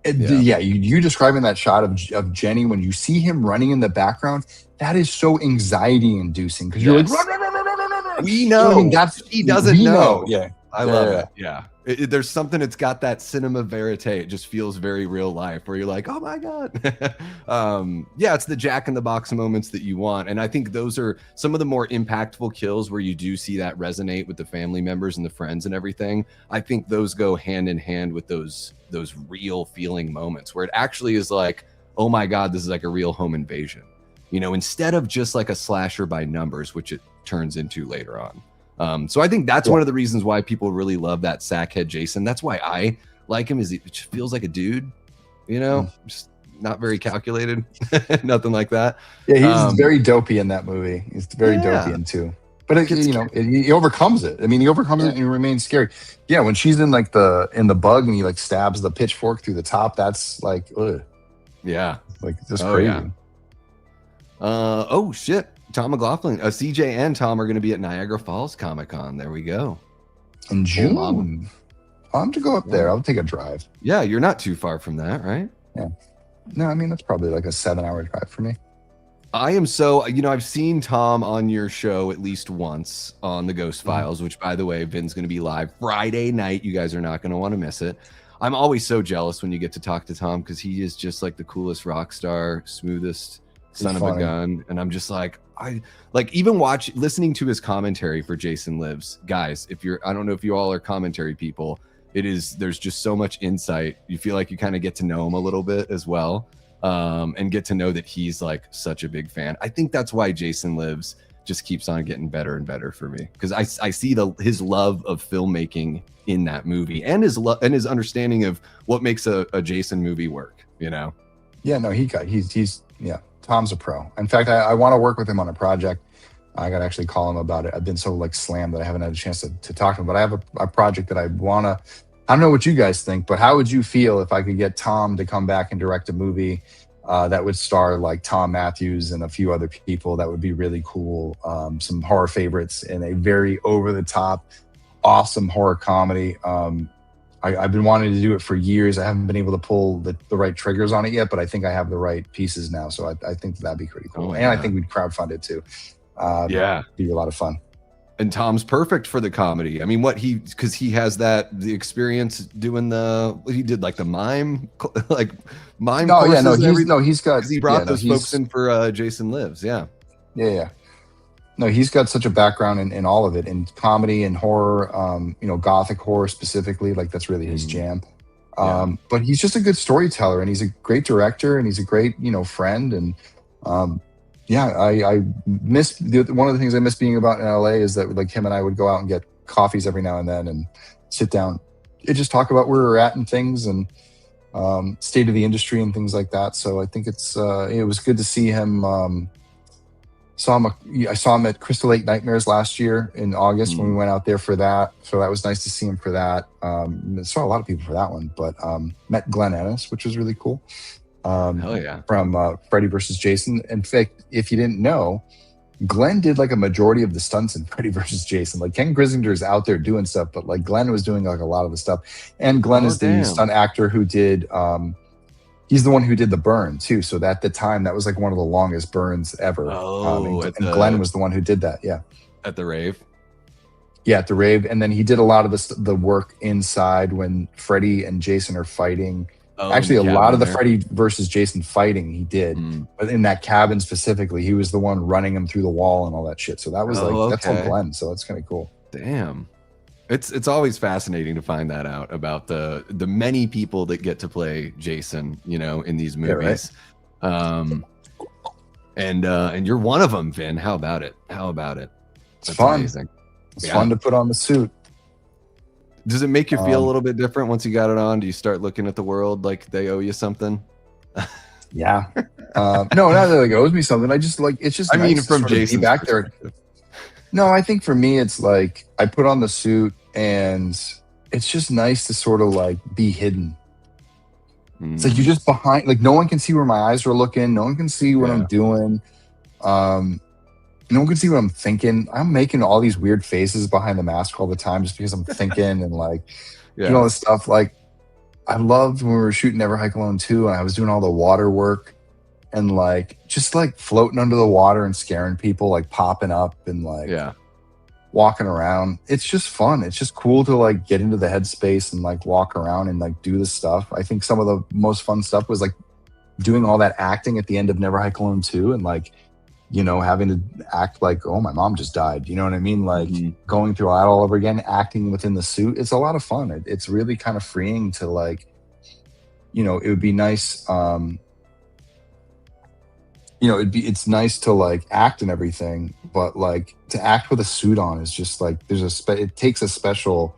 You describing that shot of Jenny when you see him running in the background, that is so anxiety inducing because you're like, run. We know. I mean, he doesn't know. Yeah. I love it. Yeah. There's something, it's got that cinema verite. It just feels very real life where you're like, oh my God. It's the Jack in the Box moments that you want. And I think those are some of the more impactful kills where you do see that resonate with the family members and the friends and everything. I think those go hand in hand with those real feeling moments where it actually is like, oh my God, this is like a real home invasion, instead of just like a slasher by numbers, which it turns into later on. So I think that's one of the reasons why people really love that sackhead Jason. That's why I like him, is it just feels like a dude, just not very calculated, nothing like that. Yeah, he's very dopey in that movie. He's very dopey in too. But he overcomes it. I mean, he overcomes it and he remains scary. Yeah, when she's in like in the bug and he like stabs the pitchfork through the top, that's like, ugh. Yeah, like just crazy. Yeah. Oh shit. Tom McLaughlin, CJ and Tom are going to be at Niagara Falls Comic-Con. There we go. In June. I'll have to go up there. I'll take a drive. Yeah, you're not too far from that, right? Yeah. No, I mean, that's probably like a 7-hour drive for me. I am so, I've seen Tom on your show at least once on the Ghost Files, which, by the way, Vin's going to be live Friday night. You guys are not going to want to miss it. I'm always so jealous when you get to talk to Tom because he is just like the coolest rock star, smoothest son of a gun. And I'm just like, listening to his commentary for Jason Lives. Guys, I don't know if you all are commentary people. There's just so much insight. You feel like you kind of get to know him a little bit as well. and get to know that he's like such a big fan. I think that's why Jason Lives just keeps on getting better and better for me, because I see his love of filmmaking in that movie, and his understanding of what makes a Jason movie work, you know? Yeah, no, he's Tom's a pro. In fact, I want to work with him on a project. I got to actually call him about it. I've been so like slammed that I haven't had a chance to talk to him, but I have a project that I don't know what you guys think, but how would you feel if I could get Tom to come back and direct a movie that would star like Tom Matthews and a few other people? That would be really cool. Some horror favorites in a very over the top, awesome horror comedy. I've been wanting to do it for years. I haven't been able to pull the right triggers on it yet, but I think I have the right pieces now. So I think that'd be pretty cool. And I think we'd crowdfund it too. It'd be a lot of fun. And Tom's perfect for the comedy. I mean, because he has the experience doing he did like the mime courses. He's got. He brought those folks in for Jason Lives. Yeah. No, he's got such a background in all of it, in comedy and horror. Gothic horror specifically. Like that's really his jam. But he's just a good storyteller, and he's a great director, and he's a great friend. And I miss one of the things I miss being about in LA is that like him and I would go out and get coffees every now and then and sit down and just talk about where we're at and things and state of the industry and things like that. So I think it was good to see him. I saw him at Crystal Lake Nightmares last year in August when we went out there for that. So that was nice to see him for that. I saw a lot of people for that one, but met Glenn Ennis, which was really cool. Hell yeah. From Freddy vs. Jason. In fact, if you didn't know, Glenn did like a majority of the stunts in Freddy vs. Jason. Like Ken Grisinger's out there doing stuff, but like Glenn was doing like a lot of the stuff. And Glenn is the stunt actor who did he's the one who did the burn too. So at the time that was like one of the longest burns ever. And Glenn was the one who did that. Yeah. At the rave. Yeah, at the rave. And then he did a lot of the work inside when Freddy and Jason are fighting. Actually, a lot of the Freddy versus Jason fighting he did, but in that cabin specifically, he was the one running him through the wall and all that shit. So that was that's all Glenn. So that's kind of cool. Damn, it's always fascinating to find that out about the many people that get to play Jason, in these movies. Yeah, right. And you're one of them, Vin. How about it? It's fun. Amazing. It's fun to put on the suit. Does it make you feel a little bit different once you got it on? Do you start looking at the world like they owe you something? Yeah. No, not that like it owes me something. I just like it's just. From Jason's back there. No, I think for me it's like I put on the suit and it's just nice to sort of like be hidden. It's like you're just behind. Like no one can see where my eyes are looking. No one can see what I'm doing. No one can see what I'm thinking. I'm making all these weird faces behind the mask all the time just because I'm thinking and like doing all this stuff. Like I loved when we were shooting Never Hike Alone 2 and I was doing all the water work and like just like floating under the water and scaring people, like popping up and like walking around. It's just fun. It's just cool to like get into the headspace and like walk around and like do this stuff. I think some of the most fun stuff was like doing all that acting at the end of Never Hike Alone 2 and like having to act like, oh, my mom just died. You know what I mean? Like going through it all over again, acting within the suit. It's a lot of fun. It's really kind of freeing to like, it would be nice. It's nice to like act and everything, but like to act with a suit on is just like, it takes a special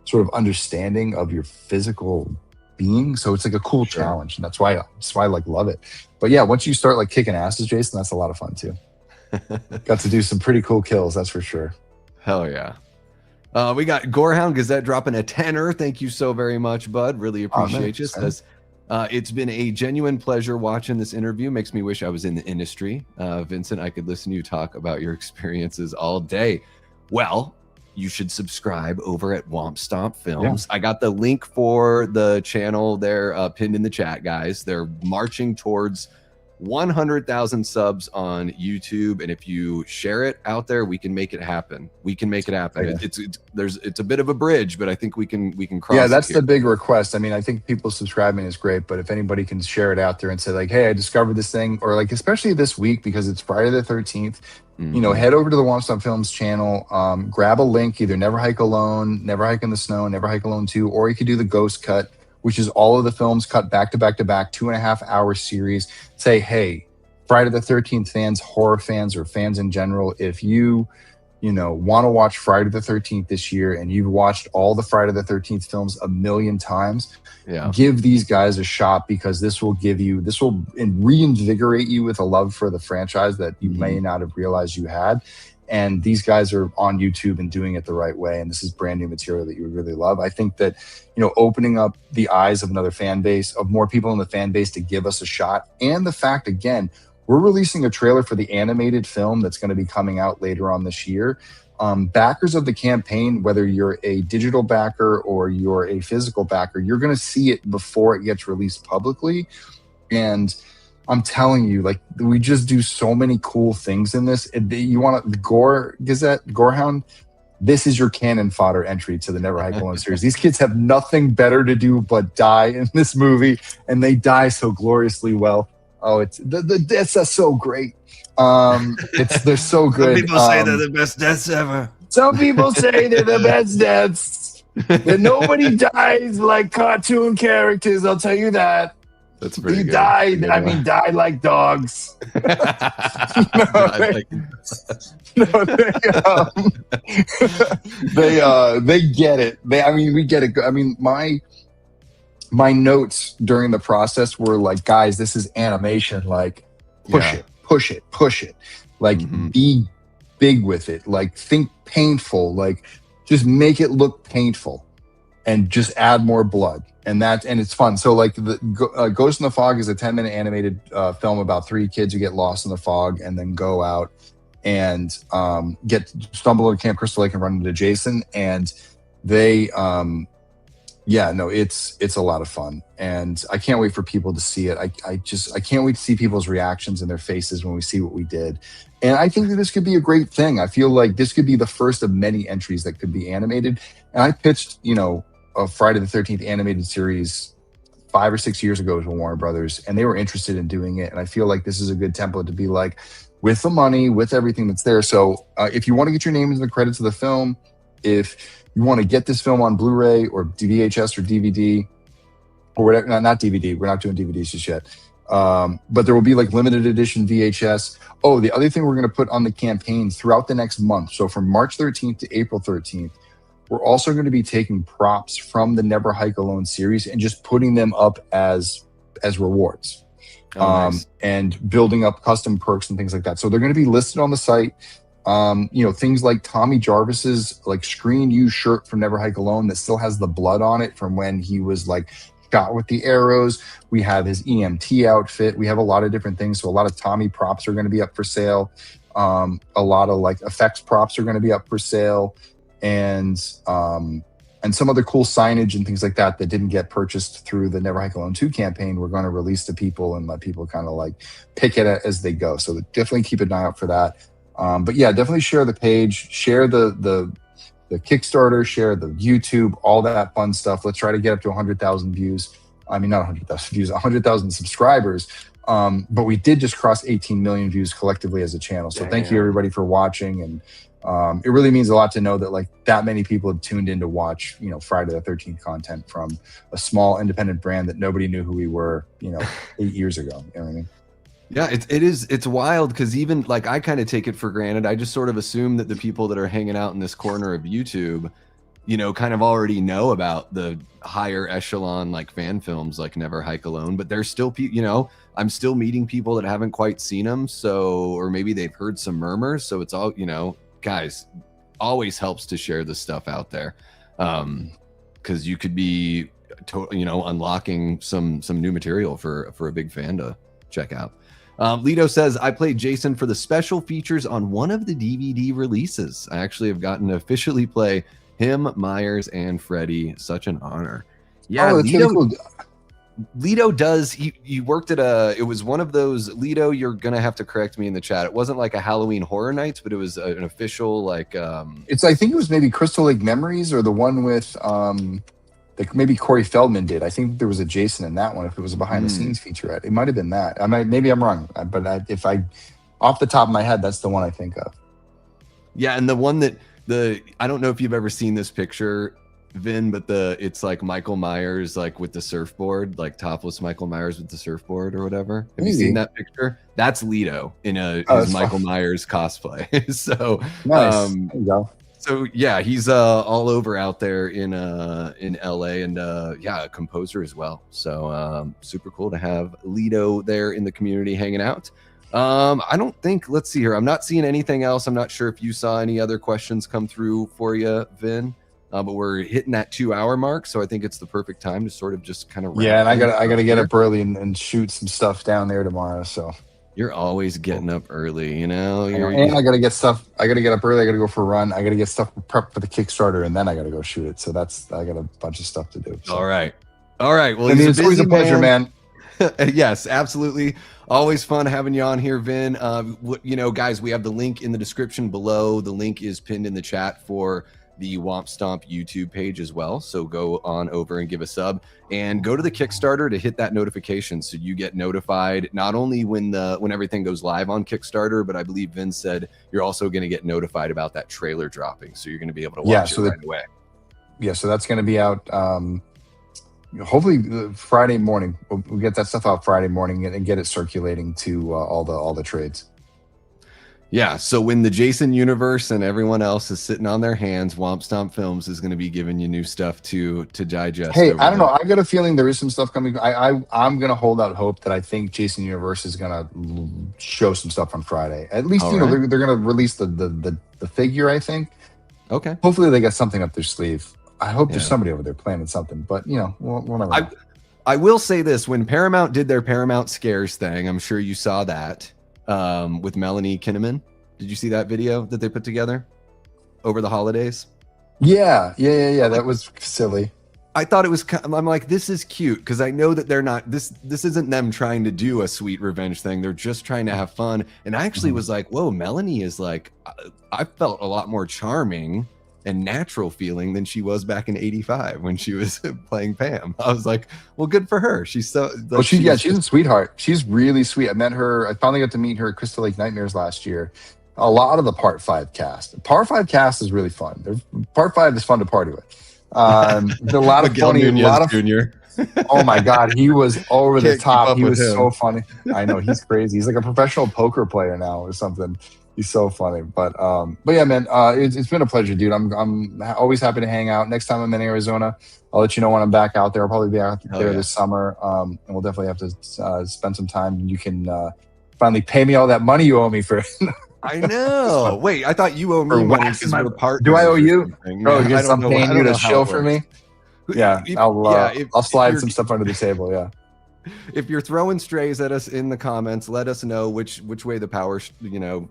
sort of understanding of your physical being. So it's like a cool challenge. And that's why I like love it. But yeah, once you start like kicking asses, Jason, that's a lot of fun too. Got to do some pretty cool kills, that's for sure. Hell yeah. We got Gorehound Gazette dropping a tenner. Thank you so very much, bud. Really appreciate you. Says, it's been a genuine pleasure watching this interview. Makes me wish I was in the industry. Vincent, I could listen to you talk about your experiences all day. Well, you should subscribe over at Womp Stomp Films. I got the link for the channel there pinned in the chat, guys. They're marching towards 100,000 subs on YouTube, and if you share it out there, we can make it happen. It's a bit of a bridge, but I think we can cross. Yeah, that's the big request. I mean, I think people subscribing is great, but if anybody can share it out there and say like, hey, I discovered this thing, or like especially this week because it's Friday the 13th, head over to the Womp Stomp Films channel, grab a link, either Never Hike Alone, Never Hike in the Snow, Never Hike Alone 2, or you could do the Ghost Cut, which is all of the films cut back to back to back, 2.5-hour series. Say, hey, Friday the 13th fans, horror fans, or fans in general, if you want to watch Friday the 13th this year and you've watched all the Friday the 13th films a million times, give these guys a shot, because this will reinvigorate you with a love for the franchise that you may not have realized you had. And these guys are on YouTube and doing it the right way. And this is brand new material that you would really love. I think that, opening up the eyes of another fan base, of more people in the fan base to give us a shot. And the fact, again, we're releasing a trailer for the animated film that's going to be coming out later on this year. Backers of the campaign, whether you're a digital backer or you're a physical backer, you're going to see it before it gets released publicly. And I'm telling you, like, we just do so many cool things in this. You want the Gore Gazette, Gorehound? This is your cannon fodder entry to the Never Hike Alone series. These kids have nothing better to do but die in this movie, and they die so gloriously well. Oh, it's the deaths are so great. They're so good. Some people say they're the best deaths ever. Some people say they're the best deaths. That nobody dies like cartoon characters. I'll tell you that. That's pretty good. Died. I mean, died like dogs. They get it. We get it. I mean, my notes during the process were like, guys, this is animation. Like, push it. Like, be big with it. Like, think painful. Like, just make it look painful, and just add more blood. And it's fun. So, like, the Ghost in the Fog is a 10-minute animated film about 3 kids who get lost in the fog and then go out and stumble into Camp Crystal Lake and run into Jason. And they it's a lot of fun, and I can't wait for people to see it. I can't wait to see people's reactions and their faces when we see what we did. And I think that this could be a great thing. I feel like this could be the first of many entries that could be animated. And I pitched, a Friday the 13th animated series 5 or 6 years ago to Warner Brothers, and they were interested in doing it. And I feel like this is a good template to be like, with the money, with everything that's there. So if you want to get your name into the credits of the film, if you want to get this film on Blu-ray or VHS or DVD or whatever, not DVD, we're not doing DVDs just yet. But there will be like limited edition VHS. Oh, the other thing we're going to put on the campaign throughout the next month. So from March 13th to April 13th, we're also going to be taking props from the Never Hike Alone series and just putting them up as rewards. Nice. And building up custom perks and things like that. So they're going to be listed on the site. Things like Tommy Jarvis's like screen used shirt from Never Hike Alone that still has the blood on it from when he was like shot with the arrows. We have his EMT outfit. We have a lot of different things. So a lot of Tommy props are going to be up for sale. A lot of like effects props are going to be up for sale. And some other cool signage and things like that didn't get purchased through the Never Hike Alone 2 campaign, we're going to release to people and let people kind of like pick it as they go. So definitely keep an eye out for that. But yeah, definitely share the page, share the Kickstarter, share the YouTube, all that fun stuff. Let's try to get up to 100,000 views. I mean, not 100,000 views, 100,000 subscribers. But we did just cross 18 million views collectively as a channel. So thank you everybody for watching. And it really means a lot to know that like that many people have tuned in to watch, Friday the 13th content from a small independent brand that nobody knew who we were, 8 years ago. You know what I mean? Yeah, it's wild because even like I kind of take it for granted. I just sort of assume that the people that are hanging out in this corner of YouTube, kind of already know about the higher echelon like fan films like Never Hike Alone, but there's still people, I'm still meeting people that haven't quite seen them. So, or maybe they've heard some murmurs. So it's all, guys, always helps to share this stuff out there. Because you could be, unlocking some new material for a big fan to check out. Lido says, I played Jason for the special features on one of the DVD releases. I actually have gotten to officially play him, Myers, and Freddy. Such an honor. Yeah, Lido, really cool. Lido does. He worked at it was one of those, Lido, you're going to have to correct me in the chat. It wasn't like a Halloween Horror Nights, but it was an official like... I think it was maybe Crystal Lake Memories or the one with... Like maybe Corey Feldman did. I think there was a Jason in that one. If it was a behind the scenes featurette, it might have been that. Maybe I'm wrong, but if I, off the top of my head, that's the one I think of. Yeah, and the one that I don't know if you've ever seen this picture. Vin, but it's like Michael Myers, like with the surfboard, like topless Michael Myers with the surfboard or whatever. Have you seen that picture? That's Leto in his Michael Myers cosplay. So nice. There you go. So yeah, he's all over out there in LA, and yeah, a composer as well. So super cool to have Leto there in the community hanging out. I don't think, let's see here, I'm not seeing anything else. I'm not sure if you saw any other questions come through for you, Vin. But we're hitting that 2-hour mark, so I think it's the perfect time to sort of just kind of and I gotta get up early and shoot some stuff down there tomorrow. So you're always getting up early, you know. And I gotta get stuff. I gotta get up early. I gotta go for a run. I gotta get stuff prepped for the Kickstarter, and then I gotta go shoot it. So I got a bunch of stuff to do. So. All right. Well, it's always a pleasure, man. Yes, absolutely. Always fun having you on here, Vin. You know, guys, we have the link in the description below. The link is pinned in the chat for the Womp Stomp YouTube page as well. So go on over and give a sub, and go to the Kickstarter to hit that notification so you get notified not only when everything goes live on Kickstarter, but I believe Vince said you're also going to get notified about that trailer dropping. So you're going to be able to watch it right away. Yeah, so that's going to be out hopefully Friday morning. We'll get that stuff out Friday morning and get it circulating to all the trades. Yeah, so when the Jason universe and everyone else is sitting on their hands, Womp Stomp Films is going to be giving you new stuff to digest. Hey, I don't know. I got a feeling there is some stuff coming. I'm going to hold out hope that I think Jason Universe is going to show some stuff on Friday. At least, you know, they're going to release the figure, I think. Okay. Hopefully they got something up their sleeve. I hope there's somebody over there planning something, but, you know, we'll never know. I will say this. When Paramount did their Paramount Scares thing, I'm sure you saw that. With Melanie Kinnaman. Did you see that video that they put together over the holidays? Yeah. That was silly. I thought it was, I'm like, this is cute, because I know that they're not, this isn't them trying to do a sweet revenge thing. They're just trying to have fun. And I actually was like, whoa, Melanie is like, I felt a lot more charming and natural feeling than she was back in '85 when she was playing Pam. I was like, well, good for her. She's so like, she's a sweetheart. She's really sweet. I met her. I finally got to meet her at Crystal Lake Nightmares last year. A lot of the Part 5 cast. Part 5 cast is really fun. Part 5 is fun to party with. There's a lot of funny. Nunez, a lot of Junior. Oh my God, he was over the top. He was so funny. I know, he's crazy. He's like a professional poker player now or something. He's so funny. But yeah, man, it's been a pleasure, dude. I'm always happy to hang out. Next time I'm in Arizona, I'll let you know when I'm back out there. I'll probably be out there this summer. And we'll definitely have to spend some time. You can finally pay me all that money you owe me for. I know. Wait, I thought you owe me money because we're partners. Do I owe you? Oh, I guess I'm paying you to show for me. Yeah, I'll slide some stuff under the table. Yeah. If you're throwing strays at us in the comments, let us know which way the power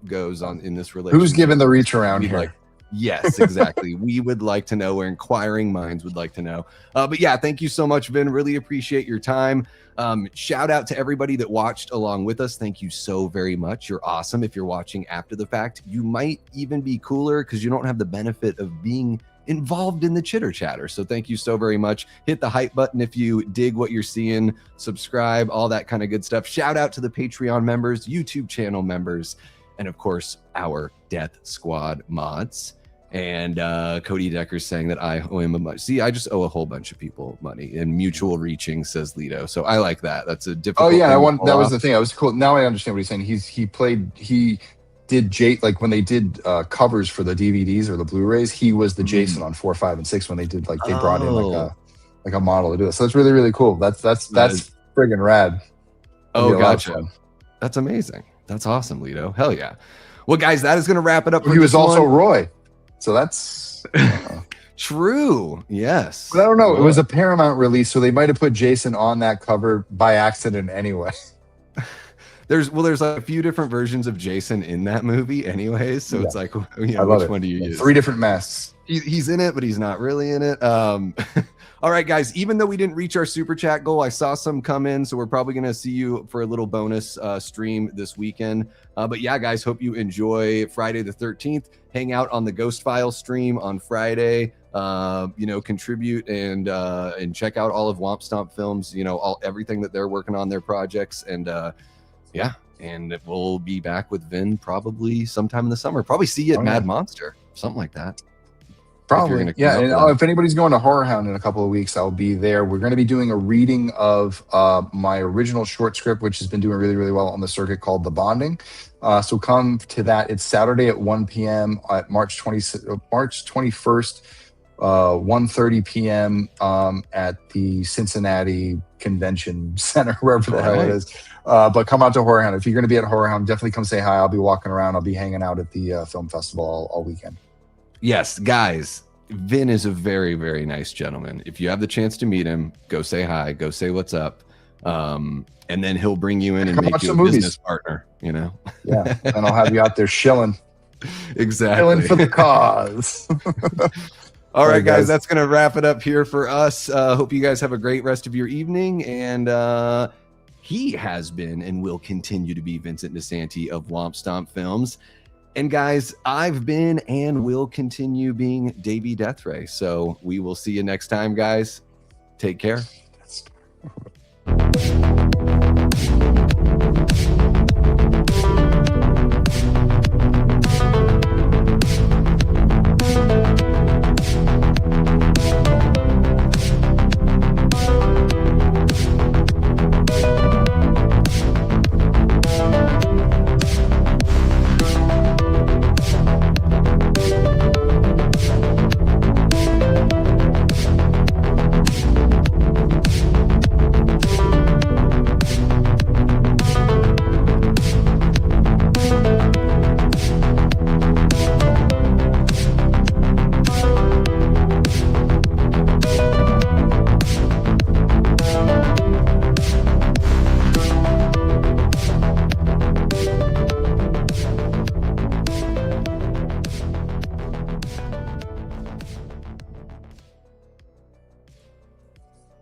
goes on in this relationship. Who's giving the reach around here? Yes, exactly. We would like to know, or inquiring minds would like to know. But yeah, thank you so much, Vin. Really appreciate your time. Shout out to everybody that watched along with us. Thank you so very much. You're awesome. If you're watching after the fact, you might even be cooler because you don't have the benefit of being involved in the chitter chatter. So thank you so very much. Hit the hype button if you dig what you're seeing, subscribe, all that kind of good stuff. Shout out to the Patreon members, YouTube channel members, and of course our Death Squad mods. And Cody Decker's saying that I owe him a bunch. See, I just owe a whole bunch of people money, and mutual reaching, says Leto. So I like that. That's a difficult. Oh yeah, that was the thing. I was cool. Now I understand what he's saying. He did like when they did covers for the DVDs or the Blu-rays, he was the Jason on 4, 5, and 6 when they did they brought in like a model to do it. So that's really, really cool. That's friggin' rad. Oh, gotcha. That's amazing. That's awesome, Leto. Hell yeah. Well, guys, that is going to wrap it up. He was also Roy. So that's true. Yes. But I don't know. It was a Paramount release, so they might have put Jason on that cover by accident anyway. There's like a few different versions of Jason in that movie anyways. So it's like, which one do you use? 3 different masks. He's in it, but he's not really in it. All right, guys, even though we didn't reach our super chat goal, I saw some come in. So we're probably going to see you for a little bonus stream this weekend. But yeah, guys, hope you enjoy Friday the 13th. Hang out on the Ghost File stream on Friday. Contribute and check out all of Womp Stomp Films. Everything that they're working on, their projects, and and we'll be back with Vin probably sometime in the summer. Probably see you at Mad Monster, something like that. Probably, yeah. And if anybody's going to Horror Hound in a couple of weeks, I'll be there. We're going to be doing a reading of my original short script, which has been doing really, really well on the circuit, called The Bonding. So come to that. It's Saturday at 1 p.m. at March 21st, 1:30 p.m. At the Cincinnati Convention Center, wherever the hell it is. But come out to Horror Hound. If you're going to be at Horror Hound, definitely come say hi. I'll be walking around. I'll be hanging out at the film festival all weekend. Yes, guys, Vin is a very, very nice gentleman. If you have the chance to meet him, go say hi, go say what's up. And then he'll bring you in and make you a business partner, you know? Yeah, and I'll have you out there shilling. Exactly. Shilling for the cause. All right, guys, that's going to wrap it up here for us. Hope you guys have a great rest of your evening. And he has been and will continue to be Vincent DiSanti of Womp Stomp Films. And guys, I've been and will continue being Davey Deathray. So we will see you next time, guys. Take care.